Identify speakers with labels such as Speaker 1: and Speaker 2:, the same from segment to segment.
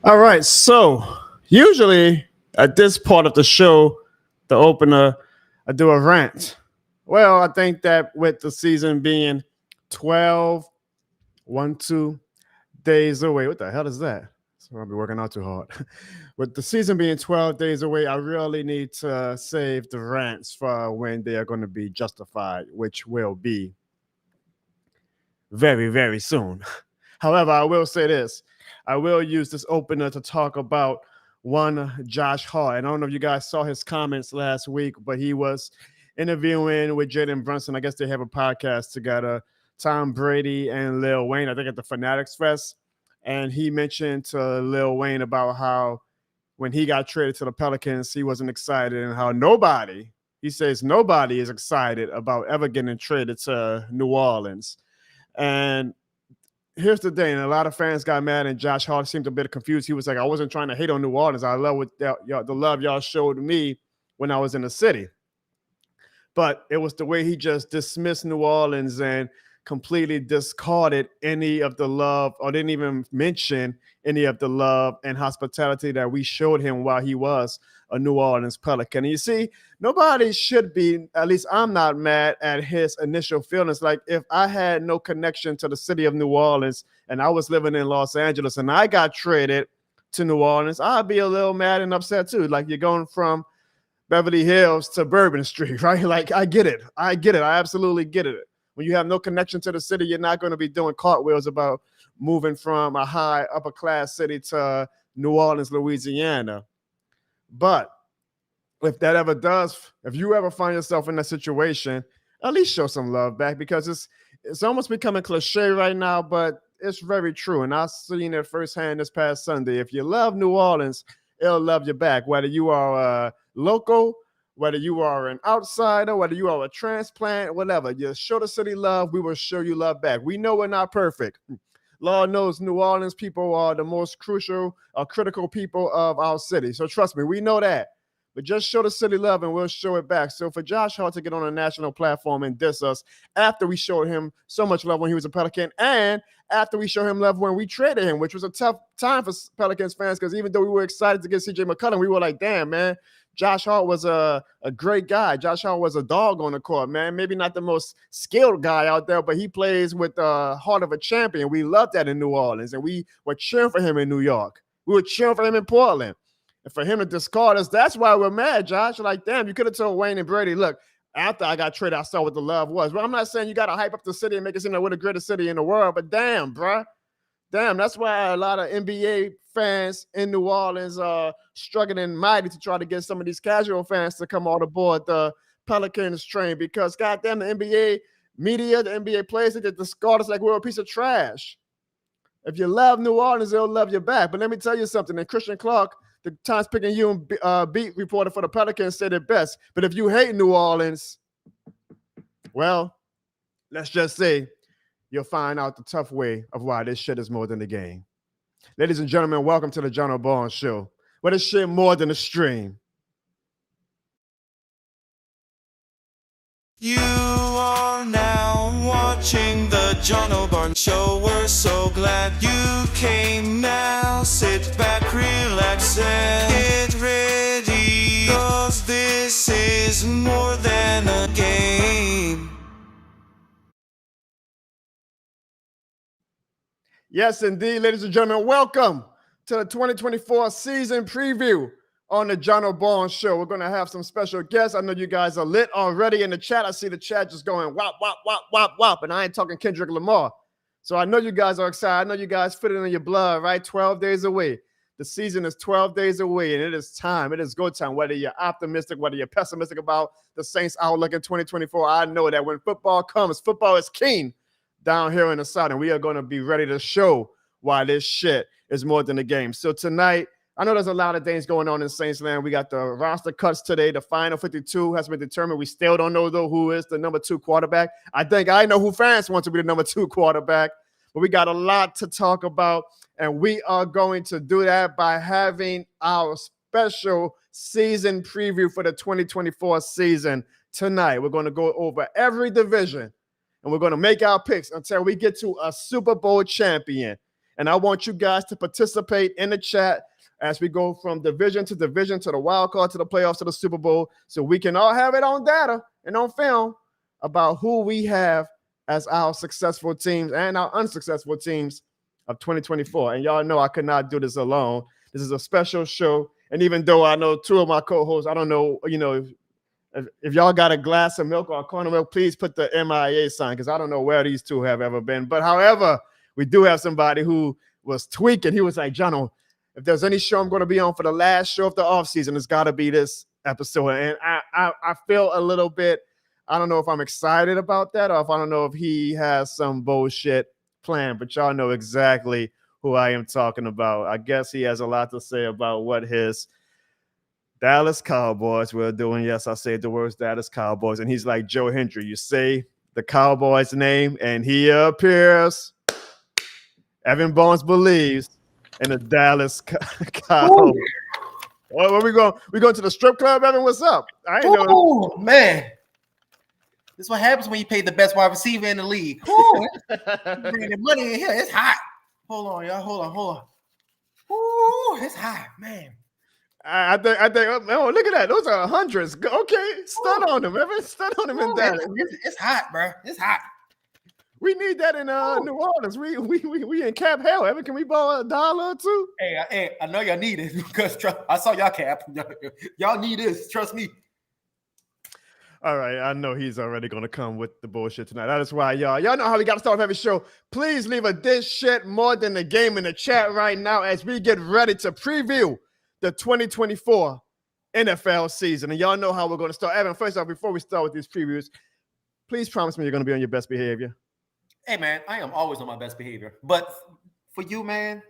Speaker 1: All right, so usually at this part of the show, the opener, I do a rant. Well, I think that with the season being 12, 2 days away, what the hell is that? So I'll be working out too hard. With the season being 12 days away, I really need to save the rants for when they are going to be justified, which will be very, very soon. However, I will say this. I will use this opener to talk about one Josh Hart. And I don't know if you guys saw his comments last week, but he was interviewing with Jaden Brunson. I guess they have a podcast together. Tom Brady and Lil Wayne, I think at the Fanatics Fest. And he mentioned to Lil Wayne about how when he got traded to the Pelicans, he wasn't excited, and how he says nobody is excited about ever getting traded to New Orleans. And here's the thing. A lot of fans got mad, and Josh Hart seemed a bit confused. He was like, I wasn't trying to hate on New Orleans. I love the love y'all showed me when I was in the city. But it was the way he just dismissed New Orleans and completely discarded any of the love, or didn't even mention any of the love and hospitality that we showed him while he was a New Orleans Pelican. And you see, nobody should be, at least I'm not mad at his initial feelings. Like, if I had no connection to the city of New Orleans and I was living in Los Angeles and I got traded to New Orleans, I'd be a little mad and upset too. Like, you're going from Beverly Hills to Bourbon Street, right? Like, I get it. I absolutely get it. When you have no connection to the city, you're not going to be doing cartwheels about moving from a high upper class city to New Orleans, Louisiana. But if you ever find yourself in that situation, at least show some love back, because it's almost becoming cliche right now, but it's very true. And I've seen it firsthand this past Sunday. If you love New Orleans, it'll love you back, whether you are local, whether you are an outsider, whether you are a transplant, whatever. You show the city love, we will show you love back. We know we're not perfect. Lord knows New Orleans people are the most crucial or critical people of our city. So trust me, we know that. But just show the city love and we'll show it back. So for Josh Hart to get on a national platform and diss us after we showed him so much love when he was a Pelican, and after we showed him love when we traded him, which was a tough time for Pelicans fans, because even though we were excited to get CJ McCollum, we were like, damn, man, Josh Hart was a great guy. Josh Hart was a dog on the court, man. Maybe not the most skilled guy out there, but he plays with the heart of a champion. We loved that in New Orleans, and we were cheering for him in New York. We were cheering for him in Portland. And for him to discard us, that's why we're mad, Josh. Like, damn, you could have told Wayne and Brady, look, after I got traded, I saw what the love was. Well, I'm not saying you got to hype up the city and make it seem like we're the greatest city in the world, but damn, bruh. Damn, that's why a lot of NBA fans in New Orleans are struggling mighty to try to get some of these casual fans to come on aboard the Pelicans train, because goddamn, the NBA media, the NBA players, they just discard us like we're a piece of trash. If you love New Orleans, they'll love you back. But let me tell you something. And Christian Clark, the Times-Picayune beat reporter for the Pelicans, said it best. But if you hate New Orleans, well, let's just say you'll find out the tough way of why this shit is more than the game. Ladies and gentlemen, welcome to the Jono Barnes Show, where this shit more than a stream.
Speaker 2: You are now watching the Jono Barnes Show. We're so glad you came now. Sit back, relax, and get ready, 'cause this is more than a game.
Speaker 1: Yes, indeed, ladies and gentlemen, welcome to the 2024 season preview on the Jono Barnes Show. We're going to have some special guests. I know you guys are lit already in the chat. I see the chat just going wop, wop, wop, wop, wop, and I ain't talking Kendrick Lamar. So I know you guys are excited. I know you guys fit it in your blood, right? 12 days away. The season is 12 days away, and it is time. It is go time, whether you're optimistic, whether you're pessimistic about the Saints' outlook in 2024. I know that when football comes, football is king down here in the South, and we are going to be ready to show why this shit is more than a game. So tonight, I know there's a lot of things going on in Saints land. We got the roster cuts today. The final 52 has been determined. We still don't know, though, who is the number 2 quarterback. I think I know who fans want to be the number 2 quarterback. But we got a lot to talk about, and we are going to do that by having our special season preview for the 2024 season tonight. We're going to go over every division, and we're going to make our picks until we get to a Super Bowl champion. And I want you guys to participate in the chat as we go from division to division to the wild card to the playoffs to the Super Bowl, so we can all have it on data and on film about who we have as our successful teams and our unsuccessful teams of 2024. And y'all know I could not do this alone. This is a special show. And even though I know two of my co-hosts, I don't know, if y'all got a glass of milk or a corn of milk, please put the MIA sign, because I don't know where these two have ever been. But however, we do have somebody who was tweaking. He was like, Jono, if there's any show I'm going to be on for the last show of the offseason, it's got to be this episode. And I feel a little bit, I don't know if I'm excited about that or if I don't know if he has some bullshit plan, but y'all know exactly who I am talking about. I guess he has a lot to say about what his Dallas Cowboys were doing. Yes, I say the words Dallas Cowboys. And he's like Joe Hendry. You say the Cowboys name and he appears. Evan Bones believes in the Dallas Cowboys. Where we going? We going to the strip club, Evan? What's up? I ain't know.
Speaker 3: Oh, man. This is what happens when you pay the best wide receiver in the league. Bringing the money in here. It's hot. Hold on, y'all. Hold on. Ooh, it's hot, man.
Speaker 1: I think. Oh, look at that. Those are hundreds. Okay, stun on them, Evan. Stun on them in Dallas.
Speaker 3: It's hot, bro. It's hot.
Speaker 1: We need that in New Orleans. We in cap hell, Evan. Can we borrow $1 or two?
Speaker 3: Hey, I know y'all need it because I saw y'all cap. Y'all need this. Trust me.
Speaker 1: All right, I know he's already going to come with the bullshit tonight. That is why y'all know how we got to start every show. Please leave a this shit more than the game in the chat right now as we get ready to preview the 2024 NFL season. And y'all know how we're going to start. Evan, first off, before we start with these previews, please promise me you're going to be on your best behavior.
Speaker 3: Hey, man, I am always on my best behavior. But for you, man,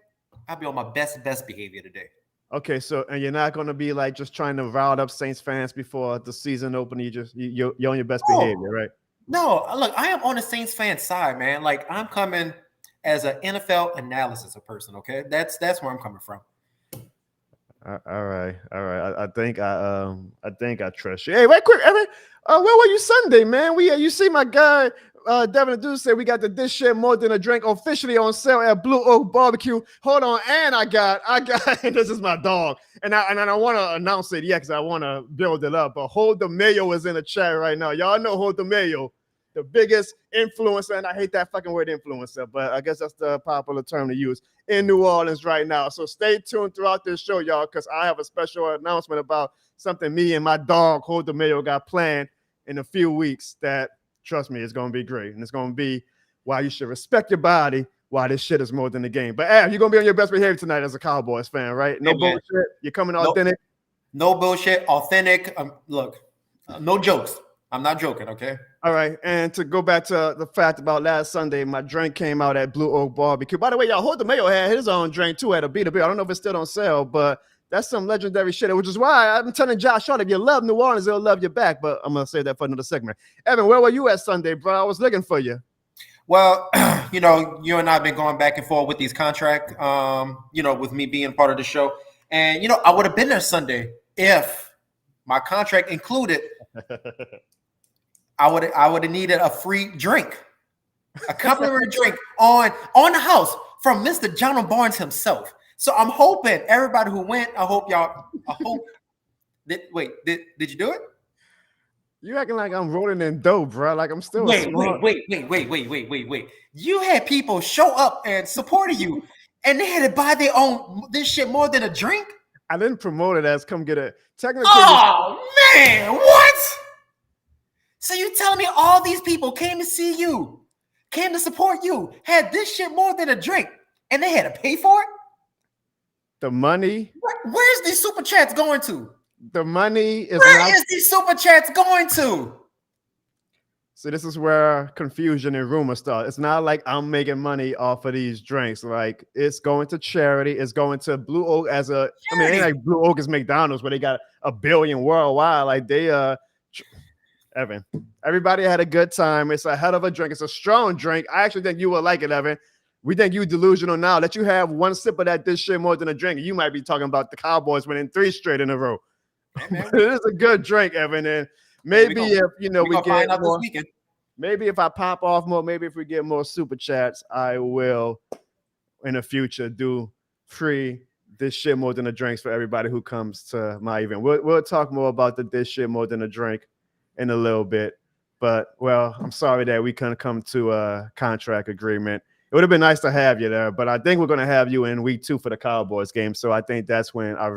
Speaker 3: I'll be on my best behavior today.
Speaker 1: Okay, so and you're not going to be like just trying to rile up Saints fans before the season open. You're on your best behavior, right?
Speaker 3: No, look, I am on the Saints fan side, man. Like I'm coming as an NFL analysis person. Okay, that's where I'm coming from.
Speaker 1: All right. I think I trust you. Hey, wait quick, Evan. Where were you Sunday, man? You see my guy Devin Adu said we got the This Shit More Than a Drink officially on sale at Blue Oak Barbecue. Hold on, and I got this is my dog, and I want to announce it, because I want to build it up. But Hold the Mayo is in the chat right now. Y'all know Hold the Mayo, the biggest influencer, and I hate that fucking word influencer, but I guess that's the popular term to use in New Orleans right now. So stay tuned throughout this show, y'all, because I have a special announcement about something me and my dog Hold the Mayo got planned in a few weeks that. Trust me, it's going to be great. And it's going to be why you should respect your body, why this shit is more than the game. But, you're going to be on your best behavior tonight as a Cowboys fan, right? No bullshit. You're coming authentic.
Speaker 3: No bullshit. Authentic. Look, no jokes. I'm not joking, okay?
Speaker 1: All right. And to go back to the fact about last Sunday, my drink came out at Blue Oak Barbecue. By the way, y'all, Hold the Mayo had his own drink, too, at a B2B. I don't know if it's still on sale, but that's some legendary shit, which is why I'm telling Josh Hart, if you love New Orleans, they'll love you back. But I'm going to say that for another segment. Evan, where were you at Sunday, bro? I was looking for you.
Speaker 3: Well, you and I have been going back and forth with these contracts, with me being part of the show. And, I would have been there Sunday if my contract included, I would have needed a free drink, a complimentary drink on the house from Mr. Jono Barnes himself. So I'm hoping everybody who went, did you do it?
Speaker 1: You acting like I'm rolling in dough, bro. Like I'm still
Speaker 3: wait. You had people show up and supported you, and they had to buy their own this shit more than a drink.
Speaker 1: I didn't promote it as come get it. Technically,
Speaker 3: man, what? So you telling me all these people came to see you, came to support you, had this shit more than a drink, and they had to pay for it?
Speaker 1: The money.
Speaker 3: Where's these super chats going to?
Speaker 1: The money is.
Speaker 3: Where is these super chats going to?
Speaker 1: So this is where confusion and rumor start. It's not like I'm making money off of these drinks. Like it's going to charity. It's going to Blue Oak as a. Charity. I mean, it ain't like Blue Oak is McDonald's where they got 1 billion worldwide. Like they Evan, everybody had a good time. It's a hell of a drink. It's a strong drink. I actually think you will like it, Evan. We think you delusional now that you have one sip of that this shit more than a drink. You might be talking about the Cowboys winning 3 straight in a row. It is a good drink, Evan. And maybe if we get more, maybe if I pop off more, maybe if we get more super chats, I will in the future do free this shit more than a drinks for everybody who comes to my event. We'll talk more about the this shit more than a drink in a little bit. But, well, I'm sorry that we couldn't come to a contract agreement. It would have been nice to have you there, but I think we're going to have you in week 2 for the Cowboys game. So I think that's when I'm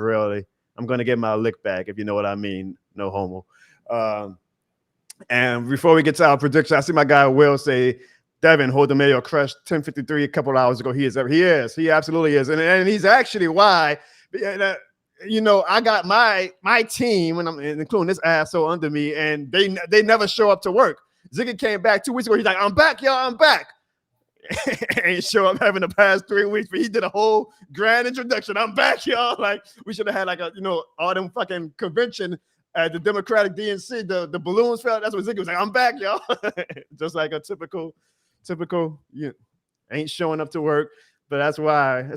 Speaker 1: going to get my lick back, if you know what I mean. No homo. And before we get to our prediction, I see my guy Will say, Devin, hold the mayo crushed 10:53 a couple of hours ago. He is. He absolutely is. And he's actually why, you know, I got my team, and I'm including this asshole under me, and they never show up to work. Ziggy came back 2 weeks ago. He's like, I'm back, y'all. I'm back. Ain't show up having the past 3 weeks, but he did a whole grand introduction. I'm back, y'all. Like, we should have had like all them fucking convention at the Democratic DNC. The balloons fell. That's what Ziggy was like. I'm back, y'all. Just like a typical, ain't showing up to work. But that's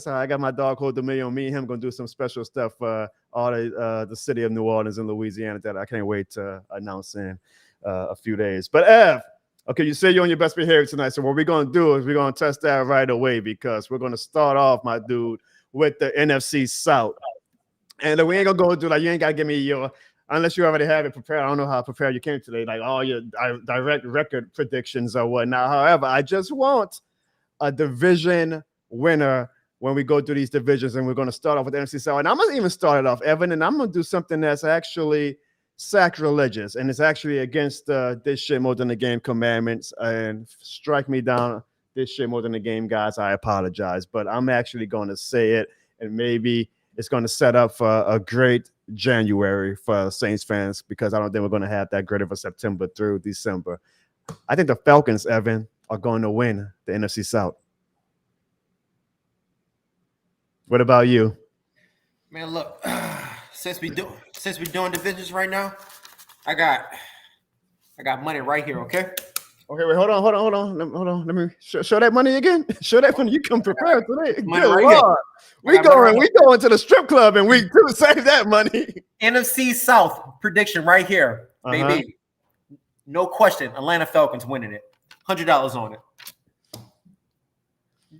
Speaker 1: how I got my dog Hold the Million. Me and him gonna do some special stuff for all the city of New Orleans and Louisiana that I can't wait to announce in a few days. But Ev, okay, you say you're on your best behavior tonight. So what we're going to do is we're going to test that right away, because we're going to start off, my dude, with the NFC South. And we ain't going to go through, like, you ain't got to give me unless you already have it prepared. I don't know how prepared you came today, like all your direct record predictions or whatnot. However, I just want a division winner when we go through these divisions, and we're going to start off with the NFC South. And I'm going to even start it off, Evan, and I'm going to do something that's actually sacrilegious, and it's actually against this shit more than the game commandments, and strike me down this shit more than the game, guys. I apologize, but I'm actually going to say it, and maybe it's going to set up for a great January for Saints fans, because I don't think we're going to have that great of a September through December. I think the Falcons, Evan, are going to win the NFC South. What about you?
Speaker 3: Man, look, since we're doing divisions right now, I got money right here, okay?
Speaker 1: Okay, wait, hold on. Let me show that money again. Show that money. You come prepared today.
Speaker 3: Money right here.
Speaker 1: We going to the strip club in week 2. Save that money.
Speaker 3: NFC South prediction right here, baby. No question. Atlanta Falcons winning it. $100 on it.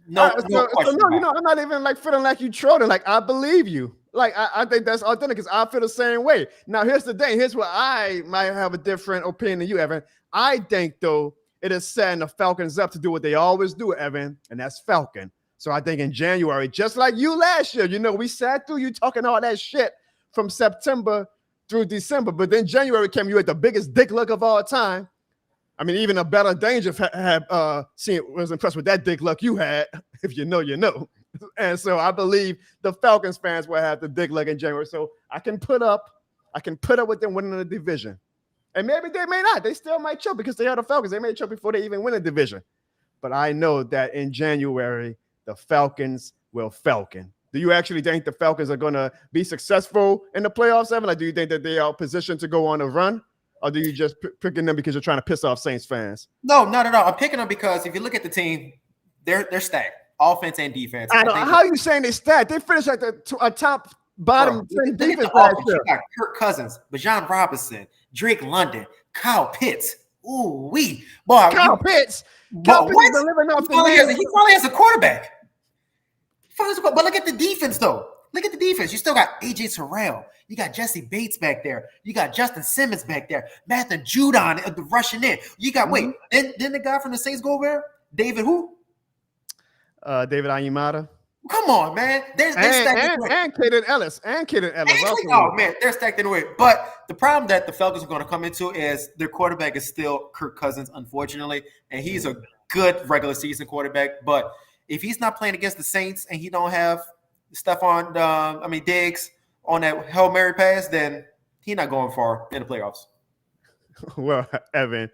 Speaker 3: No question.
Speaker 1: No, I'm not even like feeling like you trolling. Like, I believe you. Like, I think that's authentic, because I feel the same way. Now, here's the thing. Here's where I might have a different opinion than you, Evan. I think, though, it is setting the Falcons up to do what they always do, Evan, and that's Falcon. So I think in January, just like you last year, we sat through you talking all that shit from September through December. But then January came, you had the biggest dick luck of all time. I mean, even a better danger was impressed with that dick luck you had. If you know, you know. And so I believe the Falcons fans will have the dick luck in January. So I can put up with them winning the division. And maybe they may not. They still might choke, because they are the Falcons. They may choke before they even win a division. But I know that in January, the Falcons will Falcon. Do you actually think the Falcons are going to be successful in the playoffs, Evan? Like, do you think that they are positioned to go on a run? Or do you just picking them because you're trying to piss off Saints fans?
Speaker 3: No, not at all. I'm picking them because if you look at the team, they're stacked, offense and defense.
Speaker 1: I know. How are you saying they stacked? They finished at a top bottom 10 defense last year.
Speaker 3: You got Kirk Cousins, Bijan Robinson, Drake London, Kyle Pitts. Ooh, boy,
Speaker 1: Kyle Pitts.
Speaker 3: Kyle Pitts been living off he probably has a quarterback. But look at the defense, though. Look at the defense. You still got AJ Terrell. You got Jesse Bates back there. You got Justin Simmons back there. Matthew Judon rushing in. You got Didn't the guy from the Saints go over there? David who?
Speaker 1: David Onyemata.
Speaker 3: Come on, man. They're stacked
Speaker 1: and Kaden Ellis.
Speaker 3: Oh man, they're stacked in a way. But the problem that the Falcons are going to come into is their quarterback is still Kirk Cousins, unfortunately, and he's a good regular season quarterback. But if he's not playing against the Saints and he don't have Diggs on that Hail Mary pass, then he's not going far in the playoffs.
Speaker 1: Well, Evan,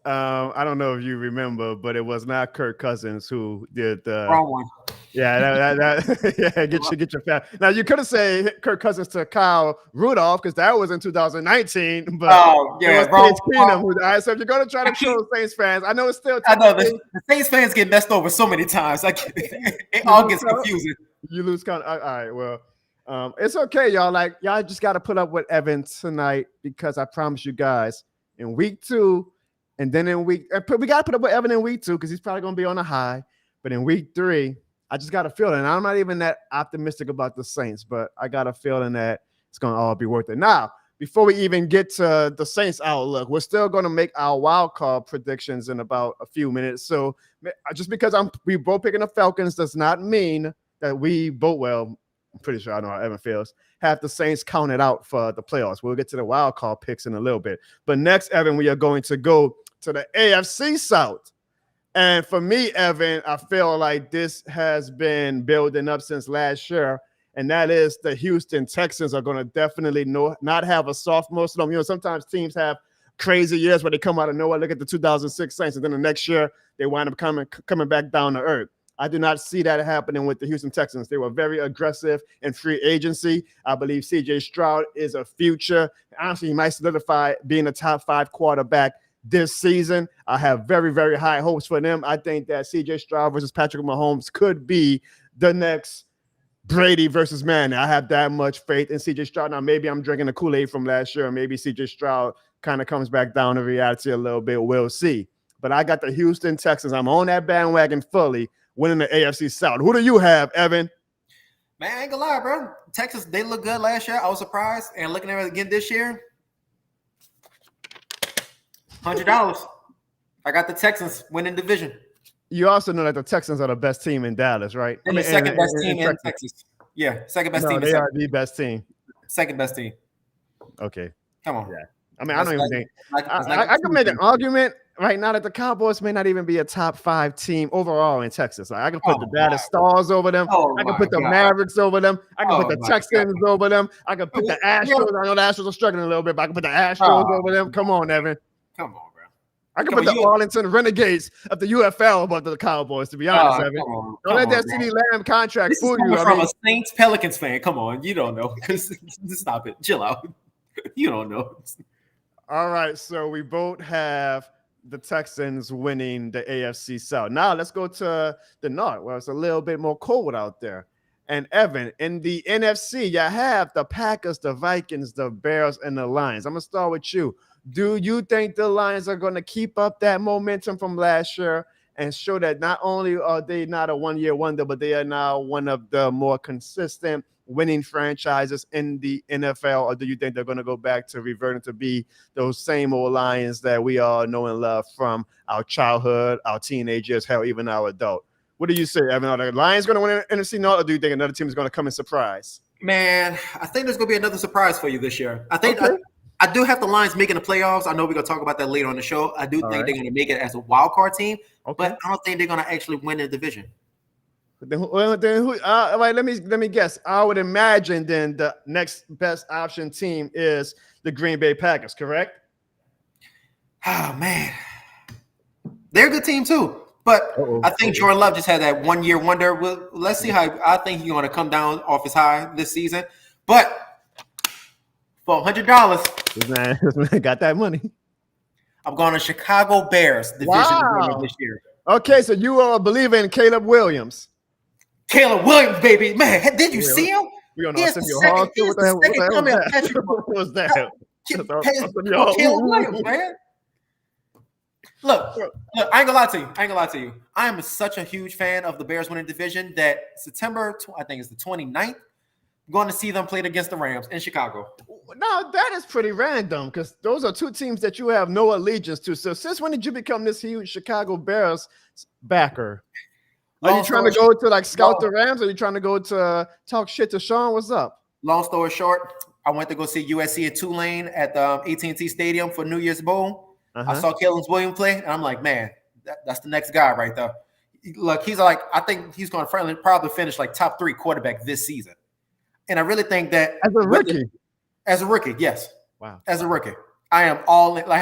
Speaker 1: I don't know if you remember, but it was not Kirk Cousins who did the
Speaker 3: wrong one.
Speaker 1: Yeah, get your fat. Now you could have said Kirk Cousins to Kyle Rudolph, because that was in 2019. But it was Keenum. All right, so if you're gonna try to troll Saints fans, I know it's still.
Speaker 3: I know the Saints fans get messed over so many times. It all gets confusing.
Speaker 1: You lose count. All right, well, it's okay, y'all. Like, y'all just got to put up with Evan tonight, because I promise you guys, in week 2, and then in we got to put up with Evan in week 2, because he's probably gonna be on a high. But in week 3, I just got a feeling. I'm not even that optimistic about the Saints, but I got a feeling that it's going to all be worth it. Now, before we even get to the Saints outlook, we're still going to make our wild card predictions in about a few minutes. So just because we both picking the Falcons does not mean that we both, well, I'm pretty sure I know how Evan feels, have the Saints counted out for the playoffs. We'll get to the wild card picks in a little bit. But next, Evan, we are going to go to the AFC South. And for me, Evan, I feel like this has been building up since last year. And that is the Houston Texans are going to definitely not have a sophomore slump. You know, sometimes teams have crazy years where they come out of nowhere. Look at the 2006 Saints, and then the next year they wind up coming back down to earth. I do not see that happening with the Houston Texans. They were very aggressive in free agency. I believe C.J. Stroud is a future. Honestly, he might solidify being a top 5 quarterback this season. I have very, very high hopes for them. I think that C.J. Stroud versus Patrick Mahomes could be the next Brady versus Manning. I have that much faith in C.J. Stroud. Now, maybe I'm drinking the Kool-Aid from last year, or maybe C.J. Stroud kind of comes back down to reality a little bit. We'll see. But I got the Houston Texans. I'm on that bandwagon fully, winning the AFC South. Who do you have, Evan?
Speaker 3: Man, I ain't gonna lie, bro. Texas, they look good last year. I was surprised. And looking at it again this year, $100. I got the Texans winning division.
Speaker 1: You also know that the Texans are the best team in Dallas, right?
Speaker 3: And the second best team in Texas. Yeah, second best team.
Speaker 1: They are the best team.
Speaker 3: Second best team.
Speaker 1: Okay.
Speaker 3: Come on.
Speaker 1: Yeah. I mean, I don't even think I can make an argument right now that the Cowboys may not even be a top 5 team overall in Texas. Like, I can put the Dallas Stars over them. I can put the Mavericks over them. I can put the Texans over them. I can put the Astros. I know the Astros are struggling a little bit, but I can put the Astros over them. Come on, Evan.
Speaker 3: Come on, bro.
Speaker 1: I can put the Arlington Renegades of the UFL above the Cowboys, to be honest, Evan. Don't let that CeeDee Lamb contract fool you.
Speaker 3: From a Saints Pelicans fan. Come on. You don't know. Stop it. Chill out. You don't know.
Speaker 1: All right, so we both have the Texans winning the AFC South. Now let's go to the North, where it's a little bit more cold out there. And Evan, in the NFC, you have the Packers, the Vikings, the Bears, and the Lions. I'm going to start with you. Do you think the Lions are going to keep up that momentum from last year and show that not only are they not a one-year wonder, but they are now one of the more consistent winning franchises in the NFL? Or do you think they're going to go back to reverting to be those same old Lions that we all know and love from our childhood, our teenage years, hell, even our adult? What do you say, Evan? Are the Lions going to win NFC North, or do you think another team is going to come and surprise?
Speaker 3: Man, I think there's going to be another surprise for you this year. I think I do have the Lions making the playoffs. I know we're going to talk about that later on the show. I do think they're going to make it as a wild card team, but I don't think they're going to actually win the division.
Speaker 1: Then who? Right, let me guess. I would imagine then the next best option team is the Green Bay Packers, correct?
Speaker 3: Oh man, they're a good team too. But I think Jordan Love just had that 1 year wonder. Well, let's see how I think he's going to come down off his high this season. But for $100,
Speaker 1: this man got that money.
Speaker 3: I'm going to Chicago Bears division winner this year.
Speaker 1: Okay, so you are a believer in Caleb Williams.
Speaker 3: Caleb Williams, baby. Man, did you see him?
Speaker 1: We on Arsenio Hall. What was that?
Speaker 3: Caleb Williams, man. Look, I ain't gonna lie to you. I am such a huge fan of the Bears winning division that September, I think it's the 29th, I'm going to see them played against the Rams in Chicago.
Speaker 1: Now, that is pretty random because those are two teams that you have no allegiance to. So since when did you become this huge Chicago Bears backer? Are you trying to go to like scout the Rams? Or are you trying to go to talk shit to Sean? What's up?
Speaker 3: Long story short, I went to go see USC at Tulane at the AT&T Stadium for New Year's Bowl. I saw Caleb Williams play, and I'm like, man, that's the next guy right there. Look, he's like, I think he's going to probably finish like top 3 quarterback this season. And I really think that as a rookie, yes.
Speaker 1: Wow.
Speaker 3: As a rookie, I am all in. I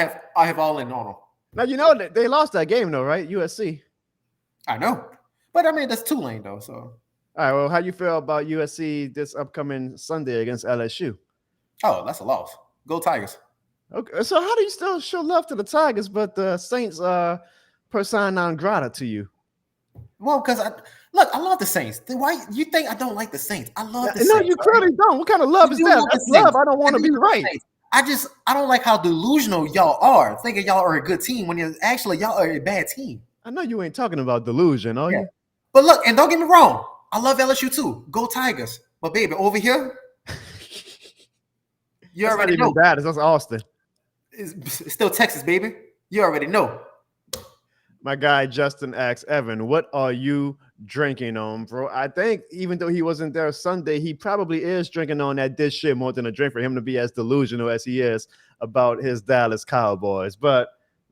Speaker 3: have all in on him.
Speaker 1: Now you know that they lost that game though, right? USC.
Speaker 3: I know, but I mean that's Tulane though. So
Speaker 1: all right. Well, how you feel about USC this upcoming Sunday against LSU?
Speaker 3: Oh, that's a loss. Go Tigers.
Speaker 1: Okay, so how do you still show love to the Tigers, but the Saints are persona non grata to you?
Speaker 3: Well, because I love the Saints. Why you think I don't like the Saints? I love the Saints.
Speaker 1: No, you clearly don't. What kind of love is that? That's love. I don't want to be right.
Speaker 3: I don't like how delusional y'all are, thinking y'all are a good team when you're actually y'all are a bad team.
Speaker 1: I know you ain't talking about delusion, are you?
Speaker 3: But look, and don't get me wrong, I love LSU too. Go Tigers. But baby, over here, you
Speaker 1: That's
Speaker 3: already
Speaker 1: not even
Speaker 3: know.
Speaker 1: bad. It's Austin.
Speaker 3: It's still Texas, baby. You already know.
Speaker 1: My guy Justin asks, Evan, what are you drinking on, bro? I think even though he wasn't there Sunday, he probably is drinking on this shit more than a drink for him to be as delusional as he is about his Dallas Cowboys. But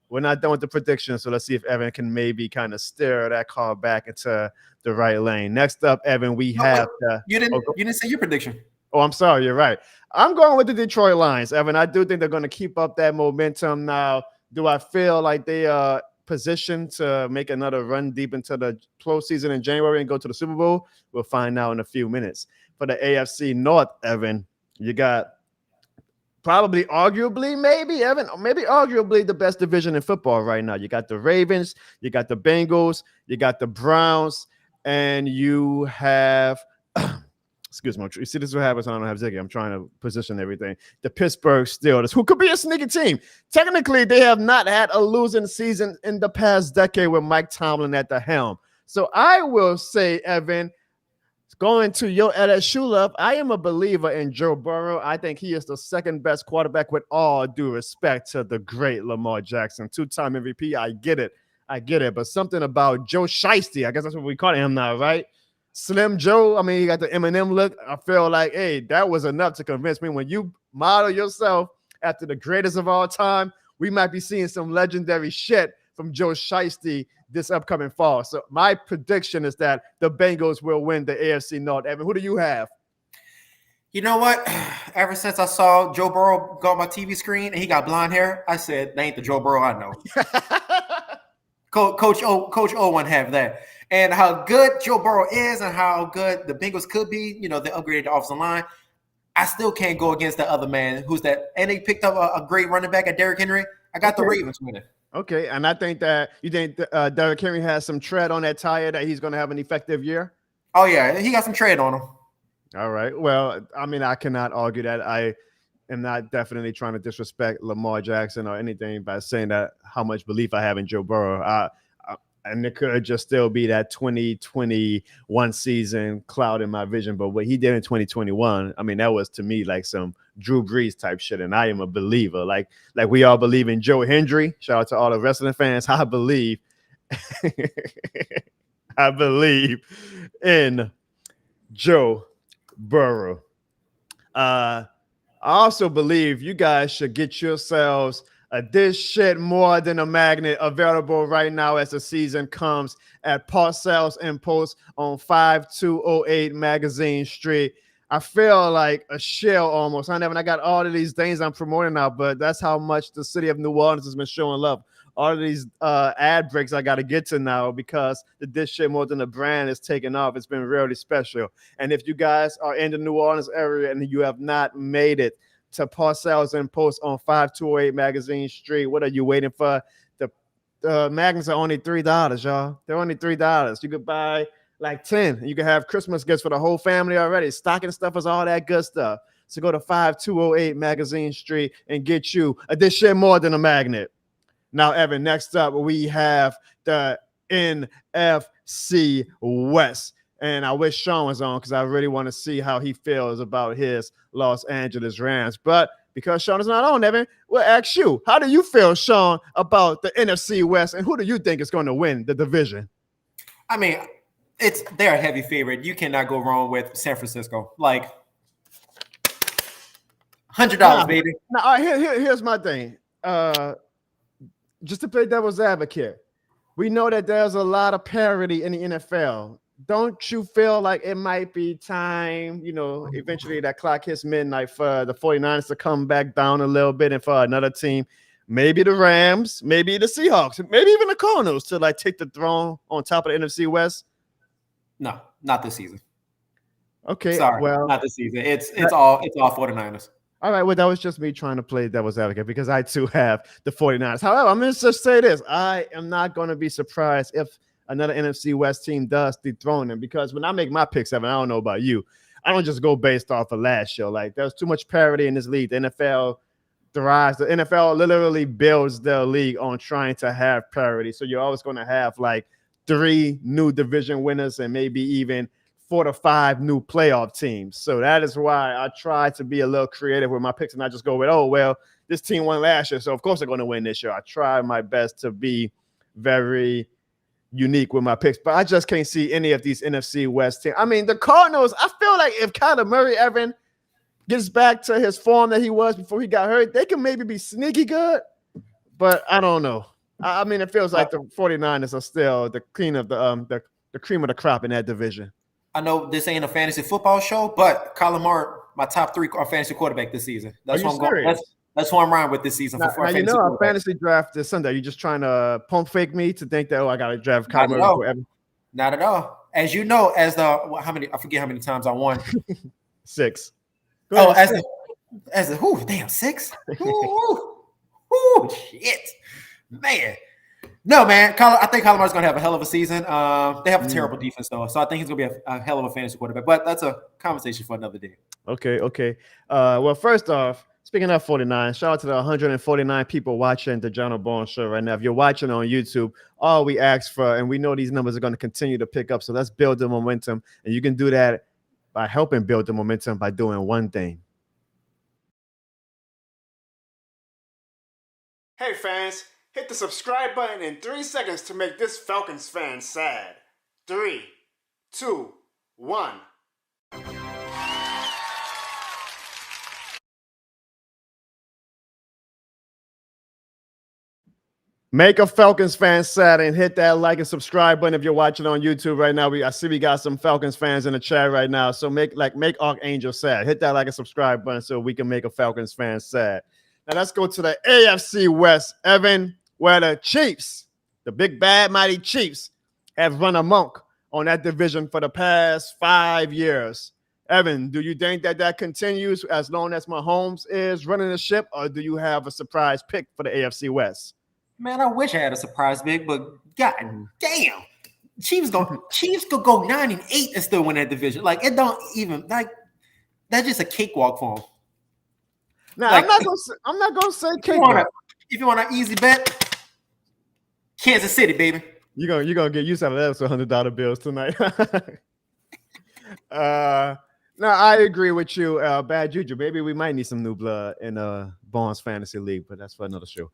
Speaker 1: we're not done with the predictions, so let's see if Evan can maybe kind of steer that car back into the right lane. Next up, Evan, we have
Speaker 3: you didn't say your prediction.
Speaker 1: Oh, I'm sorry, you're right. I'm going with the Detroit Lions, Evan. I do think they're going to keep up that momentum now. Do I feel like they are positioned to make another run deep into the postseason in January and go to the Super Bowl? We'll find out in a few minutes. For the AFC North, Evan, you got probably arguably the best division in football right now. You got the Ravens, you got the Bengals, you got the Browns, and you have excuse me. You see, this is what happens when I don't have Ziggy. I'm trying to position everything. The Pittsburgh Steelers, who could be a sneaky team. Technically, they have not had a losing season in the past decade with Mike Tomlin at the helm. So I will say, Evan, going to your LSU love, I am a believer in Joe Burrow. I think he is the second best quarterback with all due respect to the great Lamar Jackson, two-time MVP. I get it. But something about Joe Shiesty, I guess that's what we call him now, right? Slim Joe, I mean, he got the Eminem look. I feel like, hey, that was enough to convince me. When you model yourself after the greatest of all time, we might be seeing some legendary shit from Joe Shiesty this upcoming fall. So my prediction is that the Bengals will win the AFC North. Evan, who do you have?
Speaker 3: You know what? Ever since I saw Joe Burrow go on my TV screen and he got blonde hair, I said, that ain't the Joe Burrow I know. Coach O wouldn't have that. And how good Joe Burrow is and how good the Bengals could be, they upgraded the offensive line. I still can't go against the other man who's that. And they picked up a great running back at Derrick Henry. I got the Ravens winning.
Speaker 1: Okay, and I think that you think Derrick Henry has some tread on that tire that he's going to have an effective year?
Speaker 3: Oh, yeah, he got some tread on him.
Speaker 1: All right. Well, I mean, I cannot argue that. I am not definitely trying to disrespect Lamar Jackson or anything by saying that how much belief I have in Joe Burrow. And it could just still be that 2021 season cloud in my vision. But what he did in 2021, I mean, that was to me like some Drew Brees type shit. And I am a believer. Like we all believe in Joe Hendry. Shout out to all the wrestling fans. I believe in Joe Burrow. I also believe you guys should get yourselves this shit more than a magnet available right now as the season comes at Parcells and Post on 5208 Magazine Street. I feel like a shell almost. I got all of these things I'm promoting now, but that's how much the city of New Orleans has been showing love. All of these ad breaks I got to get to now because this shit more than a brand is taking off. It's been really special. And if you guys are in the New Orleans area and you have not made it to Parcells and Post on 5208 Magazine Street, what are you waiting for? The magnets are only $3, y'all. They're only $3. You could buy like 10. You can have Christmas gifts for the whole family already. Stocking stuffers, all that good stuff. So go to 5208 Magazine Street and get you this shit more than a magnet. Now, Evan, next up, we have the NFC West. And I wish Sean was on because I really want to see how he feels about his Los Angeles Rams. But because Sean is not on, Evan, we'll ask you. How do you feel, Sean, about the NFC West? And who do you think is going to win the division?
Speaker 3: I mean, they're a heavy favorite. You cannot go wrong with San Francisco. Like $100, baby.
Speaker 1: Now, here's my thing. Just to play devil's advocate, we know that there's a lot of parity in the NFL. Don't you feel like it might be time, eventually that clock hits midnight for the 49ers to come back down a little bit and for another team, maybe the Rams, maybe the Seahawks, maybe even the Cardinals to like take the throne on top of the NFC West?
Speaker 3: No, not this season.
Speaker 1: Okay.
Speaker 3: Sorry,
Speaker 1: well,
Speaker 3: not this season. It's all 49ers.
Speaker 1: All right, well, that was just me trying to play devil's advocate because I too have the 49ers. However, I'm going to just say this. I am not going to be surprised if another NFC West team does dethrone them, because when I make my picks, Evan, I don't know about you, I don't just go based off of last year. Like, there's too much parity in this league. The NFL thrives. The NFL literally builds their league on trying to have parity. So you're always going to have like 3 new division winners and maybe even 4 to 5 new playoff teams. So that is why I try to be a little creative with my picks and not just go with, oh, well, this team won last year, so of course they're going to win this year. I try my best to be very unique with my picks, but I just can't see any of these NFC West teams. I mean, the Cardinals, I feel like if Kyler Murray, Evan, gets back to his form that he was before he got hurt, they can maybe be sneaky good, but I don't know. I mean, it feels like the 49ers are still the cream of the cream of the crop in that division.
Speaker 3: I know this ain't a fantasy football show, but Kyler Murray, my top 3 fantasy quarterback this season. That's what I'm going. That's who I'm riding with this season.
Speaker 1: Now you know, our fantasy draft this Sunday. Are you just trying to pump fake me to think that, oh, I got to draft Kyler Murray forever?
Speaker 3: Not at all. As you know, I forget how many times I won.
Speaker 1: 6.
Speaker 3: Oh, as a damn 6. Ooh, shit, man. No, man. I think Kyler Murray's gonna have a hell of a season. They have a terrible defense though, so I think he's gonna be a hell of a fantasy quarterback. But that's a conversation for another day.
Speaker 1: Okay. Well, first off, speaking of 49, shout out to the 149 people watching the Jono Barnes Show right now. If you're watching on YouTube, all we ask for, and we know these numbers are going to continue to pick up, so let's build the momentum. And you can do that by helping build the momentum by doing one thing. Hey, fans, hit the subscribe button in 3 seconds to make this Falcons fan sad. 3, 2, 1. Make a Falcons fan sad and hit that like and subscribe button if you're watching on YouTube right now. I see we got some Falcons fans in the chat right now. So make Archangel sad. Hit that like and subscribe button so we can make a Falcons fan sad. Now let's go to the AFC West, Evan, where the Chiefs, the big bad mighty Chiefs, have run amok on that division for the past 5 years. Evan, do you think that continues as long as Mahomes is running the ship, or do you have a surprise pick for the AFC West?
Speaker 3: Man, I wish I had a surprise pick, but god damn, Chiefs could go 9-8 and still win that division. Like it don't even like that's just a cakewalk for them.
Speaker 1: Now
Speaker 3: like,
Speaker 1: I'm not gonna say cakewalk.
Speaker 3: If you want an easy bet, Kansas City, baby.
Speaker 1: You're gonna get used to those $100 bills tonight. No, I agree with you. Bad juju. Maybe we might need some new blood in Barnes Fantasy League, but that's for another show.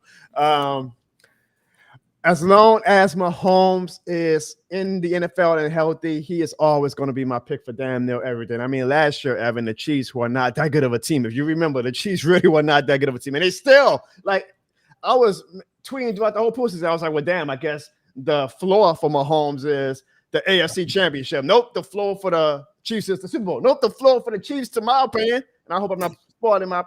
Speaker 1: As long as Mahomes is in the NFL and healthy, he is always going to be my pick for damn near everything. I mean, last year, Evan, the Chiefs were not that good of a team. If you remember, the Chiefs really were not that good of a team. And they still, like, I was tweeting throughout the whole postseason. I was like, well, damn, I guess the floor for Mahomes is the AFC Championship. Nope, the floor for the Chiefs is the Super Bowl. Nope, the floor for the Chiefs, to my opinion, and I hope I'm not spoiling my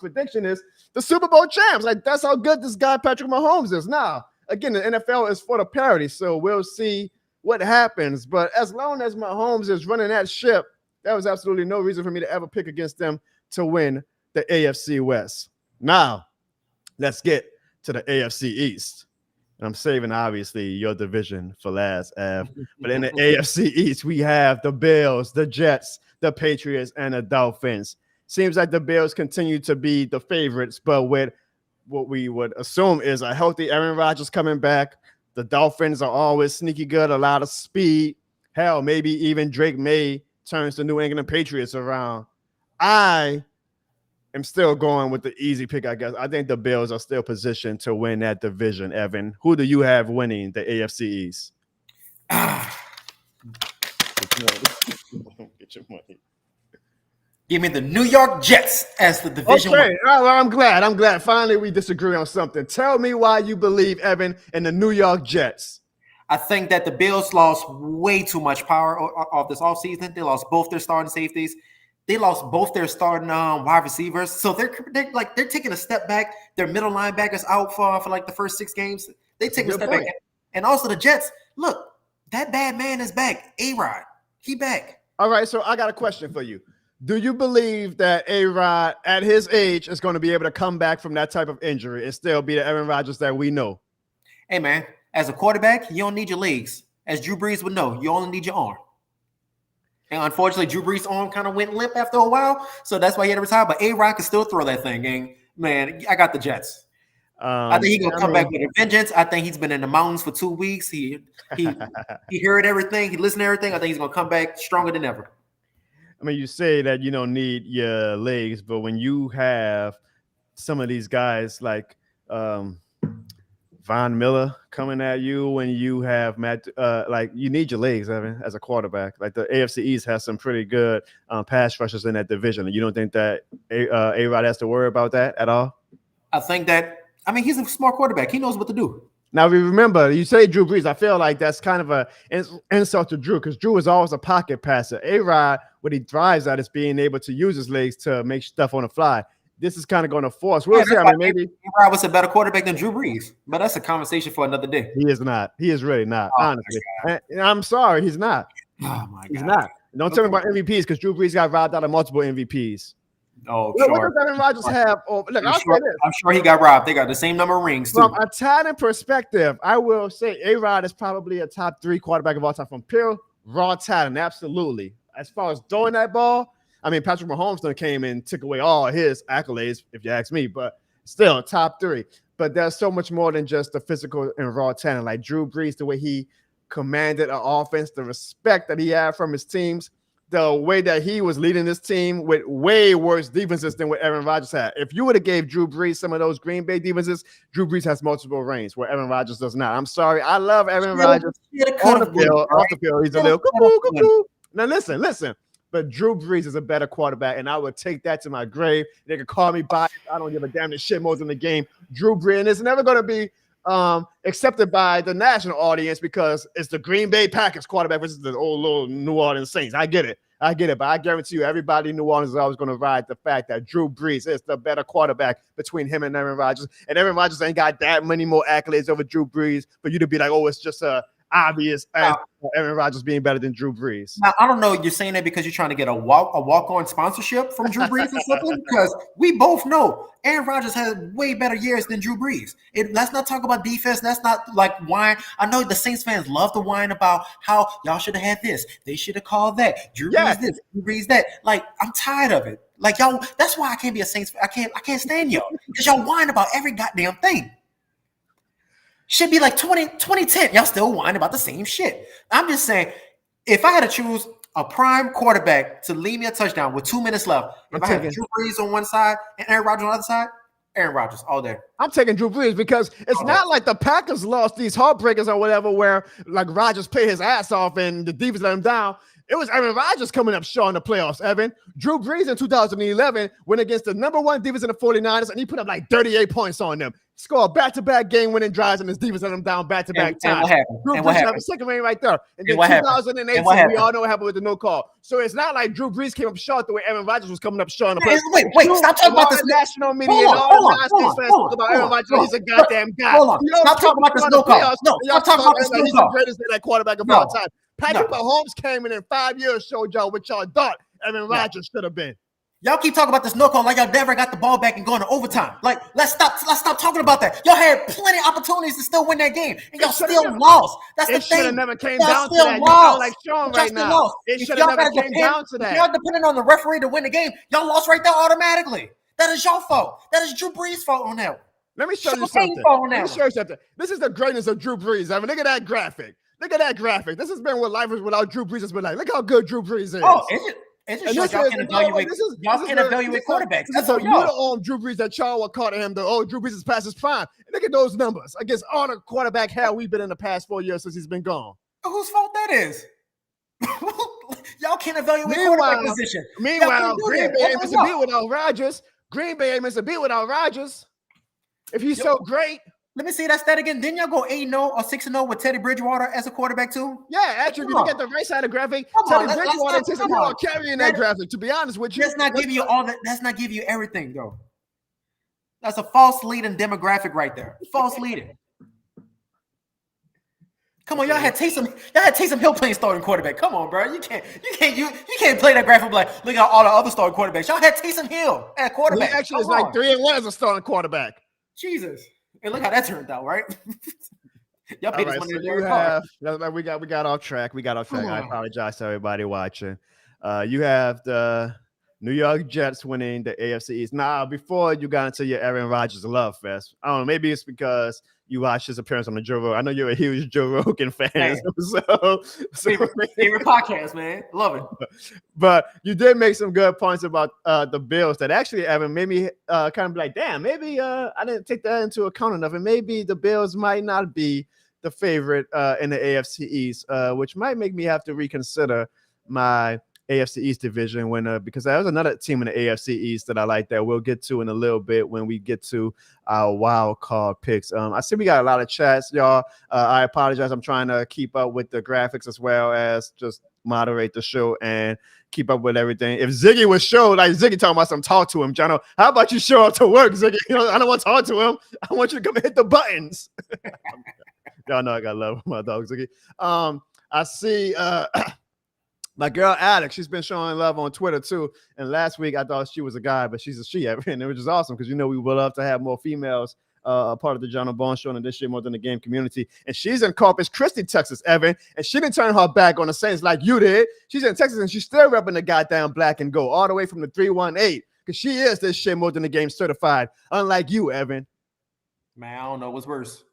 Speaker 1: prediction, is the Super Bowl champs. Like, that's how good this guy Patrick Mahomes is. Now, again, the NFL is for the parity, so we'll see what happens. But as long as Mahomes is running that ship, there was absolutely no reason for me to ever pick against them to win the AFC West. Now, let's get to the AFC East. And I'm saving, obviously, your division for last, Av. But in the AFC East, we have the Bills, the Jets, the Patriots, and the Dolphins. Seems like the Bills continue to be the favorites, but with what we would assume is a healthy Aaron Rodgers coming back. The Dolphins are always sneaky good, a lot of speed. Hell, maybe even Drake May turns the New England Patriots around. I am still going with the easy pick, I guess. I think the Bills are still positioned to win that division, Evan. Who do you have winning the AFC East? Get your money.
Speaker 3: Give me the New York Jets as the division winner.
Speaker 1: Well, I'm glad. Finally, we disagree on something. Tell me why you believe, Evan, in the New York Jets.
Speaker 3: I think that the Bills lost way too much power off this offseason. They lost both their starting safeties. They lost both their starting wide receivers. So they're taking a step back. Their middle linebackers out for like the first 6 games. They take a step back. And also the Jets, look, that bad man is back. A-Rod, he back.
Speaker 1: All right, so I got a question for you. Do you believe that A-Rod, at his age, is going to be able to come back from that type of injury and still be the Aaron Rodgers that we know?
Speaker 3: Hey, man, as a quarterback, you don't need your legs. As Drew Brees would know, you only need your arm. And unfortunately, Drew Brees' arm kind of went limp after a while, so that's why he had to retire. But A-Rod can still throw that thing. And, man, I got the Jets. I think he's gonna come back with a vengeance. I think he's been in the mountains for 2 weeks. He heard everything. He listened to everything. I think he's gonna come back stronger than ever.
Speaker 1: I mean, you say that you don't need your legs, but when you have some of these guys like Von Miller coming at you, when you have Matt, like you need your legs, Evan, as a quarterback. Like the AFC East has some pretty good pass rushers in that division. You don't think that A-Rod has to worry about that at all?
Speaker 3: I think that, I mean, he's a smart quarterback. He knows what to do.
Speaker 1: Now, we remember, you say Drew Brees. I feel like that's kind of an insult to Drew because Drew is always a pocket passer. A-Rod, what he thrives at is being able to use his legs to make stuff on the fly. This is kind of going to force. We'll see. I mean, maybe
Speaker 3: A-Rod was a better quarterback than Drew Brees, but that's a conversation for another day.
Speaker 1: He is not. He is really not, honestly. And I'm sorry, he's not.
Speaker 3: Oh, my God.
Speaker 1: He's not. Don't tell me about MVPs because Drew Brees got robbed out of multiple MVPs.
Speaker 3: Oh,
Speaker 1: sure.
Speaker 3: sure.
Speaker 1: What does Aaron Rodgers have? Oh, look,
Speaker 3: I'm sure he got robbed. They got the same number of rings, too.
Speaker 1: From a talent perspective, I will say A-Rod is probably a top 3 quarterback of all time from pure raw talent. Absolutely. As far as throwing that ball, I mean, Patrick Mahomes done came and took away all his accolades, if you ask me, but still top 3. But there's so much more than just the physical and raw talent. Like Drew Brees, the way he commanded an offense, the respect that he had from his teams, the way that he was leading this team with way worse defenses than what Aaron Rodgers had. If you would have gave Drew Brees some of those Green Bay defenses, Drew Brees has multiple rings where Aaron Rodgers does not. I'm sorry. I love Aaron Rodgers on the field. Off the field, he's a little cuckoo. Now listen. But Drew Brees is a better quarterback, and I would take that to my grave. They could call me biased. I don't give a damn. The shit most in the game. Drew Brees is never going to be accepted by the national audience because it's the Green Bay Packers quarterback versus the old little New Orleans Saints. I get it. But I guarantee you, everybody in New Orleans is always going to ride the fact that Drew Brees is the better quarterback between him and Aaron Rodgers. And Aaron Rodgers ain't got that many more accolades over Drew Brees for you to be like, oh, it's just obvious Aaron Rodgers being better than Drew Brees.
Speaker 3: Now, I don't know. You're saying that because you're trying to get a walk-on sponsorship from Drew Brees or something? Because we both know Aaron Rodgers has way better years than Drew Brees. Let's not talk about defense. Let's not like whine. I know the Saints fans love to whine about how y'all should have had this. They should have called that. Drew Brees this. Drew Brees that. Like, I'm tired of it. Like, y'all, that's why I can't be a Saints fan. I can't stand y'all. Because y'all whine about every goddamn thing. Should be like 2010. Y'all still whine about the same shit. I'm just saying, if I had to choose a prime quarterback to lead me a touchdown with 2 minutes left, if I had Drew Brees on one side and Aaron Rodgers on the other side, Aaron Rodgers all day.
Speaker 1: I'm taking Drew Brees because it's not like the Packers lost these heartbreakers or whatever where like Rodgers played his ass off and the defense let him down. It was Aaron Rodgers coming up short in the playoffs, Evan. Drew Brees in 2011 went against the number 1 defense in the 49ers, and he put up like 38 points on them. Scored back-to-back game-winning drives, and his defense let him down back-to-back times.
Speaker 3: And what happened?
Speaker 1: Drew Brees have a second ring right there. And then 2018, we all know what happened with the no call. So it's not like Drew Brees came up short the way Aaron Rodgers was coming up short in the playoffs.
Speaker 3: Wait, stop talking about this.
Speaker 1: National media and all the non-Saints fans talk about Aaron Rodgers. He's a goddamn guy.
Speaker 3: Hold on. Stop talking about this no call. No, stop talking about this no call.
Speaker 1: He's the greatest quarterback of all time. Patrick Mahomes came in 5 years, showed y'all what y'all thought Aaron Rodgers should have been.
Speaker 3: Y'all keep talking about this no call like y'all never got the ball back and going to overtime. Like, let's stop talking about that. Y'all had plenty of opportunities to still win that game, and y'all still lost. That's the thing.
Speaker 1: It should have never came down to that. You sound like Sean right now. It should have never came down to that.
Speaker 3: Y'all depending on the referee to win the game. Y'all lost right there automatically. That is your fault. That is Drew Brees' fault on that.
Speaker 1: Let me show you something. This is the greatness of Drew Brees. I mean, look at that graphic. This has been what life is without Drew Brees has been like. Look how good Drew Brees is.
Speaker 3: Oh, it's just y'all can evaluate quarterbacks.
Speaker 1: That's a uniform Drew Brees that y'all were calling him Drew Brees is past his prime. And look at those numbers against all the quarterback hell we've been in the past 4 years since he's been gone.
Speaker 3: Whose fault that is? Y'all can't evaluate quarterback position.
Speaker 1: Meanwhile, Green Bay ain't missing a beat without Rodgers. If he's so great.
Speaker 3: Let me see that stat again. Didn't y'all go 8-0 or 6-0 with Teddy Bridgewater as a quarterback too?
Speaker 1: Yeah, actually, if you look at the right side of the graphic, Teddy Bridgewater and Taysom Hill are carrying that graphic. To be honest with you,
Speaker 3: that's not give you all that. That's not give you everything, though. That's a false leading demographic right there. False leading. Come on, y'all had Taysom Hill playing starting quarterback. Come on, bro. You can't play that graphic like look at all the other starting quarterbacks. Y'all had Taysom Hill at quarterback.
Speaker 1: He actually is like 3-1 as a starting quarterback.
Speaker 3: Jesus. And look how that turned out, right? Y'all paid
Speaker 1: right,
Speaker 3: money
Speaker 1: so we got off track. I apologize to everybody watching. You have the New York Jets winning the AFC East. Now, before you got into your Aaron Rodgers love fest, I don't know, maybe it's because you watched his appearance on the Joe Rogan. I know you're a huge Joe Rogan fan.
Speaker 3: Favorite podcast, man. Love it.
Speaker 1: But you did make some good points about the Bills that actually, Evan, made me kind of be like, damn, maybe I didn't take that into account enough. And maybe the Bills might not be the favorite in the AFC East, which might make me have to reconsider my AFC East division because there's another team in the AFC East that I like that we'll get to in a little bit when we get to our wild card picks. I see we got a lot of chats, y'all. I apologize. I'm trying to keep up with the graphics as well as just moderate the show and keep up with everything. If Ziggy was show, like Ziggy talking about some talk to him, Jono, how about you show up to work, Ziggy? I don't want to talk to him. I want you to come and hit the buttons. Y'all know I got love for my dog, Ziggy. I see my girl Alex, she's been showing love on Twitter too. And last week I thought she was a guy, but she's a she, and which is awesome because we would love to have more females a part of the Jono Bone Show and this shit more than the game community. And she's in Corpus Christi, Texas, Evan, and she didn't turn her back on the Saints like you did. She's in Texas and she's still repping the goddamn black and gold all the way from the 318 because she is this shit more than the game certified, unlike you, Evan.
Speaker 3: Man, I don't know what's worse.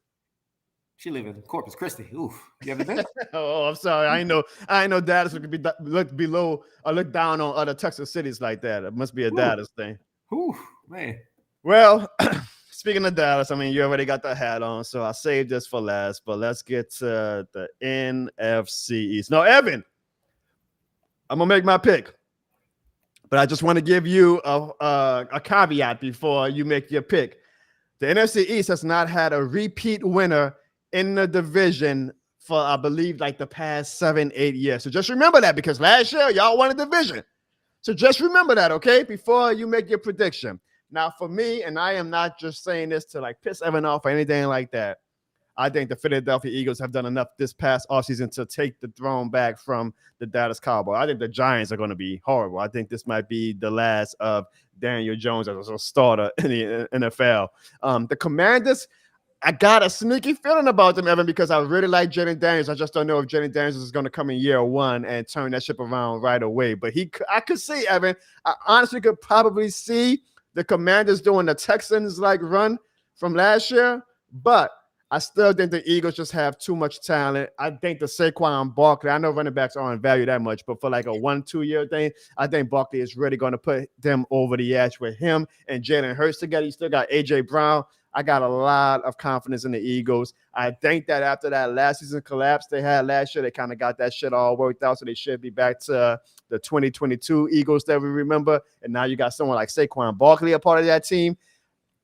Speaker 3: She live in Corpus Christi. Oof. You ever been?
Speaker 1: Oh, I'm sorry. I know Dallas could be look below or look down on other Texas cities like that. It must be a Dallas thing.
Speaker 3: Ooh, man.
Speaker 1: Well, speaking of Dallas, I mean, you already got the hat on, so I saved this for last. But let's get to the NFC East. Now, Evan, I'm gonna make my pick, but I just want to give you a caveat before you make your pick. The NFC East has not had a repeat winner in the division for, I believe, like the past 7-8 years. So just remember that because last year y'all won a division. So just remember that, okay, before you make your prediction. Now, for me, and I am not just saying this to like piss Evan off or anything like that, I think the Philadelphia Eagles have done enough this past offseason to take the throne back from the Dallas Cowboys. I think the Giants are going to be horrible. I think this might be the last of Daniel Jones as a starter in the NFL. The Commanders, I got a sneaky feeling about them, Evan, because I really like Jaden Daniels. I just don't know if Jaden Daniels is going to come in year one and turn that ship around right away. But I could see, Evan, I honestly could probably see the Commanders doing the Texans-like run from last year. But I still think the Eagles just have too much talent. I think the Saquon Barkley, I know running backs aren't valued that much, but for like a 1-2 year thing, I think Barkley is really going to put them over the edge with him and Jalen Hurts together. You still got A.J. Brown. I got a lot of confidence in the Eagles. I think that after that last season collapse they had last year, they kind of got that shit all worked out, so they should be back to the 2022 Eagles that we remember. And now you got someone like Saquon Barkley a part of that team.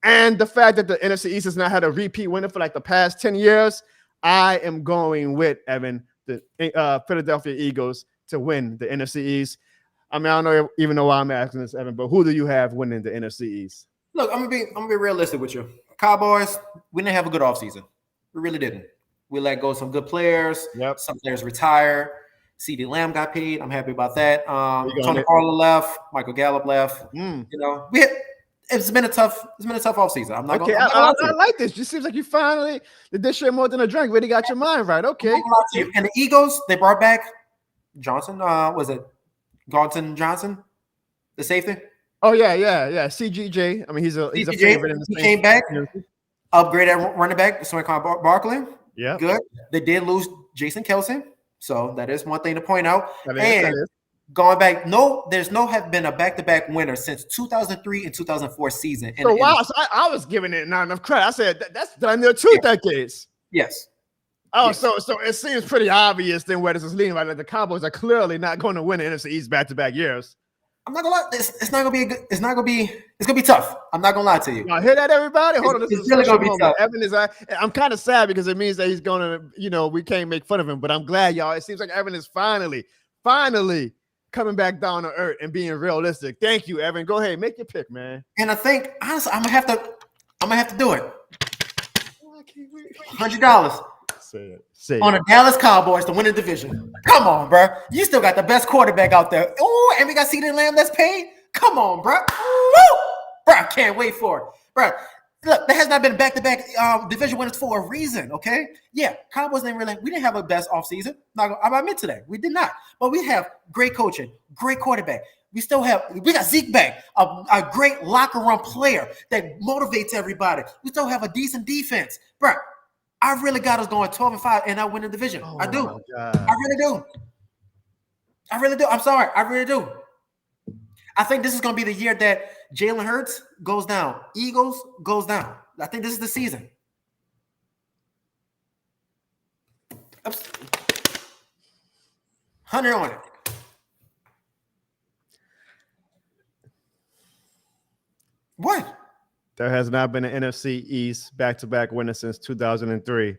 Speaker 1: And the fact that the NFC East has not had a repeat winner for like the past 10 years, I am going with, Evan, the Philadelphia Eagles to win the NFC East. I mean, I don't even know why I'm asking this, Evan, but who do you have winning the NFC East?
Speaker 3: Look, I'm gonna be realistic with you. Cowboys, we didn't have a good offseason. We really didn't. We let go of some good players.
Speaker 1: Yep.
Speaker 3: Some players retired. CeeDee Lamb got paid. I'm happy about that. Tony Pollard left. Michael Gallup left. You know, it's been a tough offseason. I'm not
Speaker 1: okay,
Speaker 3: going.
Speaker 1: I like this. It seems like you finally did this shit more than a drink. Really got your mind right. Okay.
Speaker 3: And the Eagles, they brought back Johnson. Was it Gaunton Johnson, the safety?
Speaker 1: Oh yeah. CGJ. I mean, he's a favorite in the
Speaker 3: He came back, upgraded at running back, Saquon Barkley.
Speaker 1: Yeah,
Speaker 3: good. They did lose Jason Kelce, so that is one thing to point out.
Speaker 1: That is.
Speaker 3: Going back, there's have been a back-to-back winner since 2003 and 2004 season.
Speaker 1: So wow, so I was giving it not enough credit. I said that's done there 2 decades.
Speaker 3: Yes.
Speaker 1: Oh, yes. So it seems pretty obvious then where this is leading. Right, like the Cowboys are clearly not going to win the NFC East back-to-back years.
Speaker 3: I'm not gonna lie. It's not gonna be good. It's gonna be tough. I'm not gonna lie to you.
Speaker 1: Y'all hear that, everybody? Hold on, this is really gonna be tough. Evan is. I'm kind of sad because it means that he's gonna. We can't make fun of him. But I'm glad, y'all. It seems like Evan is finally coming back down to earth and being realistic. Thank you, Evan. Go ahead, make your pick, man.
Speaker 3: And I think honestly, I'm gonna have to do it. $100.
Speaker 1: Say
Speaker 3: on the Dallas Cowboys to win the division. Come on, bro. You still got the best quarterback out there. Oh, and we got CeeDee Lamb that's paid. Come on, bro. Woo! Bro, I can't wait for it. Bro, look, there has not been back-to-back division winners for a reason, okay? Yeah, Cowboys we didn't have a best offseason. I'll admit to that. We did not. But we have great coaching, great quarterback, We got Zeke back, a great locker room player that motivates everybody. We still have a decent defense. Bro, I really got us going 12-5 and I win the division.
Speaker 1: Oh
Speaker 3: I do.
Speaker 1: my God.
Speaker 3: I really do. I really do. I'm sorry. I really do. I think this is going to be the year that Jalen Hurts goes down. Eagles goes down. I think this is the season. 100 on it. What?
Speaker 1: There has not been an NFC East back-to-back winner since 2003.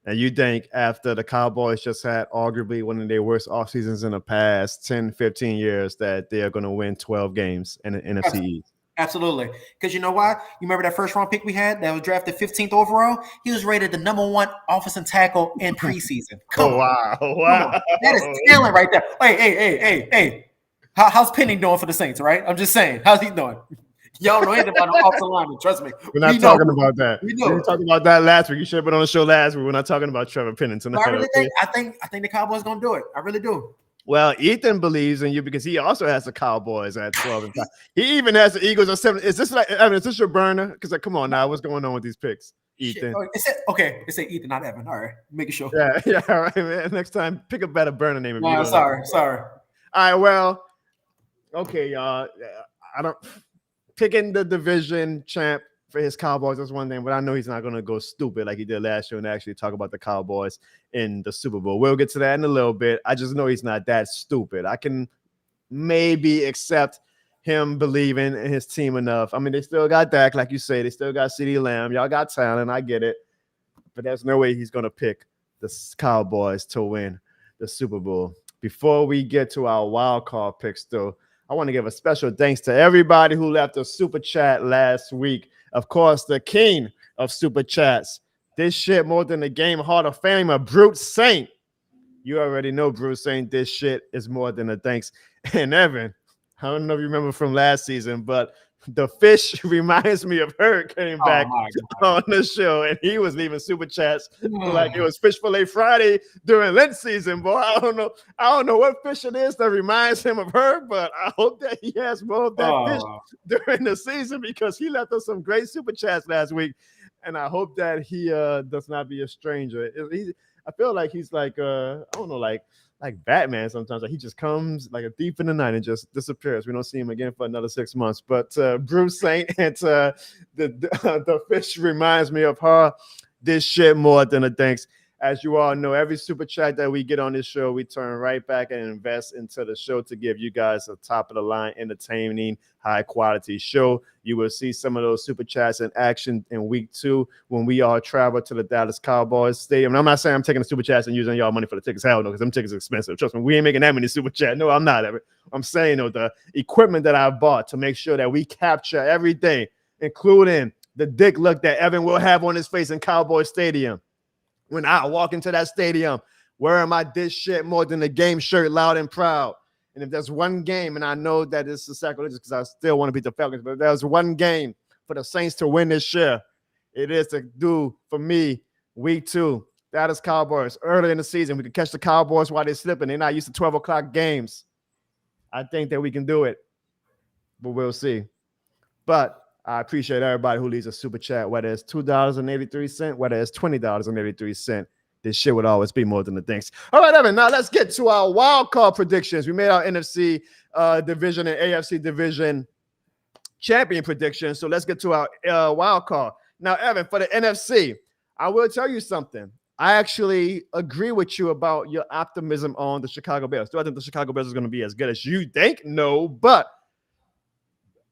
Speaker 1: And you think after the Cowboys just had arguably one of their worst off seasons in the past 10, 15 years that they are going to win 12 games in the NFC East?
Speaker 3: Absolutely. Because you know why? You remember that first-round pick we had that was drafted 15th overall? He was rated the #1 offensive tackle in preseason.
Speaker 1: Wow.
Speaker 3: That is talent right there. Hey. How's Penning doing for the Saints, right? I'm just saying. How's he doing? Y'all know anything about the offensive lineman. Trust me.
Speaker 1: We're not talking about that.
Speaker 3: We
Speaker 1: were talking about that last week. You should have been on the show last week. We're not talking about Trevor Penning tonight.
Speaker 3: I think the Cowboys going to do it. I really do.
Speaker 1: Well, Ethan believes in you because he also has the Cowboys at 12-5. He even has the Eagles at 7. Is this your burner? Because come on now, what's going on with these picks, Ethan?
Speaker 3: It said Ethan, not Evan. All right, making sure.
Speaker 1: Yeah, all right, man. Next time, pick a better burner name.
Speaker 3: No, sorry.
Speaker 1: All right, well, okay, y'all. I don't picking the division champ for his Cowboys. That's one thing, but I know he's not going to go stupid like he did last year and actually talk about the Cowboys in the Super Bowl. We'll get to that in a little bit. I just know he's not that stupid. I can maybe accept him believing in his team enough. I mean, they still got Dak, like you say. They still got CeeDee Lamb. Y'all got talent. I get it. But there's no way he's going to pick the Cowboys to win the Super Bowl. Before we get to our wild card picks, though, I want to give a special thanks to everybody who left a super chat last week. Of course, the king of super chats. This shit more than the game Hall of Famer, Brute Saint. You already know, Brute Saint, this shit is more than a thanks. And Evan, I don't know if you remember from last season, but the fish reminds me of her came back on the show, and he was leaving super chats like it was Fish Fillet Friday during Lent season. Boy, I don't know what fish it is that reminds him of her, but I hope that he has more of that fish during the season because he left us some great super chats last week, and I hope that he does not be a stranger. I feel like he's like I don't know, like Batman sometimes. Like he just comes like a thief in the night and just disappears. We don't see him again for another 6 months. But Bruce Saint and the fish reminds me of her. This shit more than a thanks. As you all know, every super chat that we get on this show, we turn right back and invest into the show to give you guys a top of the line, entertaining, high quality show. You will see some of those super chats in action in week 2 when we all travel to the Dallas Cowboys Stadium. And I'm not saying I'm taking the super chats and using y'all money for the tickets. Hell no, because them tickets are expensive. Trust me, we ain't making that many super chats. No, I'm not. I'm saying though, the equipment that I bought to make sure that we capture everything, including the dick look that Evan will have on his face in Cowboy Stadium. When I walk into that stadium wearing my this shit more than a game shirt, loud and proud. And if there's one game, and I know that it's a sacrilegious because I still want to beat the Falcons, but if there's one game for the Saints to win this year, it is to do for me week 2. That is Cowboys. Early in the season, we can catch the Cowboys while they're slipping. They're not used to 12 o'clock games. I think that we can do it, but we'll see. But I appreciate everybody who leaves a super chat, whether it's $2.83, whether it's $20.83. This shit would always be more than the thanks. All right, Evan, now let's get to our wild card predictions. We made our NFC division and AFC division champion predictions. So let's get to our wild card. Now, Evan, for the NFC, I will tell you something. I actually agree with you about your optimism on the Chicago Bears. Do I think the Chicago Bears is going to be as good as you think? No, but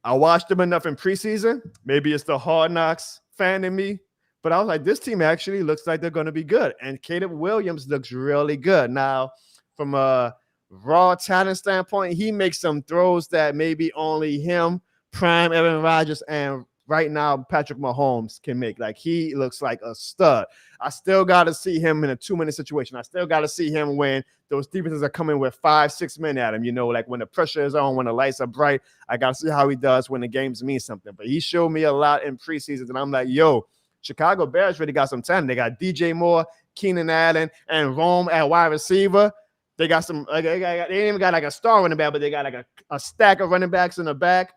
Speaker 1: I watched them enough in preseason. Maybe it's the Hard Knocks fan in me, but I was like, this team actually looks like they're going to be good. And Caleb Williams looks really good. Now, from a raw talent standpoint, he makes some throws that maybe only him, prime Aaron Rodgers, and right now Patrick Mahomes can make. Like, he looks like a stud. I still got to see him in a 2-minute situation. I still got to see him when those defenses are coming with 5-6 men at him. You know, like when the pressure is on, when the lights are bright. I got to see how he does when the games mean something. But he showed me a lot in preseason, and I'm like, yo, Chicago Bears really got some talent. They got DJ Moore, Keenan Allen, and Rome at wide receiver. They got some. They ain't even got like a star running back, but they got like a stack of running backs in the back.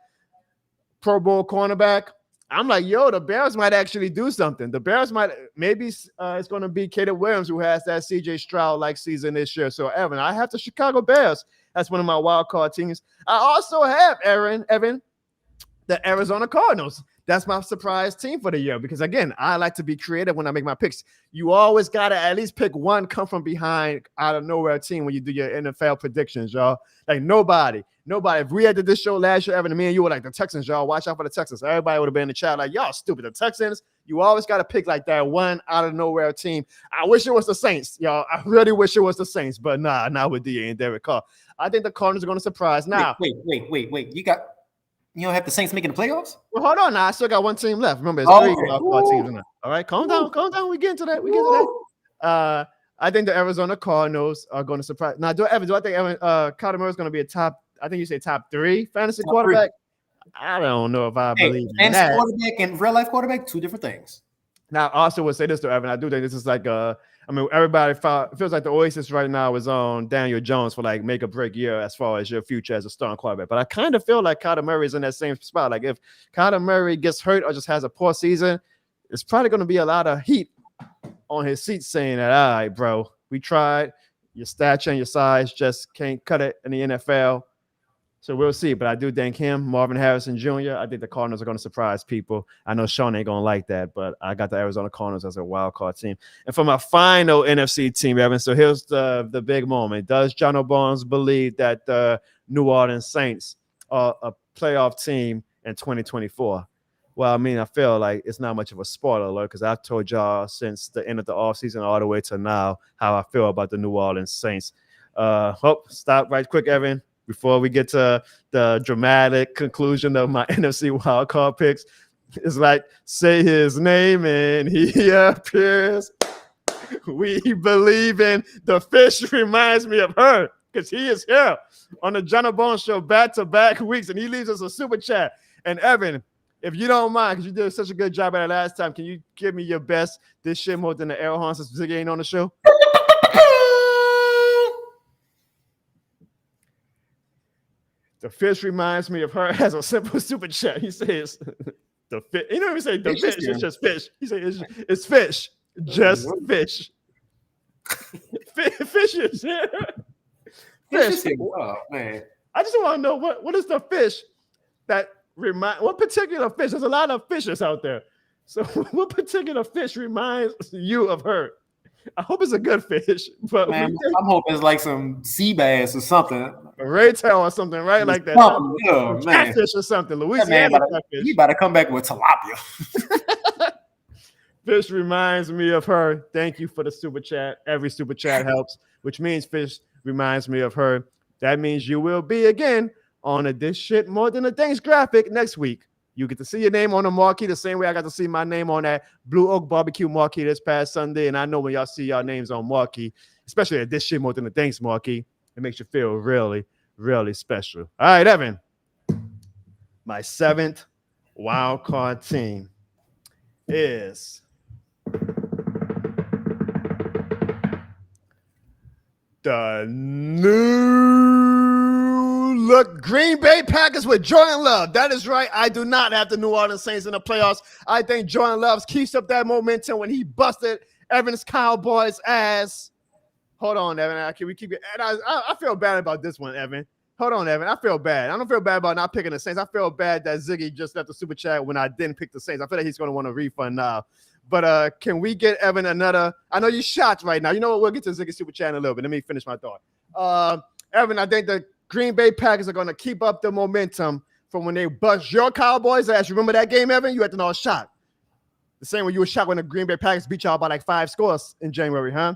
Speaker 1: Pro Bowl cornerback. I'm like, yo, the Bears might actually do something. The Bears might maybe it's going to be Caleb Williams who has that C.J. Stroud like season this year. So Evan, I have the Chicago Bears. That's one of my wild card teams. I also have Evan, the Arizona Cardinals. That's my surprise team for the year because, again, I like to be creative when I make my picks. You always got to at least pick one come from behind out of nowhere team when you do your NFL predictions, y'all. Like nobody. If we had did this show last year, Evan, and me and you were like the Texans, y'all. Watch out for the Texans. Everybody would have been in the chat like, y'all stupid. The Texans, you always got to pick like that one out of nowhere team. I wish it was the Saints, y'all. I really wish it was the Saints, but nah, not with DA and Derek Carr. I think the Cardinals are going to surprise. Now,
Speaker 3: wait. You don't have the Saints making the playoffs?
Speaker 1: Well, hold on now. I still got one team left. Remember, it's 3 wild teams in there. All right, calm down. We get into that. I think the Arizona Cardinals are going to surprise. Now, do I think Kyler Murray is going to be a top? I think you say top 3 fantasy quarterback. 3. I don't know if I believe in that.
Speaker 3: Fantasy quarterback and real life quarterback, 2 different things.
Speaker 1: Now, I also would say this to Evan. I do think this is like everybody feels like the Oasis right now is on Daniel Jones for like make or break year as far as your future as a starting quarterback. But I kind of feel like Kyler Murray is in that same spot. Like if Kyler Murray gets hurt or just has a poor season, it's probably going to be a lot of heat on his seat saying that, all right, bro, we tried. Your stature and your size just can't cut it in the NFL. So we'll see. But I do think him, Marvin Harrison Jr., I think the Cardinals are going to surprise people. I know Sean ain't going to like that, but I got the Arizona Cardinals as a wild card team. And for my final NFC team, Evan, so here's the big moment. Does Jono Barnes believe that the New Orleans Saints are a playoff team in 2024? Well, I mean, I feel like it's not much of a spoiler alert because I've told y'all since the end of the offseason all the way to now how I feel about the New Orleans Saints. Stop right quick, Evan. Before we get to the dramatic conclusion of my NFC wildcard picks, it's like, say his name and he appears. We believe in the fish reminds me of her because he is here on the Jono Bones Show back-to-back weeks, and he leaves us a super chat. And Evan, if you don't mind, because you did such a good job at it last time, can you give me your best this shit more than the air horn since Ziggy ain't on the show? The fish reminds me of her as a simple super chat. He says the fish. He don't even say the fish. It's just fish. He says it's fish. Just fish. Fishes. Fish.
Speaker 3: Oh man.
Speaker 1: I just want to know what is the fish that what particular fish? There's a lot of fishes out there. So what particular fish reminds you of her? I hope it's a good fish, but
Speaker 3: man, I'm hoping it's like some sea bass or something,
Speaker 1: a ray tail or something, right? Like that, catfish or something. Louisiana catfish.
Speaker 3: He about to come back with tilapia.
Speaker 1: Fish reminds me of her. Thank you for the super chat. Every super chat helps, which means fish reminds me of her. That means you will be again on a This Shit More Than a Things graphic next week. You get to see your name on the marquee the same way I got to see my name on that Blue Oak Barbecue marquee this past Sunday. And I know when y'all see y'all names on marquee, especially at This Shit More Than a Things marquee, it makes you feel really, really special. All right, Evan. My 7th wild card team is the look Green Bay Packers with Jordan Love. That is right. I do not have the New Orleans Saints in the playoffs. I think Jordan Love keeps up that momentum when he busted Evan's Cowboys ass. Hold on, Evan. Can we keep it? I feel bad about this one, Evan. Hold on, Evan. I feel bad. I don't feel bad about not picking the Saints. I feel bad that Ziggy just left the super chat when I didn't pick the Saints. I feel like he's going to want a refund now. But can we get Evan another? I know you shocked right now. You know what? We'll get to Ziggy super chat in a little bit. Let me finish my thought. Evan, I think the Green Bay Packers are going to keep up the momentum from when they bust your Cowboys ass. Remember that game, Evan? You had to know a shot. The same way you were shocked when the Green Bay Packers beat y'all by like 5 scores in January, huh?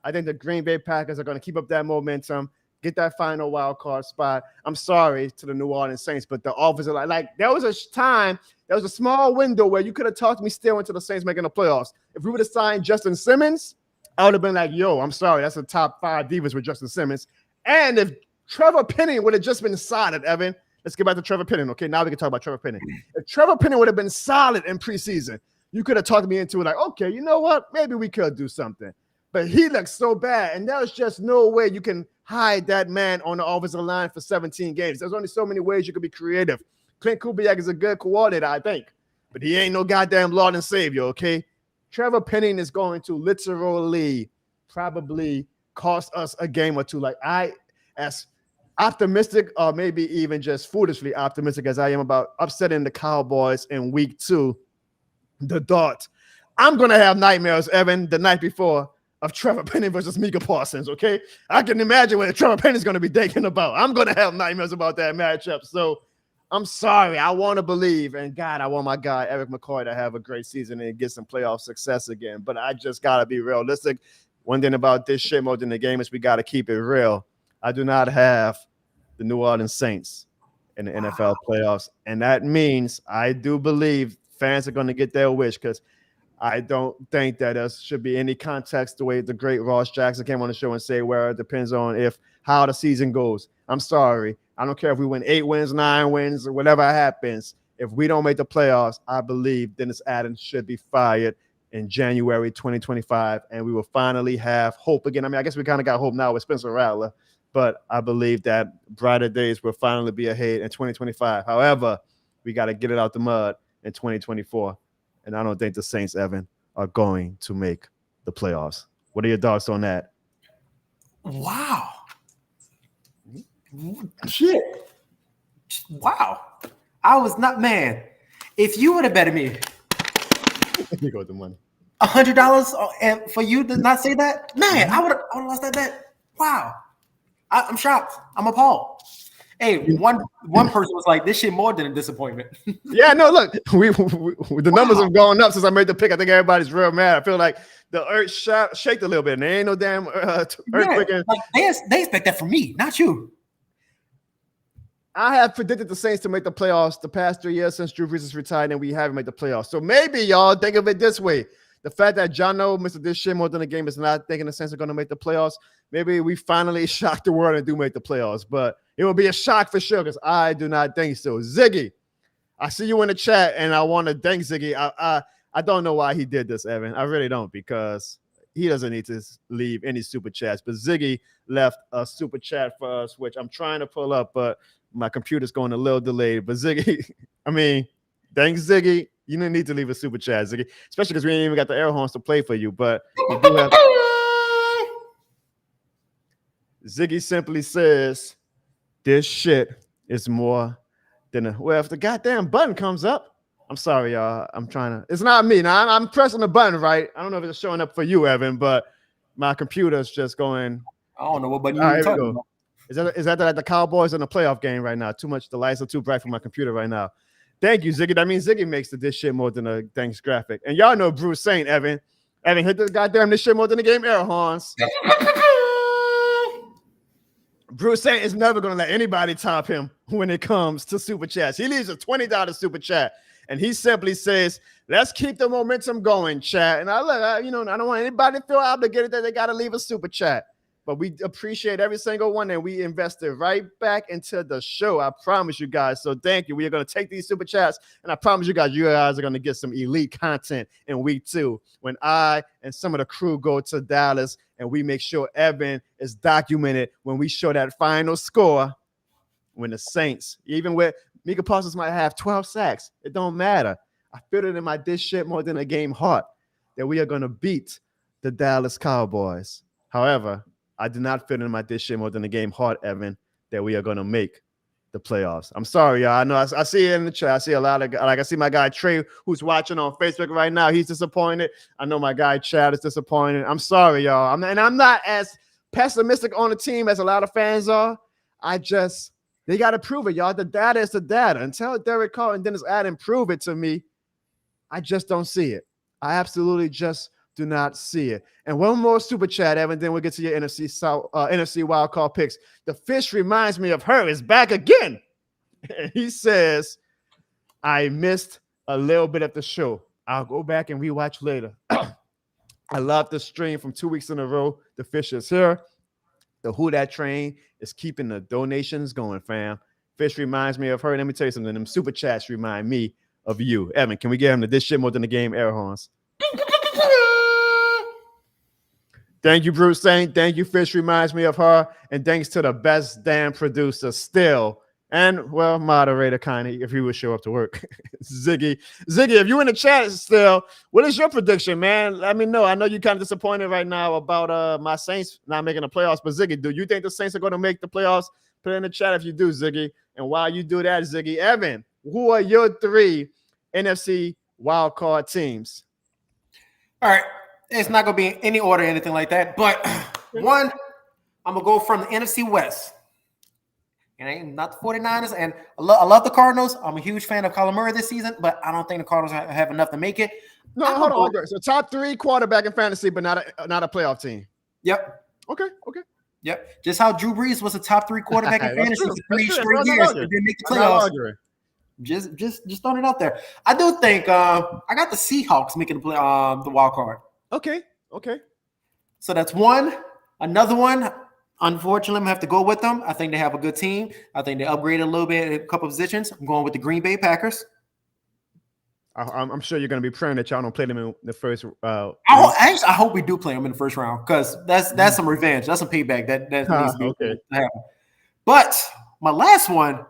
Speaker 1: I think the Green Bay Packers are going to keep up that momentum, get that final wild card spot. I'm sorry to the New Orleans Saints, but the offensive like there was a time, there was a small window where you could have talked me still into the Saints making the playoffs. If we would have signed Justin Simmons, I would have been like, yo, I'm sorry, that's a top 5 defense with Justin Simmons. And if Trevor Penning would have just been solid, Evan. Let's get back to Trevor Penning. Okay, now we can talk about Trevor Penning. If Trevor Penning would have been solid in preseason, you could have talked me into it like, okay, you know what? Maybe we could do something. But he looked so bad, and there's just no way you can hide that man on the offensive line for 17 games. There's only so many ways you could be creative. Clint Kubiak is a good coordinator, I think, but he ain't no goddamn Lord and Savior, okay? Trevor Penning is going to literally probably cost us a game or two. Like, I, as optimistic or maybe even just foolishly optimistic as I am about upsetting the Cowboys in week 2, the thought, I'm going to have nightmares, Evan, the night before of Trevor Penning versus Micah Parsons, okay? I can imagine what Trevor Penning is going to be thinking about. I'm going to have nightmares about that matchup. So I'm sorry. I want to believe, and God, I want my guy Eric McCoy to have a great season and get some playoff success again. But I just got to be realistic. One thing about this shit more than the game is we got to keep it real. I do not have the New Orleans Saints in the NFL playoffs, and that means I do believe fans are going to get their wish because I don't think that there should be any context the way the great Ross Jackson came on the show and say where it depends on how the season goes. I'm sorry. I don't care if we win 8 wins, 9 wins, or whatever happens. If we don't make the playoffs, I believe Dennis Adams should be fired in January 2025, and we will finally have hope again. I mean, I guess we kind of got hope now with Spencer Rattler, but I believe that brighter days will finally be ahead in 2025. However, we got to get it out the mud in 2024. And I don't think the Saints, Evan, are going to make the playoffs. What are your thoughts on that?
Speaker 3: Wow. Shit. Wow. I was not, man. If you would have betted me
Speaker 1: You go with the money.
Speaker 3: $100 for you to not say that, man, I would have lost that bet. Wow. I'm shocked. I'm appalled. Hey, one person was like, "This shit more than a disappointment."
Speaker 1: Yeah, no, look, the numbers have gone up since I made the pick. I think everybody's real mad. I feel like the earth shaked a little bit, and there ain't no damn earthquake.
Speaker 3: Yeah, like they expect that from me, not you.
Speaker 1: I have predicted the Saints to make the playoffs the past 3 years since Drew Brees is retired, and we haven't made the playoffs. So maybe y'all think of it this way: the fact that Jono, Mr. This shit more than a game, is not thinking the Saints are going to make the playoffs. Maybe we finally shock the world and do make the playoffs, but it will be a shock for sure because I do not think so. Ziggy, I see you in the chat, and I want to thank Ziggy. I don't know why he did this, Evan. I really don't, because he doesn't need to leave any super chats. But Ziggy left a super chat for us, which I'm trying to pull up, but my computer's going a little delayed. But Ziggy, I mean, thanks, Ziggy. You didn't need to leave a super chat, Ziggy, especially because we ain't even got the air horns to play for you. But we do have. Ziggy simply says, this shit is more than a. Well, if the goddamn button comes up, I'm sorry, y'all. I'm trying to. It's not me. Now I'm pressing the button, right? I don't know if it's showing up for you, Evan, but my computer's just going.
Speaker 3: I don't know what button
Speaker 1: you're
Speaker 3: talking
Speaker 1: talking
Speaker 3: about.
Speaker 1: Is that like the Cowboys in the playoff game right now? Too much. The lights are too bright for my computer right now. Thank you, Ziggy. That means Ziggy makes this shit more than a thanks graphic. And y'all know Bruce saying, Evan, hit the goddamn this shit more than the game air horns. Bruce Saint is never going to let anybody top him when it comes to super chats. He leaves a $20 super chat, and he simply says, let's keep the momentum going, chat. And I don't want anybody to feel obligated that they got to leave a super chat. But we appreciate every single one, and we invested right back into the show. I promise you guys. So thank you. We are going to take these super chats, and I promise you guys are going to get some elite content in week 2 when I and some of the crew go to Dallas, and we make sure Evan is documented when we show that final score when the Saints, even with Micah Parsons might have 12 sacks. It don't matter. I feel it in my this shit more than a game heart that we are going to beat the Dallas Cowboys. However, I do not feel in my this shit more than a game heart, Evan, that we are going to make the playoffs. I'm sorry, y'all. I know I see it in the chat. I see a lot of, like, I see my guy Trey, who's watching on Facebook right now. He's disappointed. I know my guy Chad is disappointed. I'm sorry, y'all. I'm not as pessimistic on the team as a lot of fans are. They got to prove it, y'all. The data is the data. Until Derek Carr and Dennis Adams prove it to me, I just don't see it. I absolutely just do not see it. And one more super chat, Evan, then we'll get to your NFC South, NFC wildcard picks. The fish reminds me of her is back again. And he says, I missed a little bit of the show. I'll go back and rewatch later. I love the stream from 2 weeks in a row. The fish is here. The Who That Train is keeping the donations going, fam. Fish reminds me of her. Let me tell you something. Them super chats remind me of you. Evan, can we get him to this shit more than the game air horns? Thank you, Bruce Saint. Thank you, Fish reminds me of her. And thanks to the best damn producer still. And, well, moderator, Connie, if he would show up to work. Ziggy, if you're in the chat still, what is your prediction, man? Let me know. I know you're kind of disappointed right now about my Saints not making the playoffs. But, Ziggy, do you think the Saints are going to make the playoffs? Put it in the chat if you do, Ziggy. And while you do that, Ziggy, Evan, who are your 3 NFC wildcard teams?
Speaker 3: All right. It's not going to be in any order or anything like that. But one, I'm going to go from the NFC West. And ain't not the 49ers. And I love the Cardinals. I'm a huge fan of Kyler Murray this season, but I don't think the Cardinals have enough to make it.
Speaker 1: No, hold on. So top 3 quarterback in fantasy, but not a playoff team.
Speaker 3: Yep.
Speaker 1: Okay.
Speaker 3: Yep. Just how Drew Brees was a top 3 quarterback in fantasy for 3 straight years and didn't make the playoffs. Just throwing it out there. I do think I got the Seahawks making the wild card.
Speaker 1: Okay.
Speaker 3: So that's one. Another one. Unfortunately, I'm going to have to go with them. I think they have a good team. I think they upgraded a little bit at a couple of positions. I'm going with the Green Bay Packers.
Speaker 1: I'm sure you're going to be praying that y'all don't play them in the first
Speaker 3: I hope we do play them in the first round because that's some revenge. That's some payback that needs to be happen. But my last one,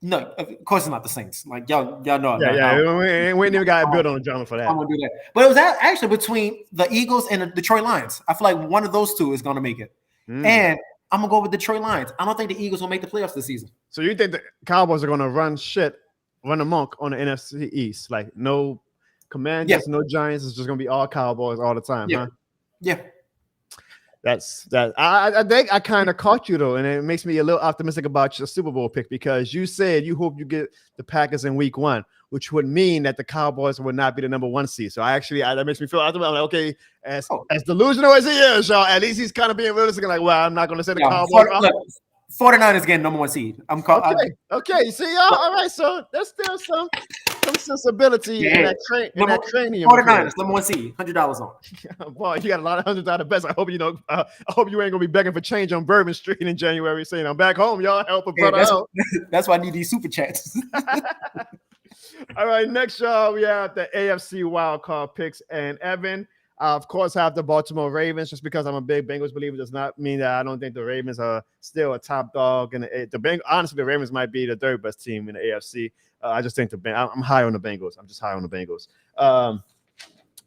Speaker 3: no, of course it's not the Saints. Like y'all know.
Speaker 1: Yeah. We ain't even got to build on the drama for that.
Speaker 3: I'm going to do that. But it was actually between the Eagles and the Detroit Lions. I feel like one of those two is going to make it. And I'm going to go with Detroit Lions. I don't think the Eagles will make the playoffs this season. So
Speaker 1: you think the Cowboys are going to run amok on the NFC East? Like no Commanders, no Giants. It's just going to be all Cowboys all the time, huh?
Speaker 3: Yeah.
Speaker 1: That's that. I think I kind of caught you though, and it makes me a little optimistic about your Super Bowl pick because you said you hope you get the Packers in Week 1, which would mean that the Cowboys would not be the number 1 seed. So that makes me feel optimistic. I'm like, okay, as delusional as he is, y'all, at least he's kind of being realistic. Like, well, I'm not going to say the Cowboys.
Speaker 3: 49ers getting number 1 seed.
Speaker 1: Okay. You see, y'all. All right, so there's still some sensibility in that cranium.
Speaker 3: 49ers, number 1 seed, $100 on.
Speaker 1: Boy, you got a lot of $100 bets. I hope you ain't gonna be begging for change on Bourbon Street in January, saying I'm back home. Y'all help a brother out.
Speaker 3: That's why I need these super chats.
Speaker 1: All right, next, y'all, we have the AFC wildcard picks, and Evan. I, of course, have the Baltimore Ravens. Just because I'm a big Bengals believer does not mean that I don't think the Ravens are still a top dog. And honestly, the Ravens might be the 3rd best team in the AFC. I just think I'm high on the Bengals. I'm just high on the Bengals.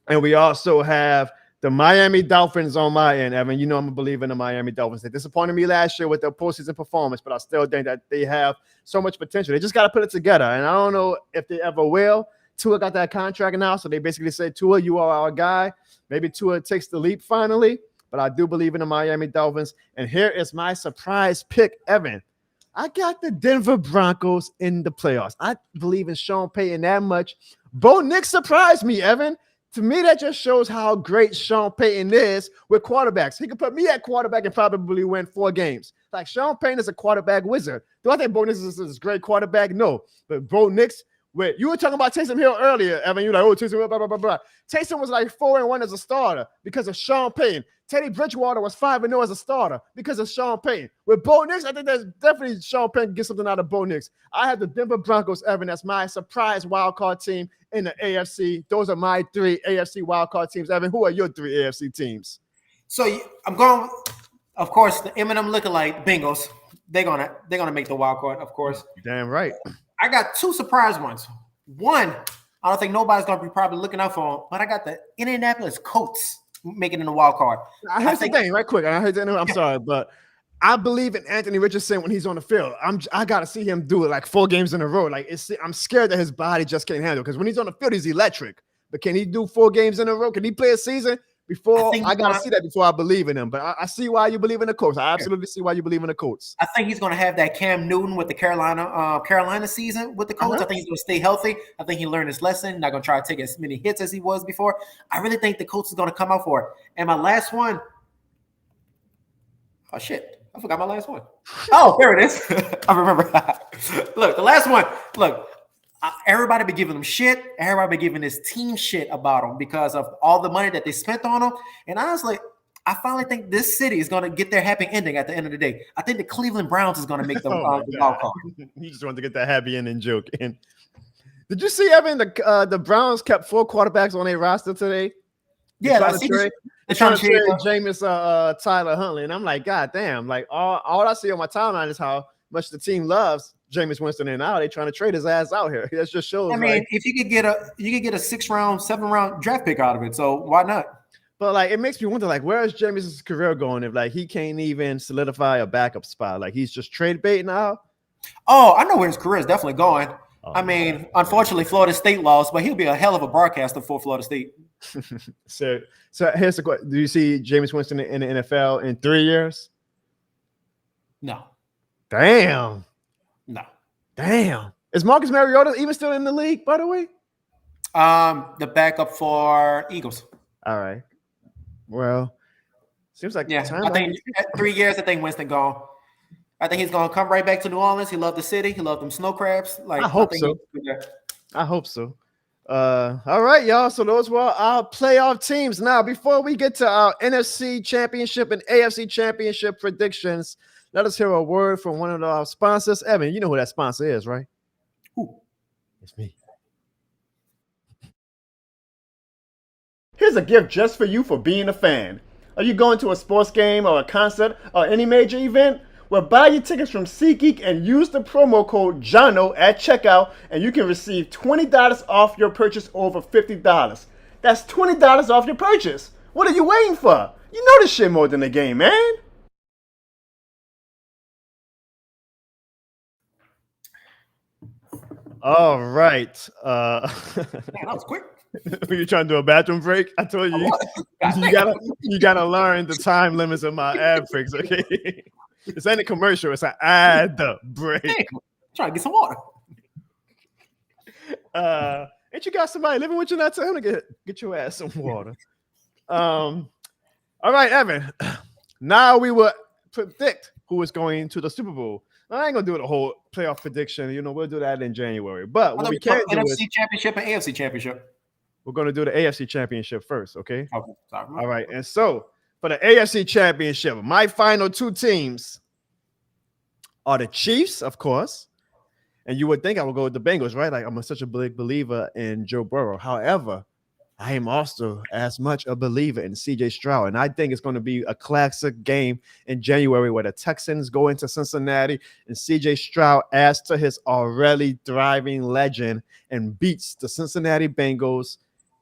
Speaker 1: And we also have the Miami Dolphins on my end, Evan. You know I'm a believer in the Miami Dolphins. They disappointed me last year with their postseason performance, but I still think that they have so much potential. They just got to put it together, and I don't know if they ever will. Tua got that contract now, so they basically say, Tua, you are our guy. Maybe Tua takes the leap finally, but I do believe in the Miami Dolphins. And here is my surprise pick, Evan. I got the Denver Broncos in the playoffs. I believe in Sean Payton that much. Bo Nix surprised me, Evan. To me, that just shows how great Sean Payton is with quarterbacks. He could put me at quarterback and probably win 4 games. Like, Sean Payton is a quarterback wizard. Do I think Bo Nix is a great quarterback? No. But Bo Nix, wait, you were talking about Taysom Hill earlier, Evan. You were like, oh, Taysom Hill, blah, blah, blah, blah. Taysom was like 4-1 as a starter because of Sean Payton. Teddy Bridgewater was 5-0 as a starter because of Sean Payton. With Bo Nix, I think there's definitely Sean Payton can get something out of Bo Nix. I have the Denver Broncos, Evan. That's my surprise wildcard team in the AFC. Those are my 3 AFC wildcard teams, Evan. Who are your 3 AFC teams?
Speaker 3: So I'm going, of course, the Eminem lookalike Bengals. They're gonna make the wildcard, of course.
Speaker 1: Damn right.
Speaker 3: I got 2 surprise ones. One, I don't think nobody's going to be probably looking out for them, but I got the Indianapolis Colts making in the wild card.
Speaker 1: Here's the thing, right quick. I'm sorry, but I believe in Anthony Richardson when he's on the field. I got to see him do it like 4 games in a row. Like I'm scared that his body just can't handle it because when he's on the field, he's electric. But can he do 4 games in a row? Can he play a season? I got to see that before I believe in him. But I see why you believe in the Colts. I absolutely see why you believe in the Colts.
Speaker 3: I think he's going to have that Cam Newton with the Carolina season with the Colts. I think he's going to stay healthy. I think he learned his lesson. Not going to try to take as many hits as he was before. I really think the Colts is going to come out for it. And my last one. Oh, shit. I forgot my last one. Oh, there it is. I remember. Look, the last one. Look. Everybody be giving them shit. Everybody be giving this team shit about them because of all the money that they spent on them. And honestly, I finally think this city is going to get their happy ending at the end of the day. I think the Cleveland Browns is going to make the wild card.
Speaker 1: You just wanted to get that happy ending joke in. Did you see, Evan, the Browns kept 4 quarterbacks on their roster today?
Speaker 3: Yeah,
Speaker 1: They're
Speaker 3: I
Speaker 1: trying
Speaker 3: see
Speaker 1: to trade.
Speaker 3: they're
Speaker 1: Trying
Speaker 3: trying
Speaker 1: to
Speaker 3: to
Speaker 1: trade
Speaker 3: trade.
Speaker 1: Jameis Tyler Huntley, and I'm like, God damn! Like all I see on my timeline is how much the team loves Jameis Winston, and now they trying to trade his ass out here. That just shows.
Speaker 3: I mean, if you could get a 6-round, 7-round draft pick out of it, so why not?
Speaker 1: But like, it makes me wonder, like, where is Jameis' career going if like he can't even solidify a backup spot? Like he's just trade bait now.
Speaker 3: Oh, I know where his career is definitely going.
Speaker 1: Oh.
Speaker 3: I mean, unfortunately, Florida State lost, but he'll be a hell of a broadcaster for Florida State.
Speaker 1: So here's the question: do you see Jameis Winston in the NFL in 3 years?
Speaker 3: No.
Speaker 1: Damn.
Speaker 3: No.
Speaker 1: Damn. Is Marcus Mariota even still in the league, by the way?
Speaker 3: The backup for Eagles.
Speaker 1: All right. Well, seems like
Speaker 3: I think 3 years. I think Winston gone. I think he's gonna come right back to New Orleans. He loved the city. He loved them snow crabs. Like
Speaker 1: I hope so. I hope so. All right, y'all. So those were our playoff teams. Now, before we get to our NFC Championship and AFC Championship predictions, let us hear a word from one of our sponsors. Evan, you know who that sponsor is, right?
Speaker 3: Who?
Speaker 1: It's me. Here's a gift just for you for being a fan. Are you going to a sports game or a concert or any major event? Well, buy your tickets from SeatGeek and use the promo code Jono at checkout, and you can receive $20 off your purchase over $50. That's $20 off your purchase. What are you waiting for? You know this shit more than the game, man. All right.
Speaker 3: Man, that was quick.
Speaker 1: Were you trying to do a bathroom break? I told you, you gotta learn the time limits of my ad breaks, okay? This ain't a commercial, it's an ad break.
Speaker 3: Damn, trying to get some water.
Speaker 1: Ain't you got somebody living with you not telling him to get your ass some water? All right, Evan. Now we will predict who is going to the Super Bowl. I ain't gonna do the whole playoff prediction. You know, we'll do that in January. But what we can do
Speaker 3: NFC Championship and AFC Championship.
Speaker 1: We're gonna do the AFC Championship first, okay?
Speaker 3: Okay, sorry.
Speaker 1: All right, and so for the AFC Championship, my final two teams are the Chiefs, of course. And you would think I would go with the Bengals, right? Like I'm such a big believer in Joe Burrow. However, I am also as much a believer in CJ Stroud. And I think it's going to be a classic game in January where the Texans go into Cincinnati and CJ Stroud adds to his already thriving legend and beats the Cincinnati Bengals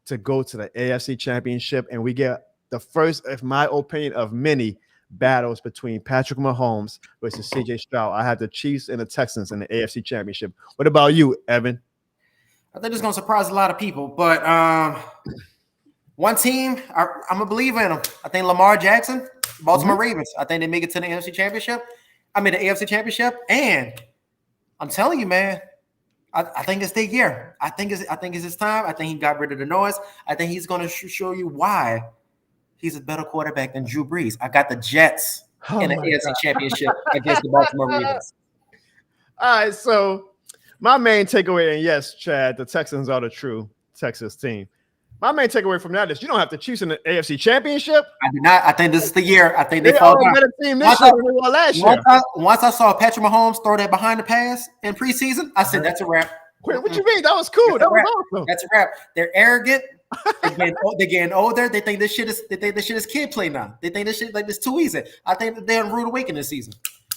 Speaker 1: to go to the AFC Championship. And we get the first, in my opinion, of many battles between Patrick Mahomes versus CJ Stroud. I have the Chiefs and the Texans in the AFC Championship. What about you, Evan?
Speaker 3: I think it's going to surprise a lot of people, but one team, I'm a believer in them. I think Lamar Jackson, Baltimore Ravens. I think they make it to the NFC Championship. The AFC Championship, and I'm telling you, man, I think it's their year. I think it's his time. I think he got rid of the noise. I think he's going to show you why he's a better quarterback than Drew Brees. I got the Jets in the AFC Championship against the Baltimore Ravens.
Speaker 1: All right, so my main takeaway, and yes, Chad, the Texans are the true Texas team. My main takeaway from that is you don't have to Chiefs in the AFC Championship.
Speaker 3: I do not. I think this is the year. I think they
Speaker 1: are
Speaker 3: fall
Speaker 1: a
Speaker 3: down.
Speaker 1: better team this year than they were last year.
Speaker 3: Once I saw Patrick Mahomes throw that behind the pass in preseason, I said, that's a wrap.
Speaker 1: Wait, what you mean? That was cool. That was awesome.
Speaker 3: That's a wrap. They're arrogant. They're getting older. They think this shit is kid play now. They think this shit like this too easy. I think that they're in rude awakening this season.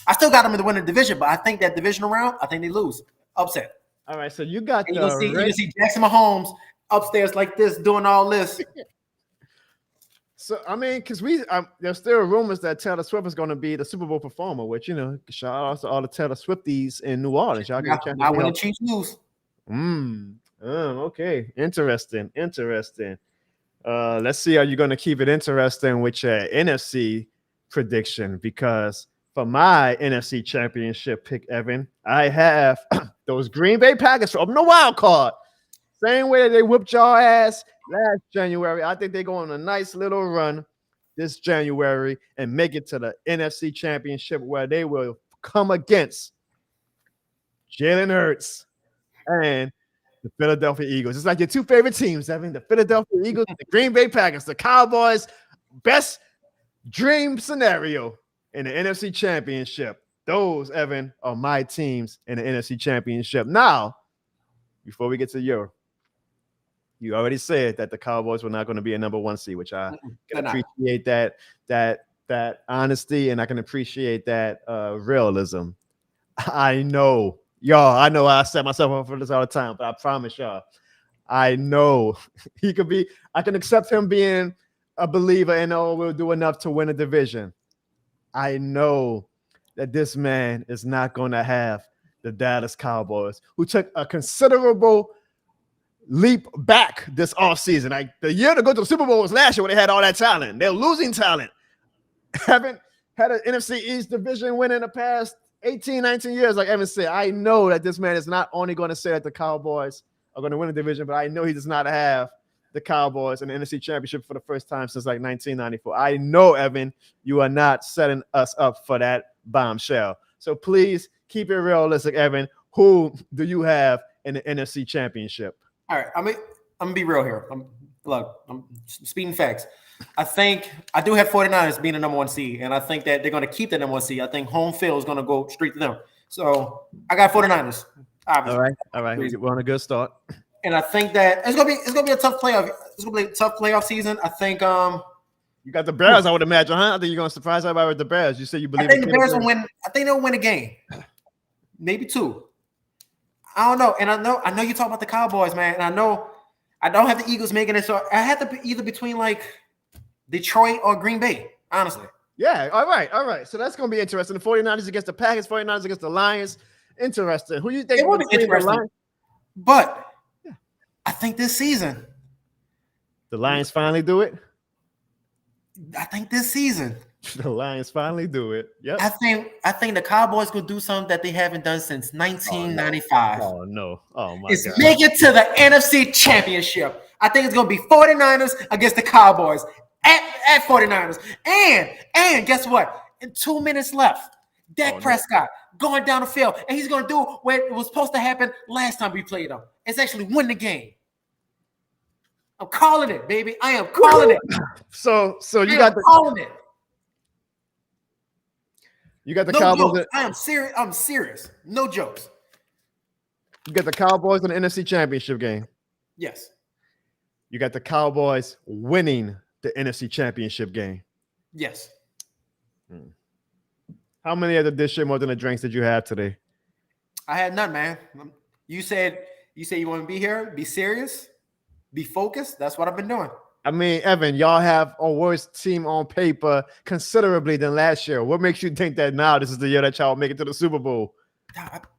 Speaker 3: I still got them in the winning division, but I think that divisional round, I think they lose. Upset.
Speaker 1: All right, so you got
Speaker 3: you see Jackson Mahomes upstairs like this doing all this.
Speaker 1: So I mean, because there's still rumors that Taylor Swift is going to be the Super Bowl performer, which shout out to all the Taylor Swifties in New Orleans. Y'all get a chance.
Speaker 3: Not when the Chiefs lose.
Speaker 1: Okay, interesting. Let's see, are you going to keep it interesting with your NFC prediction? Because for my NFC Championship pick, Evan, I have those Green Bay Packers from the wild card. Same way that they whipped y'all ass last January. I think they go on a nice little run this January and make it to the NFC Championship where they will come against Jalen Hurts and the Philadelphia Eagles. It's like your two favorite teams, Evan, the Philadelphia Eagles, the Green Bay Packers, the Cowboys. Best dream scenario in the NFC Championship. Those, Evan, are my teams in the NFC Championship. Now, before we get to your You already said that the Cowboys were not going to be a number 1 seed, which I can
Speaker 3: They're
Speaker 1: appreciate that honesty, and I can appreciate that realism. I know, y'all. I know I set myself up for this all the time, but I promise y'all, I know he could be. I can accept him being a believer and we'll do enough to win a division. I know that this man is not going to have the Dallas Cowboys, who took a considerable leap back this offseason. Like the year to go to the Super Bowl was last year when they had all that talent. They're losing talent. Haven't had an NFC East division win in the past 18, 19 years, like Evan said. I know that this man is not only going to say that the Cowboys are going to win the division, but I know he does not have the Cowboys in the NFC Championship for the first time since like 1994. I know, Evan, you are not setting us up for that bombshell. So please keep it realistic, Evan. Who do you have in the NFC Championship?
Speaker 3: All right, I'm gonna be real here. I'm speaking facts. I think I do have 49ers being the number 1 seed, and I think that they're going to keep the number 1 seed. I think home field is going to go straight to them. So I got 49ers. Obviously.
Speaker 1: All right. We're on a good start.
Speaker 3: And I think that it's gonna be a tough playoff. It's gonna be a tough playoff season. I think
Speaker 1: you got the Bears, I would imagine, huh? I think you're gonna surprise everybody with the Bears. You say you believe.
Speaker 3: I think the Bears will win. I think they'll win a game, maybe 2. I don't know. And I know you talk about the Cowboys, man. And I know I don't have the Eagles making it, so I have to be either between like Detroit or Green Bay, honestly.
Speaker 1: Yeah, all right. So that's going to be interesting. The 49ers against the Packers, 49ers against the Lions. Interesting. Who do you think?
Speaker 3: It will be interesting. But I think this season.
Speaker 1: The Lions finally do it?
Speaker 3: I think this season.
Speaker 1: The Lions finally do it. Yep.
Speaker 3: I think the Cowboys will do something that they haven't done since 1995.
Speaker 1: Oh, no. Oh, my
Speaker 3: It's
Speaker 1: God.
Speaker 3: make it to the NFC Championship. I think it's going to be 49ers against the Cowboys at 49ers. And guess what? In 2 minutes left, Dak Prescott going down the field, and he's going to do what it was supposed to happen last time we played him. It's actually win the game. I'm calling it, baby. I am calling it.
Speaker 1: So you got
Speaker 3: calling it.
Speaker 1: You got the
Speaker 3: No
Speaker 1: Cowboys.
Speaker 3: jokes. I am serious. I'm serious. No jokes.
Speaker 1: You got the Cowboys in the NFC Championship game.
Speaker 3: Yes.
Speaker 1: You got the Cowboys winning the NFC Championship game.
Speaker 3: Yes.
Speaker 1: How many of the dish more than the drinks did you have today?
Speaker 3: I had none, man. You said you want to be here, be serious, be focused. That's what I've been doing.
Speaker 1: I mean, Evan, y'all have a worse team on paper considerably than last year. What makes you think that now this is the year that y'all make it to the Super Bowl?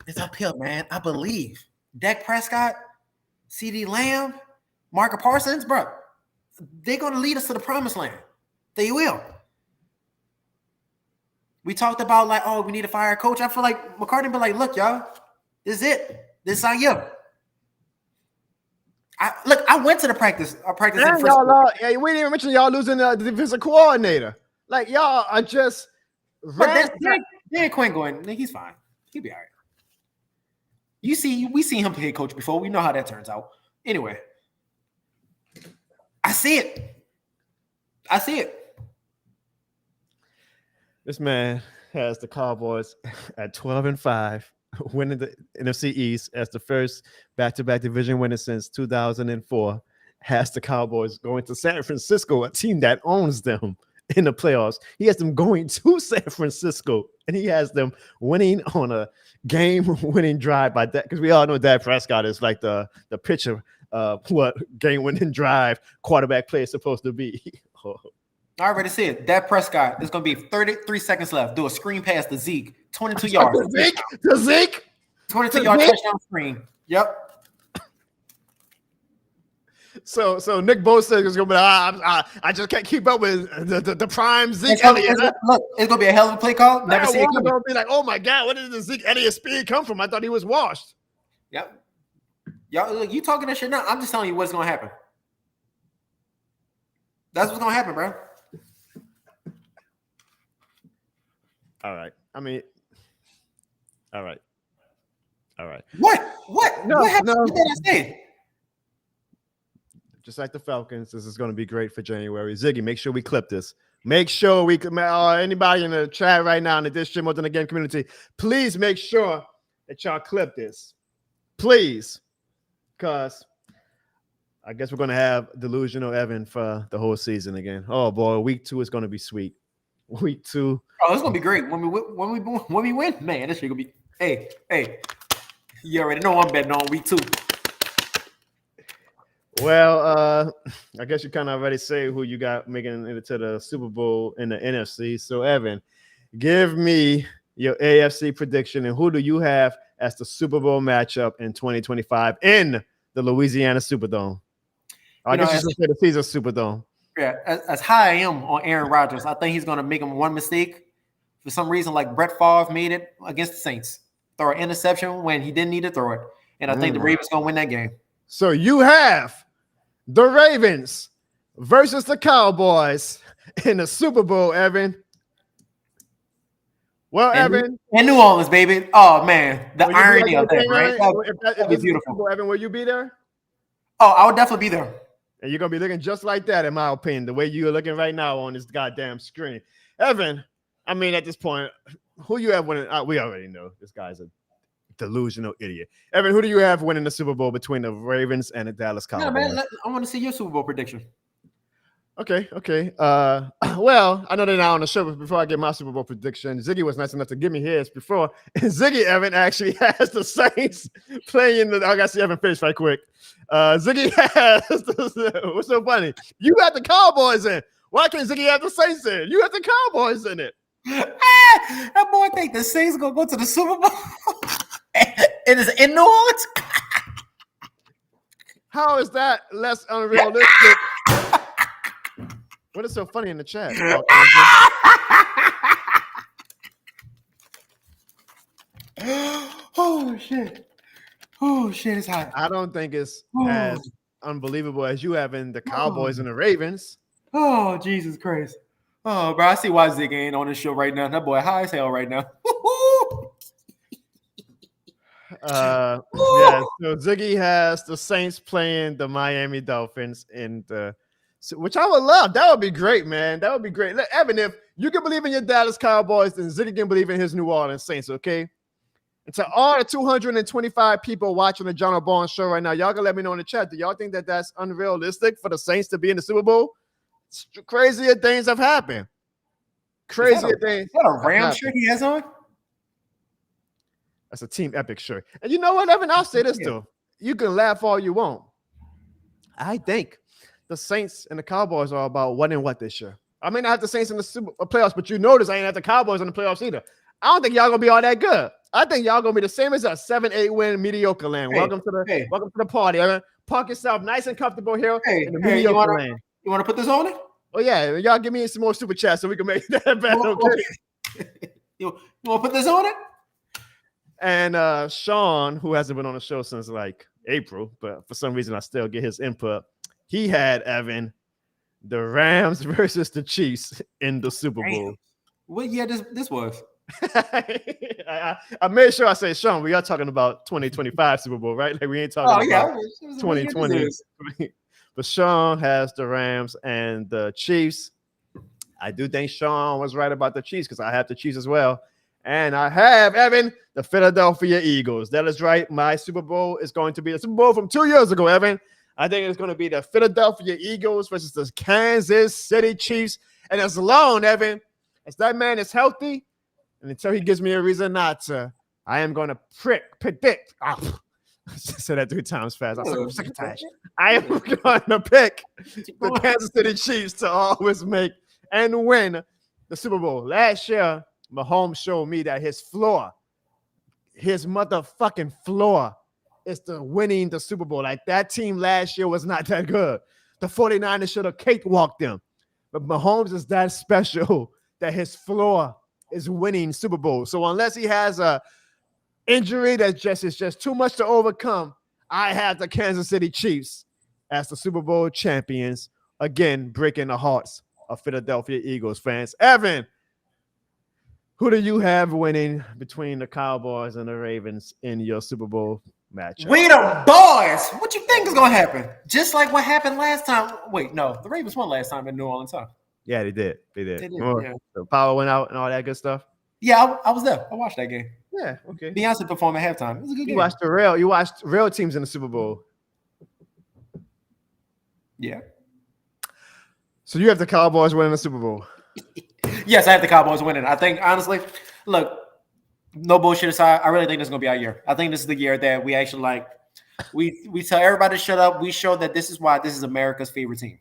Speaker 3: It's uphill, man. I believe. Dak Prescott, CeeDee Lamb, Marcus Parsons, bro, they're going to lead us to the promised land. They will. We talked about like, oh, we need to fire a coach. I feel like McCartney be like, look, y'all, this is it. This is our year. I went to the practice.
Speaker 1: We didn't even mention y'all losing the defensive coordinator. Like y'all are just.
Speaker 3: But Dan Quinn going, he's fine. He'll be all right. We seen him play coach before. We know how that turns out. Anyway, I see it.
Speaker 1: This man has the Cowboys at 12-5. Winning the NFC East as the first back-to-back division winner since 2004, has the Cowboys going to San Francisco, a team that owns them in the playoffs. He has them going to San Francisco, and he has them winning on a game-winning drive by that, because we all know Dak Prescott is like the pitcher of what game-winning drive quarterback play is supposed to be.
Speaker 3: I already said Dak Prescott. There's going to be 33 seconds left. Do a screen pass to Zeke. 22 yards.
Speaker 1: To Zeke?
Speaker 3: 22-yard touchdown screen. Yep.
Speaker 1: So Nick Bosa is going to be like, I just can't keep up with the prime Zeke Elliott.
Speaker 3: Look, it's going to be a hell of a play call. Never see it coming.
Speaker 1: Going to be like, oh, my God, where did the Zeke Elliott speed come from? I thought he was washed.
Speaker 3: Yep. Y'all, look, you talking that shit now. I'm just telling you what's going to happen. That's what's going to happen, bro.
Speaker 1: All right. I mean, all right.
Speaker 3: What?
Speaker 1: No,
Speaker 3: what happened? What did I say?
Speaker 1: Just like the Falcons, this is going to be great for January. Ziggy, make sure we clip this. Make sure we anybody in the chat right now in the District More Than a Game community, please make sure that y'all clip this. Please. Because I guess we're gonna have delusional Evan for the whole season again. Oh boy, week 2 is gonna be sweet. Week 2.
Speaker 3: Oh, it's gonna be great when we win. Man, this shit gonna be. Hey, you already know I'm betting on week 2.
Speaker 1: Well, I guess you kind of already say who you got making it to the Super Bowl in the NFC. So, Evan, give me your AFC prediction and who do you have as the Super Bowl matchup in 2025 in the Louisiana Superdome? I guess you should say the Caesar Superdome.
Speaker 3: Yeah, as high I am on Aaron Rodgers, I think he's going to make him one mistake. For some reason, like Brett Favre made it against the Saints. Throw an interception when he didn't need to throw it. And I think the Ravens going to win that game. So
Speaker 1: you have the Ravens versus the Cowboys in the Super Bowl, Evan. Well, Evan.
Speaker 3: In New Orleans, baby. Oh, man. The irony of that, right? That'd be beautiful.
Speaker 1: Super Bowl, Evan, will you be there?
Speaker 3: Oh, I would definitely be there.
Speaker 1: And you're going to be looking just like that, in my opinion, the way you're looking right now on this goddamn screen. Evan, I mean, at this point, who you have winning? We already know this guy's a delusional idiot. Evan, who do you have winning the Super Bowl between the Ravens and the Dallas Cowboys?
Speaker 3: Yeah, man, I want to see your Super Bowl prediction.
Speaker 1: Okay. Well, I know they're not on the show, but before I get my Super Bowl prediction, Ziggy was nice enough to give me his before. And Ziggy, Evan, actually has the Saints playing the. I got to see Evan finish right quick. Ziggy has what's so funny? You got the Cowboys in. Why can't Ziggy have the Saints in? You have the Cowboys in it.
Speaker 3: That boy think the Saints gonna go to the Super Bowl. It is in New Orleans.
Speaker 1: How is that less unrealistic? What is so funny in the chat?
Speaker 3: Oh shit! Oh shit! It's hot.
Speaker 1: I don't think it's as unbelievable as you having the Cowboys and the Ravens.
Speaker 3: Oh Jesus Christ! Oh, bro, I see why Zig ain't on this show right now. That boy high as hell right now.
Speaker 1: Yeah, so Ziggy has the Saints playing the Miami Dolphins which I would love. That would be great, man. That would be great. Look, Evan, if you can believe in your Dallas Cowboys, then Ziggy can believe in his New Orleans Saints, okay? And to all the 225 people watching the Jono Barnes show right now, y'all can let me know in the chat. Do y'all think that that's unrealistic for the Saints to be in the Super Bowl? Crazier things have happened. Crazier things.
Speaker 3: Is that a Ram shirt he has on?
Speaker 1: That's a Team Epic shirt. And you know what, Evan? I'll say this, though. You can laugh all you want. I think the Saints and the Cowboys are about what and what this year. I may not have the Saints in the playoffs, but you notice I ain't have the Cowboys in the playoffs either. I don't think y'all gonna be all that good. I think y'all gonna be the same as a 7-8 win mediocre land. Welcome to the party, Evan. Park yourself nice and comfortable here in the mediocre land.
Speaker 3: You want to put this on it?
Speaker 1: Oh yeah, y'all give me some more super chats so we can make that better. Okay?
Speaker 3: You want to put this on it?
Speaker 1: And Sean, who hasn't been on the show since like April, but for some reason I still get his input. He had Evan, the Rams versus the Chiefs in the Super Bowl.
Speaker 3: What year this was?
Speaker 1: I made sure I say, Sean, we are talking about 2025 Super Bowl, right? Like we ain't talking about 2020. But Sean has the Rams and the Chiefs. I do think Sean was right about the Chiefs because I have the Chiefs as well. And I have, Evan, the Philadelphia Eagles. That is right. My Super Bowl is going to be the Super Bowl from 2 years ago, Evan. I think it's going to be the Philadelphia Eagles versus the Kansas City Chiefs. And as long, Evan, as that man is healthy, and until he gives me a reason not to, I am going to predict. Say that 3 times fast. I'm sick of that. I am going to pick the Kansas City Chiefs to always make and win the Super Bowl. Last year, Mahomes showed me that his motherfucking floor is the winning the Super Bowl. Like that team last year was not that good. The 49ers should have cakewalked them. But Mahomes is that special that his floor is winning Super Bowl. So unless he has a injury that is just too much to overcome, I have the Kansas City Chiefs as the Super Bowl champions, again breaking the hearts of Philadelphia Eagles fans. Evan, who do you have winning between the Cowboys and the Ravens in your Super Bowl matchup?
Speaker 3: We the boys. What you think is gonna happen? Just like what happened last time. Wait, no, the Ravens won last time in New Orleans, huh?
Speaker 1: Yeah, they did.
Speaker 3: Yeah.
Speaker 1: The power went out and all that good stuff.
Speaker 3: Yeah, I was there. I watched that game.
Speaker 1: Yeah, okay.
Speaker 3: Beyonce performed at halftime. It was a good game.
Speaker 1: You watched real teams in the Super Bowl.
Speaker 3: Yeah.
Speaker 1: So you have the Cowboys winning the Super Bowl.
Speaker 3: Yes, I have the Cowboys winning. I think, honestly, look, no bullshit aside, I really think this is going to be our year. I think this is the year that we actually we tell everybody to shut up. We show that this is why this is America's favorite team.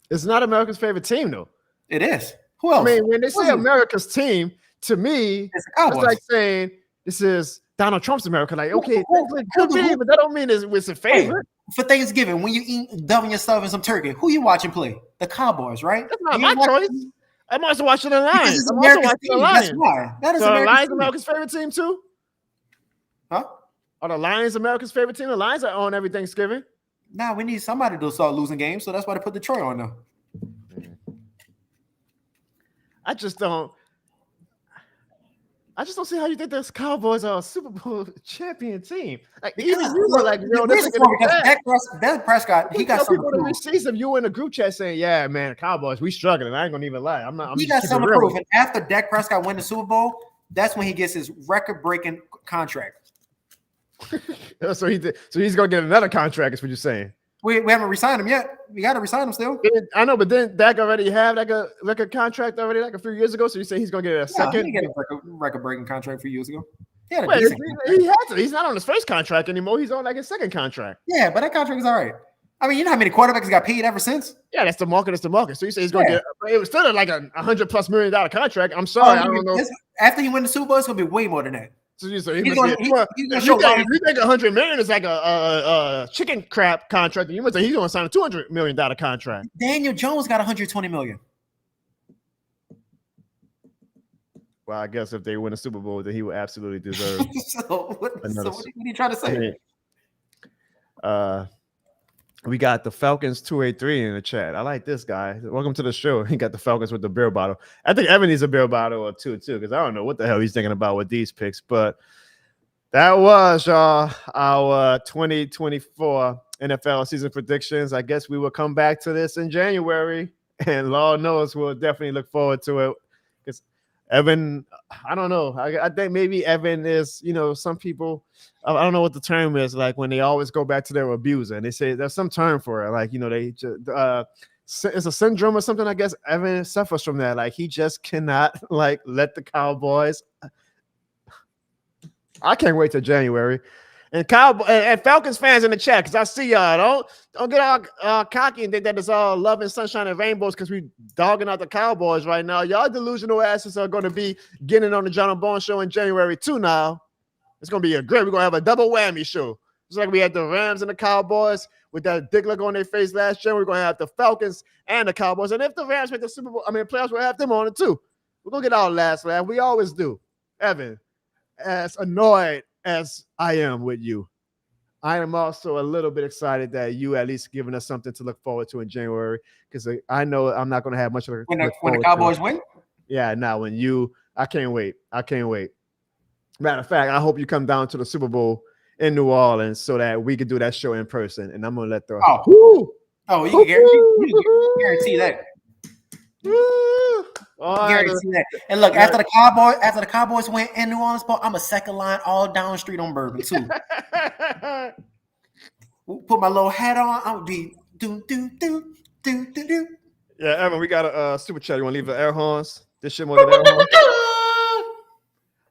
Speaker 1: It's not America's favorite team, though.
Speaker 3: It is. Who else?
Speaker 1: I mean, when they say America's team, to me, it's like saying this is Donald Trump's America. Like, okay, could be, but that don't mean it's a favorite.
Speaker 3: For Thanksgiving, when you eat dumping yourself in some turkey, who you watching play? The Cowboys, right?
Speaker 1: That's not my choice. I'm also watching the Lions. I'm also watching the Lions. That's why. That is the Lions America's favorite team too?
Speaker 3: Huh?
Speaker 1: Are the Lions America's favorite team? The Lions are on every Thanksgiving.
Speaker 3: Nah, we need somebody to start losing games, so that's why they put Detroit on there.
Speaker 1: I just don't see how you think the Cowboys are a Super Bowl champion team. Like even you were like, this is gonna be bad.
Speaker 3: Dak Prescott, he got some
Speaker 1: people to receive you in the group chat saying, "Yeah, man, the Cowboys, we struggling." I ain't gonna even lie.
Speaker 3: He got some proof. And after Dak Prescott win the Super Bowl, that's when he gets his record-breaking contract.
Speaker 1: So he's gonna get another contract. Is what you're saying?
Speaker 3: We haven't re-signed him yet. We got to re-sign him still.
Speaker 1: I know, but then Dak already have like a record contract already like a few years ago. So you say he's gonna get a second?
Speaker 3: He got a record-breaking contract a few years ago.
Speaker 1: He had to. He's not on his first contract anymore. He's on like his second contract.
Speaker 3: Yeah, but that contract is all right. I mean, you know how many quarterbacks got paid ever since?
Speaker 1: Yeah, that's the market. So you say he's gonna get. It was still like $100+ million contract. I'm sorry, I don't know.
Speaker 3: After he win the Super Bowl, it's gonna be way more than that.
Speaker 1: So you say if you think $100 million is like a chicken crap contract, you must say he's going to sign a $200 million contract.
Speaker 3: Daniel Jones got $120 million.
Speaker 1: Well, I guess if they win a Super Bowl, then he will absolutely deserve.
Speaker 3: What are you trying to say?
Speaker 1: We got the Falcons 283 in the chat. I like this guy. Welcome to the show. He got the Falcons with the beer bottle. I think Evan needs a beer bottle or two too, because I don't know what the hell he's thinking about with these picks. But that was our 2024 NFL season predictions. I guess we will come back to this in January, and Lord knows we'll definitely look forward to it. Because Evan, I don't know. I think maybe Evan is, some people, I don't know what the term is, like when they always go back to their abuser and they say there's some term for it. Like, they just, it's a syndrome or something. I guess Evan suffers from that. Like he just cannot let the Cowboys. I can't wait till January. And Falcons fans in the chat, because I see y'all. Don't get all cocky and think that it's all love and sunshine and rainbows because we dogging out the Cowboys right now. Y'all delusional asses are going to be getting on the Jono Bone show in January too now. It's going to be we're going to have a double whammy show. Just like we had the Rams and the Cowboys with that dick look on their face last year. We're going to have the Falcons and the Cowboys. And if the Rams make the Super Bowl, playoffs, we'll have them on it too. We're going to get our last laugh. We always do. Evan, as annoyed as I am with you, I am also a little bit excited that you at least giving us something to look forward to in January, because I know I'm not going to have much of a
Speaker 3: when the Cowboys win.
Speaker 1: Yeah, now I can't wait. Matter of fact, I hope you come down to the Super Bowl in New Orleans so that we could do that show in person. And I'm gonna let the
Speaker 3: you can guarantee that. Guarantee that. And look, after the Cowboys win in New Orleans, I'm a second line all down the street on Bourbon too. Put my little hat on. I'm gonna be do.
Speaker 1: Yeah, Evan, we got a super chat. You want to leave the air horns? This shit more than air horns.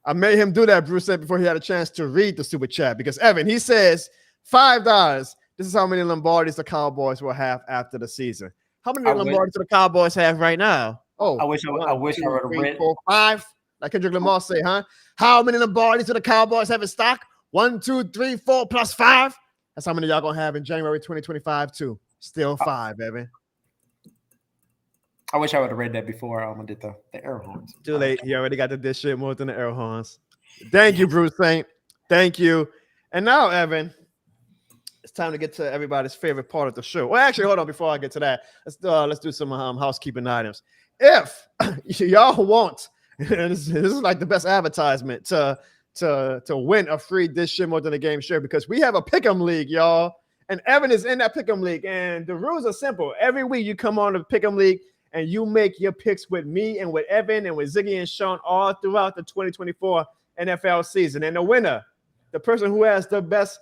Speaker 1: I made him do that, Bruce said, before he had a chance to read the super chat, because Evan, he says $5. This is how many Lombardis the Cowboys will have after the season. How many Lombardis do the Cowboys have right now?
Speaker 3: Oh, I wish I would have read
Speaker 1: 4, 5. Like Kendrick Lamar say, huh? How many Lombardis do the Cowboys have in stock? 1, 2, 3, 4 plus 5. That's how many y'all gonna have in January 2025 too. Still 5, Evan.
Speaker 3: I wish I would have read that before I did the air horns.
Speaker 1: Too late. You already got the dish shit more than the air horns. Thank you, Bruce Saint. Thank you. And now, Evan, it's time to get to everybody's favorite part of the show. Well, actually, hold on. Before I get to that, let's do some housekeeping items. If y'all want, and this is like the best advertisement to win a free This Shit More Than a Game shirt, because we have a pick'em league, y'all. And Evan is in that pick'em league. And the rules are simple. Every week you come on the pick'em league and you make your picks with me and with Evan and with Ziggy and Sean all throughout the 2024 NFL season. And the winner, the person who has the best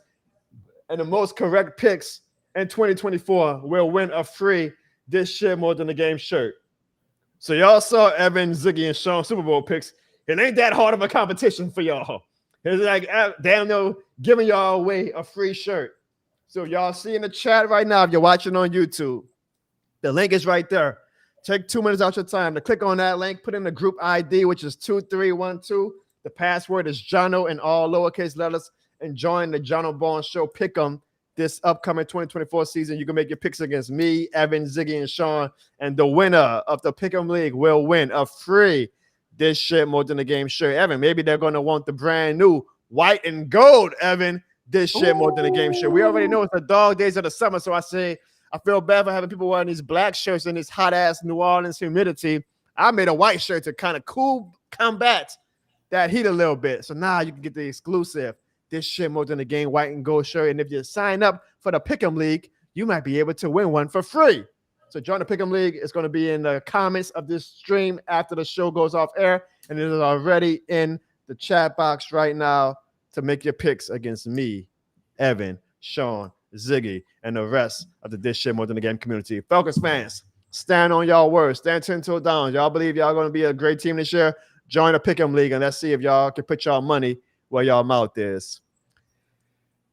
Speaker 1: and the most correct picks in 2024 will win a free This Shit More Than the Game shirt. So y'all saw Evan, Ziggy, and Sean Super Bowl picks. It ain't that hard of a competition for y'all. It's like Daniel giving y'all away a free shirt. So y'all see in the chat right now, if you're watching on YouTube, the link is right there. Take 2 minutes out your time to click on that link, put in the group ID, which is 2312. The password is Jono in all lowercase letters, and join the Jono Barnes Show Pick'em this upcoming 2024 season. You can make your picks against me, Evan, Ziggy, and Sean, and the winner of the Pick'em League will win a free This Shit More Than the Game shirt. Evan, maybe they're going to want the brand new white and gold, Evan, This Shit More Than the Game shirt. We already know it's the dog days of the summer, so I feel bad for having people wearing these black shirts in this hot-ass New Orleans humidity. I made a white shirt to kind of combat that heat a little bit. So now you can get the exclusive This Shit More Than the Game white and gold shirt. And if you sign up for the Pick'em League, you might be able to win one for free. So join the Pick'em League. It's going to be in the comments of this stream after the show goes off air. And it is already in the chat box right now to make your picks against me, Evan, Sean, Ziggy, and the rest of the This Shit More Than the Game community. Falcons fans, stand on y'all words. Stand 10 toes down. Y'all believe y'all going to be a great team this year? Join the Pick'em League, and let's see if y'all can put y'all money where y'all mouth is.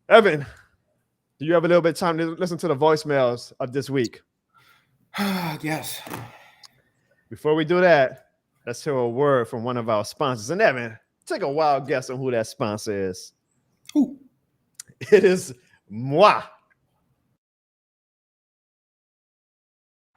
Speaker 1: Evan, do you have a little bit of time to listen to the voicemails of this week?
Speaker 3: Yes.
Speaker 1: Before we do that, let's hear a word from one of our sponsors. And Evan, take a wild guess on who that sponsor is.
Speaker 3: Who?
Speaker 1: It is moi.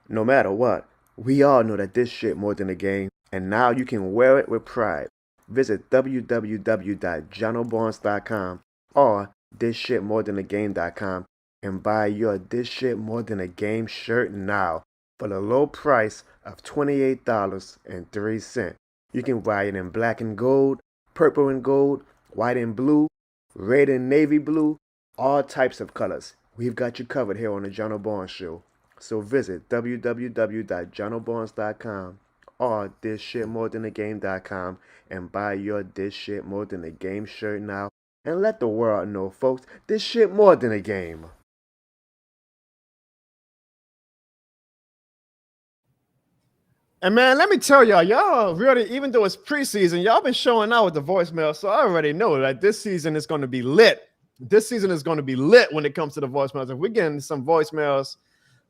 Speaker 1: No matter what, we all know that this shit more than a game, and now you can wear it with pride. Visit www.jonobarnes.com or thisshitmorethanagame.com and buy your This Shit More Than a Game shirt now for the low price of $28.03. You can buy it in black and gold, purple and gold, white and blue, red and navy blue, all types of colors. We've got you covered here on the Jono Barnes Show. So visit www.jonobarnes.com or thisshitmorethanagame.com and buy your This Shit More Than a Game shirt now and let the world know, folks, this shit more than a game. And man, let me tell y'all really, even though it's preseason, y'all been showing out with the voicemail, so I already know that this season is going to be lit. This season is going to be lit when it comes to the voicemails. If we're getting some voicemails,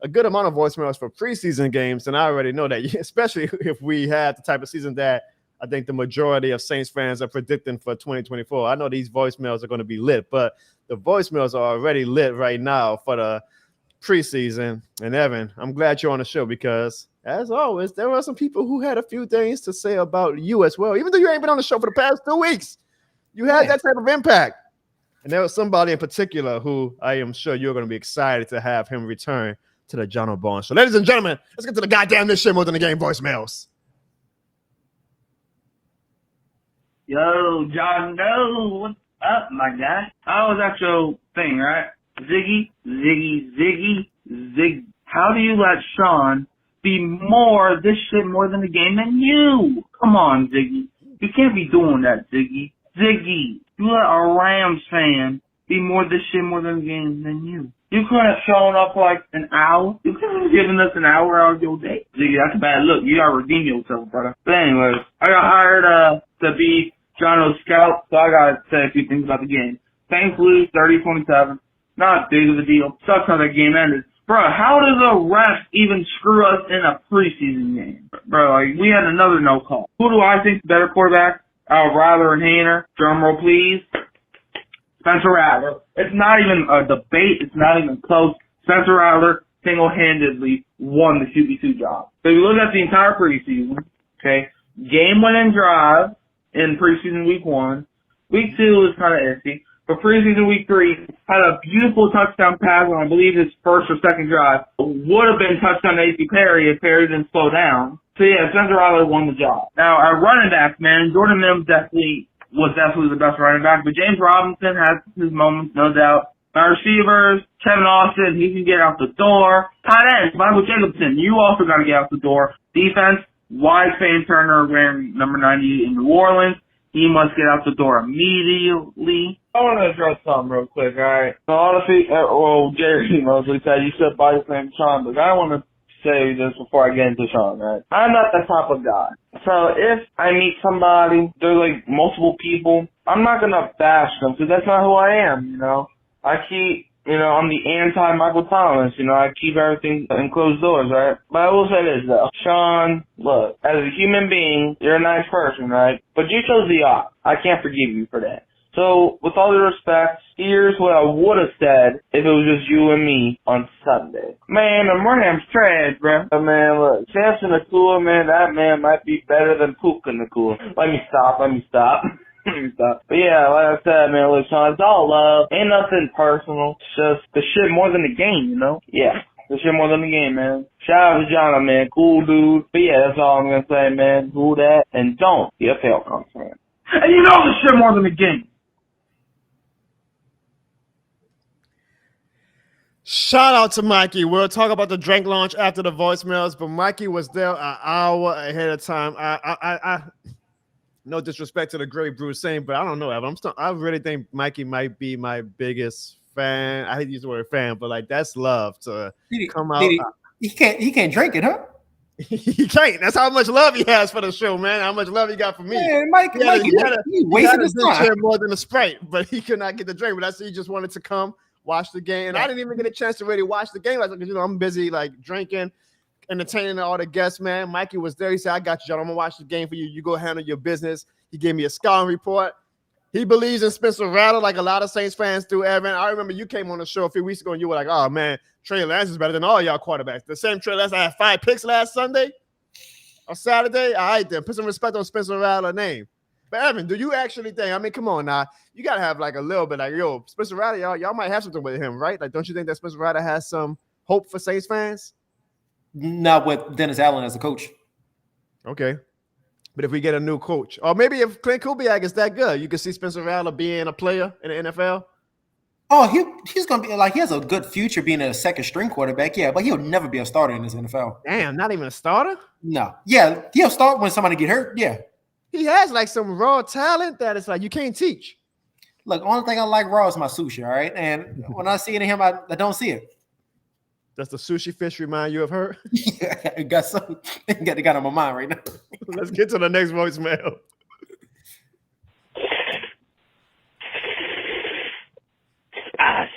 Speaker 1: a good amount of voicemails for preseason games, then I already know that, especially if we had the type of season that I think the majority of Saints fans are predicting for 2024. I know these voicemails are going to be lit, but the voicemails are already lit right now for the preseason. And Evan, I'm glad you're on the show because, as always, there were some people who had a few things to say about you as well. Even though you ain't been on the show for the past 2 weeks, you had that type of impact. And there was somebody in particular who I am sure you're going to be excited to have him return to the Jono Barnes Show. Ladies and gentlemen, let's get to the goddamn This Shit More Than the Game voicemails.
Speaker 4: Yo, Jono, what's up, my guy? How was that your thing, right? Ziggy. How do you let Sean be more This Shit More Than the Game than you? Come on, Ziggy. You can't be doing that, Ziggy. Ziggy, you let a Rams fan be more This Shit More Than the Game than you. You could have shown up like an hour. You could have given us an hour out of your day. Ziggy, that's a bad look. You gotta redeem yourself, brother. But anyways, I got hired to be Jono's scout, so I gotta say a few things about the game. Saints lose 30-27. Not big of a deal. Sucks how that game ended. Bro, how does a ref even screw us in a preseason game? Bro, like, we had another no call. Who do I think is the better quarterback out of Rattler and Hayner? Drum roll, please. Spencer Rattler. It's not even a debate. It's not even close. Spencer Rattler single-handedly won the QB2 job. So if you look at the entire preseason, okay, game-winning drive in preseason week 1. Week 2 was kind of iffy. But preseason week 3 had a beautiful touchdown pass on, I believe, his first or second drive. Would have been touchdown to A.C. Perry if Perry didn't slow down. So yeah, Spencer Rattler won the job. Now, at running back, man, Jordan Mims was definitely the best running back, but James Robinson has his moments, no doubt. My receivers, Kevin Austin, he can get out the door. Tight ends, Michael Jacobson, you also got to get out the door. Defense, Wise Fan Turner wearing number 90 in New Orleans. He must get out the door immediately. I want to address something real quick, all right? So honestly, Jerry mostly said you said by his name Sean, but I want to say this before I get into Sean, right? I'm not that type of guy. So if I meet somebody, they're like multiple people, I'm not going to bash them because that's not who I am, you know? I keep, you know, I'm the anti-Michael Thomas, you know, I keep everything in closed doors, right? But I will say this, though. Sean, look, as a human being, you're a nice person, right? But you chose the op. I can't forgive you for that. So, with all due respect, here's what I would have said if it was just you and me on Sunday. Man, the Rams trash, bro. But man, look, Samson Nakua, man, that man might be better than Puka Nakua. Let me stop. Let me stop. But yeah, like I said, man, look, Sean, it's all love. Ain't nothing personal. It's just the shit more than the game, you know? Yeah. The shit more than the game, man. Shout out to Jono, man. Cool dude. But yeah, that's all I'm gonna say, man. Do that and don't be a Falcons fan. And you know the shit more than the game.
Speaker 1: Shout out to Mikey. We'll talk about the drink launch after the voicemails, but Mikey was there an hour ahead of time. I no disrespect to the great Bruce saying, but I don't know, Evan. I really think Mikey might be my biggest fan. I hate to use the word fan, but like that's love to come out.
Speaker 3: He can't drink it, huh?
Speaker 1: He can't. That's how much love he has for the show, man. How much love he got for me.
Speaker 3: Man, Mikey, he wasted his time
Speaker 1: more than a Sprite, but he could not get the drink. But that's he just wanted to come watch the game, and I didn't even get a chance to really watch the game, like because you know I'm busy like drinking, entertaining all the guests. Man, Mikey was there. He said, "I got you, John. I'm gonna watch the game for you. You go handle your business." He gave me a scouting report. He believes in Spencer Rattler like a lot of Saints fans do. Evan, I remember you came on the show a few weeks ago and you were like, "Oh man, Trey Lance is better than all y'all quarterbacks." The same Trey Lance I had 5 picks last Sunday or Saturday. All right, then put some respect on Spencer Rattler's name. But Evan, do you actually think? I mean, come on now. You gotta have like a little bit, like yo, Spencer Rattler, y'all might have something with him, right? Like, don't you think that Spencer Rattler has some hope for Saints fans?
Speaker 3: Not with Dennis Allen as a coach.
Speaker 1: Okay, but if we get a new coach, or maybe if Clint Kubiak is that good, you can see Spencer Rattler being a player in the NFL.
Speaker 3: Oh, he's gonna be like he has a good future being a second string quarterback, yeah, but he'll never be a starter in this NFL.
Speaker 1: Damn, not even a starter?
Speaker 3: No, yeah, he'll start when somebody get hurt, yeah.
Speaker 1: He has like some raw talent that it's like you can't teach.
Speaker 3: Look, only thing I like raw is my sushi, all right? And when I see it in him, I don't see it.
Speaker 1: Does the sushi fish remind you of her?
Speaker 3: Yeah, it got something. It got on my mind right now.
Speaker 1: Let's get to the next voicemail.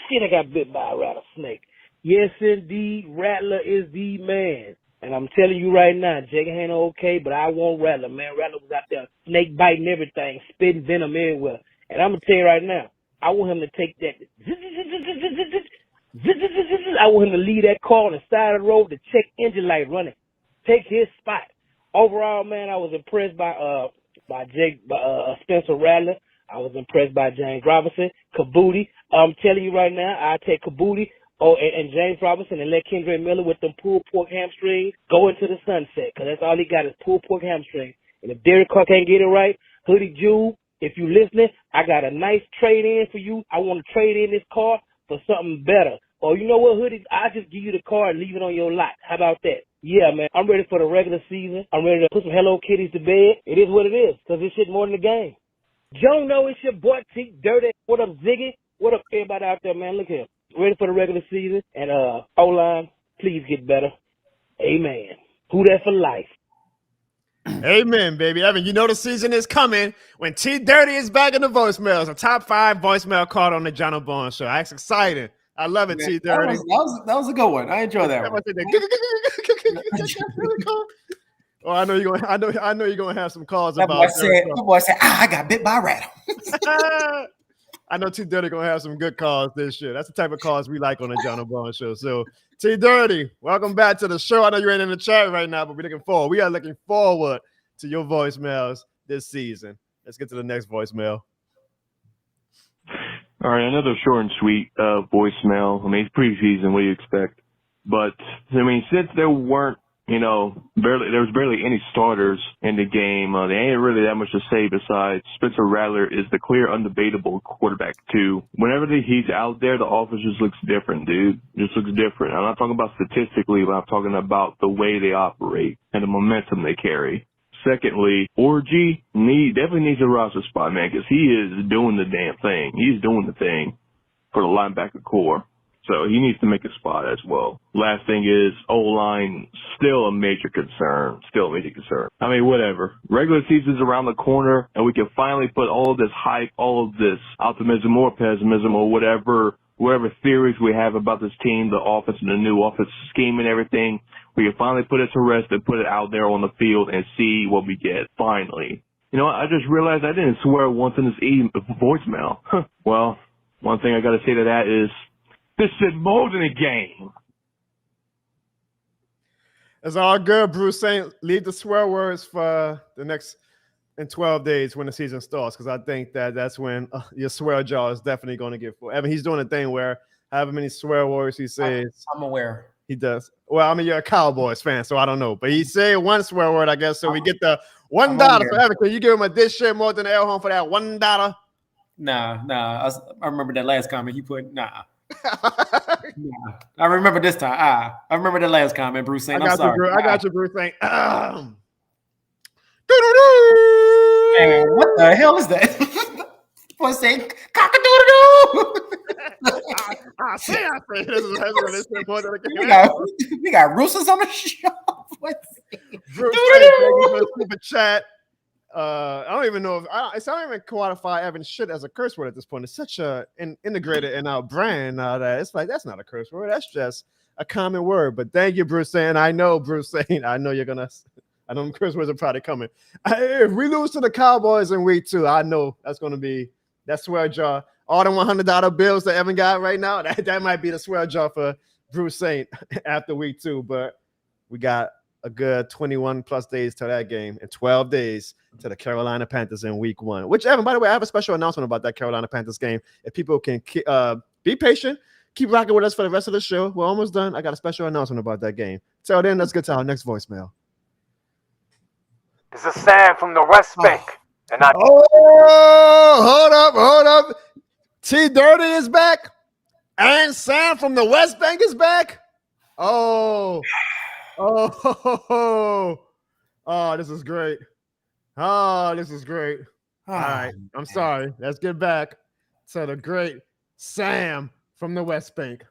Speaker 5: Shit, I got bit by a rattlesnake. Yes, indeed, Rattler is the man. And I'm telling you right now, Jake Hanna okay, but I want Rattler, man. Rattler was out there snake biting everything, spitting venom everywhere. And I'm going to tell you right now, I want him to take that. I want him to leave that car on the side of the road, the check engine light running. Take his spot. Overall, man, I was impressed by Spencer Rattler. I was impressed by James Robinson, Kabuti. I'm telling you right now, I take Kabuti and James Robinson and let Kendrick Miller with them pulled pork hamstrings go into the sunset, because that's all he got is pulled pork hamstrings. And if Derek Carr can't get it right, Hoodie Jew, if you listening, I got a nice trade in for you. I want to trade in this car for something better. Or you know what, Hoodie? I'll just give you the car and leave it on your lot. How about that? Yeah, man. I'm ready for the regular season. I'm ready to put some Hello Kitties to bed. It is what it is, because this shit more than the game. Jono, it's your boy T Dirty. What up, Ziggy? What up, everybody out there, man? Look here. Ready for the regular season. And O-line, please get better. Amen. Who that for life?
Speaker 1: Amen, baby. Evan, you know the season is coming when T Dirty is back in the voicemails. A top 5 voicemail called on the Jono Barnes Show. That's exciting. I love it, man, T Dirty.
Speaker 3: That was a good one. I enjoy that one.
Speaker 1: Oh, I know you're gonna have some calls
Speaker 3: that
Speaker 1: about
Speaker 3: that. Boy said, I got bit by a rat.
Speaker 1: I know T Dirty gonna have some good calls this year. That's the type of calls we like on the Jono Barnes Show. So T Dirty, welcome back to the show. I know you ain't in the chat right now, but we are looking forward to your voicemails this season. Let's get to the next voicemail.
Speaker 6: All right, another short and sweet voicemail. I mean, it's preseason. What do you expect? But I mean, since there weren't, there was barely any starters in the game. There ain't really that much to say besides Spencer Rattler is the clear, undebatable quarterback too. Whenever he's out there, the offense just looks different, dude. Just looks different. I'm not talking about statistically, but I'm talking about the way they operate and the momentum they carry. Secondly, Orgy definitely needs a roster spot, man, because he is doing the damn thing. He's doing the thing for the linebacker core. So he needs to make a spot as well. Last thing is O-line, still a major concern. I mean, whatever. Regular season's around the corner, and we can finally put all of this hype, all of this optimism or pessimism or whatever theories we have about this team, the offense and the new offense scheme and everything. We can finally put it to rest and put it out there on the field and see what we get, finally. You know what? I just realized I didn't swear once in this voicemail. Well, one thing I got to say to that is, this shit more than a game.
Speaker 1: It's all good, Bruce Saint. Leave the swear words for the next in 12 days when the season starts, because I think that's when your swear jar is definitely going to get full. Evan, he's doing a thing where however many swear words he says.
Speaker 3: I'm aware.
Speaker 1: He does. Well, I mean, you're a Cowboys fan, so I don't know. But he said one swear word, I guess, so we get the $1. So, Evan, can you give him a this shit more than L home for that $1?
Speaker 3: Nah. I remember that last comment he put. Nah. I remember this time. I remember the last comment, Bruce Saint. I'm sorry.
Speaker 1: I got you, Bruce Saint.
Speaker 3: Man, what the hell is that? Boy saying cock-a-doodle-doo. We got roosters on the show.
Speaker 1: Bruce Saint, thank you for the super chat. I don't even know if I don't even qualify Evan shit as a curse word at this point. It's such a integrated in our brand now that it's like that's not a curse word. That's just a common word. But thank you, Bruce Saint. I know, Bruce Saint. I know you're gonna. I know curse words are probably coming. If we lose to the Cowboys in week 2, I know that's gonna be that swear jar. All the $100 bills that Evan got right now. That might be the swear jar for Bruce Saint after week 2. But we got a good 21 plus days to that game and 12 days to the Carolina Panthers in week 1, which, Evan, by the way, I have a special announcement about that Carolina Panthers game. If people can be patient, keep rocking with us for the rest of the show. We're almost done. I got a special announcement about that game. Till then, let's get to our next voicemail.
Speaker 7: This is Sam from the West Bank. And
Speaker 1: hold up. T Dirty is back. And Sam from the West Bank is back. Oh, this is great. All right. I'm sorry. Let's get back to the great Sam from the West Bank.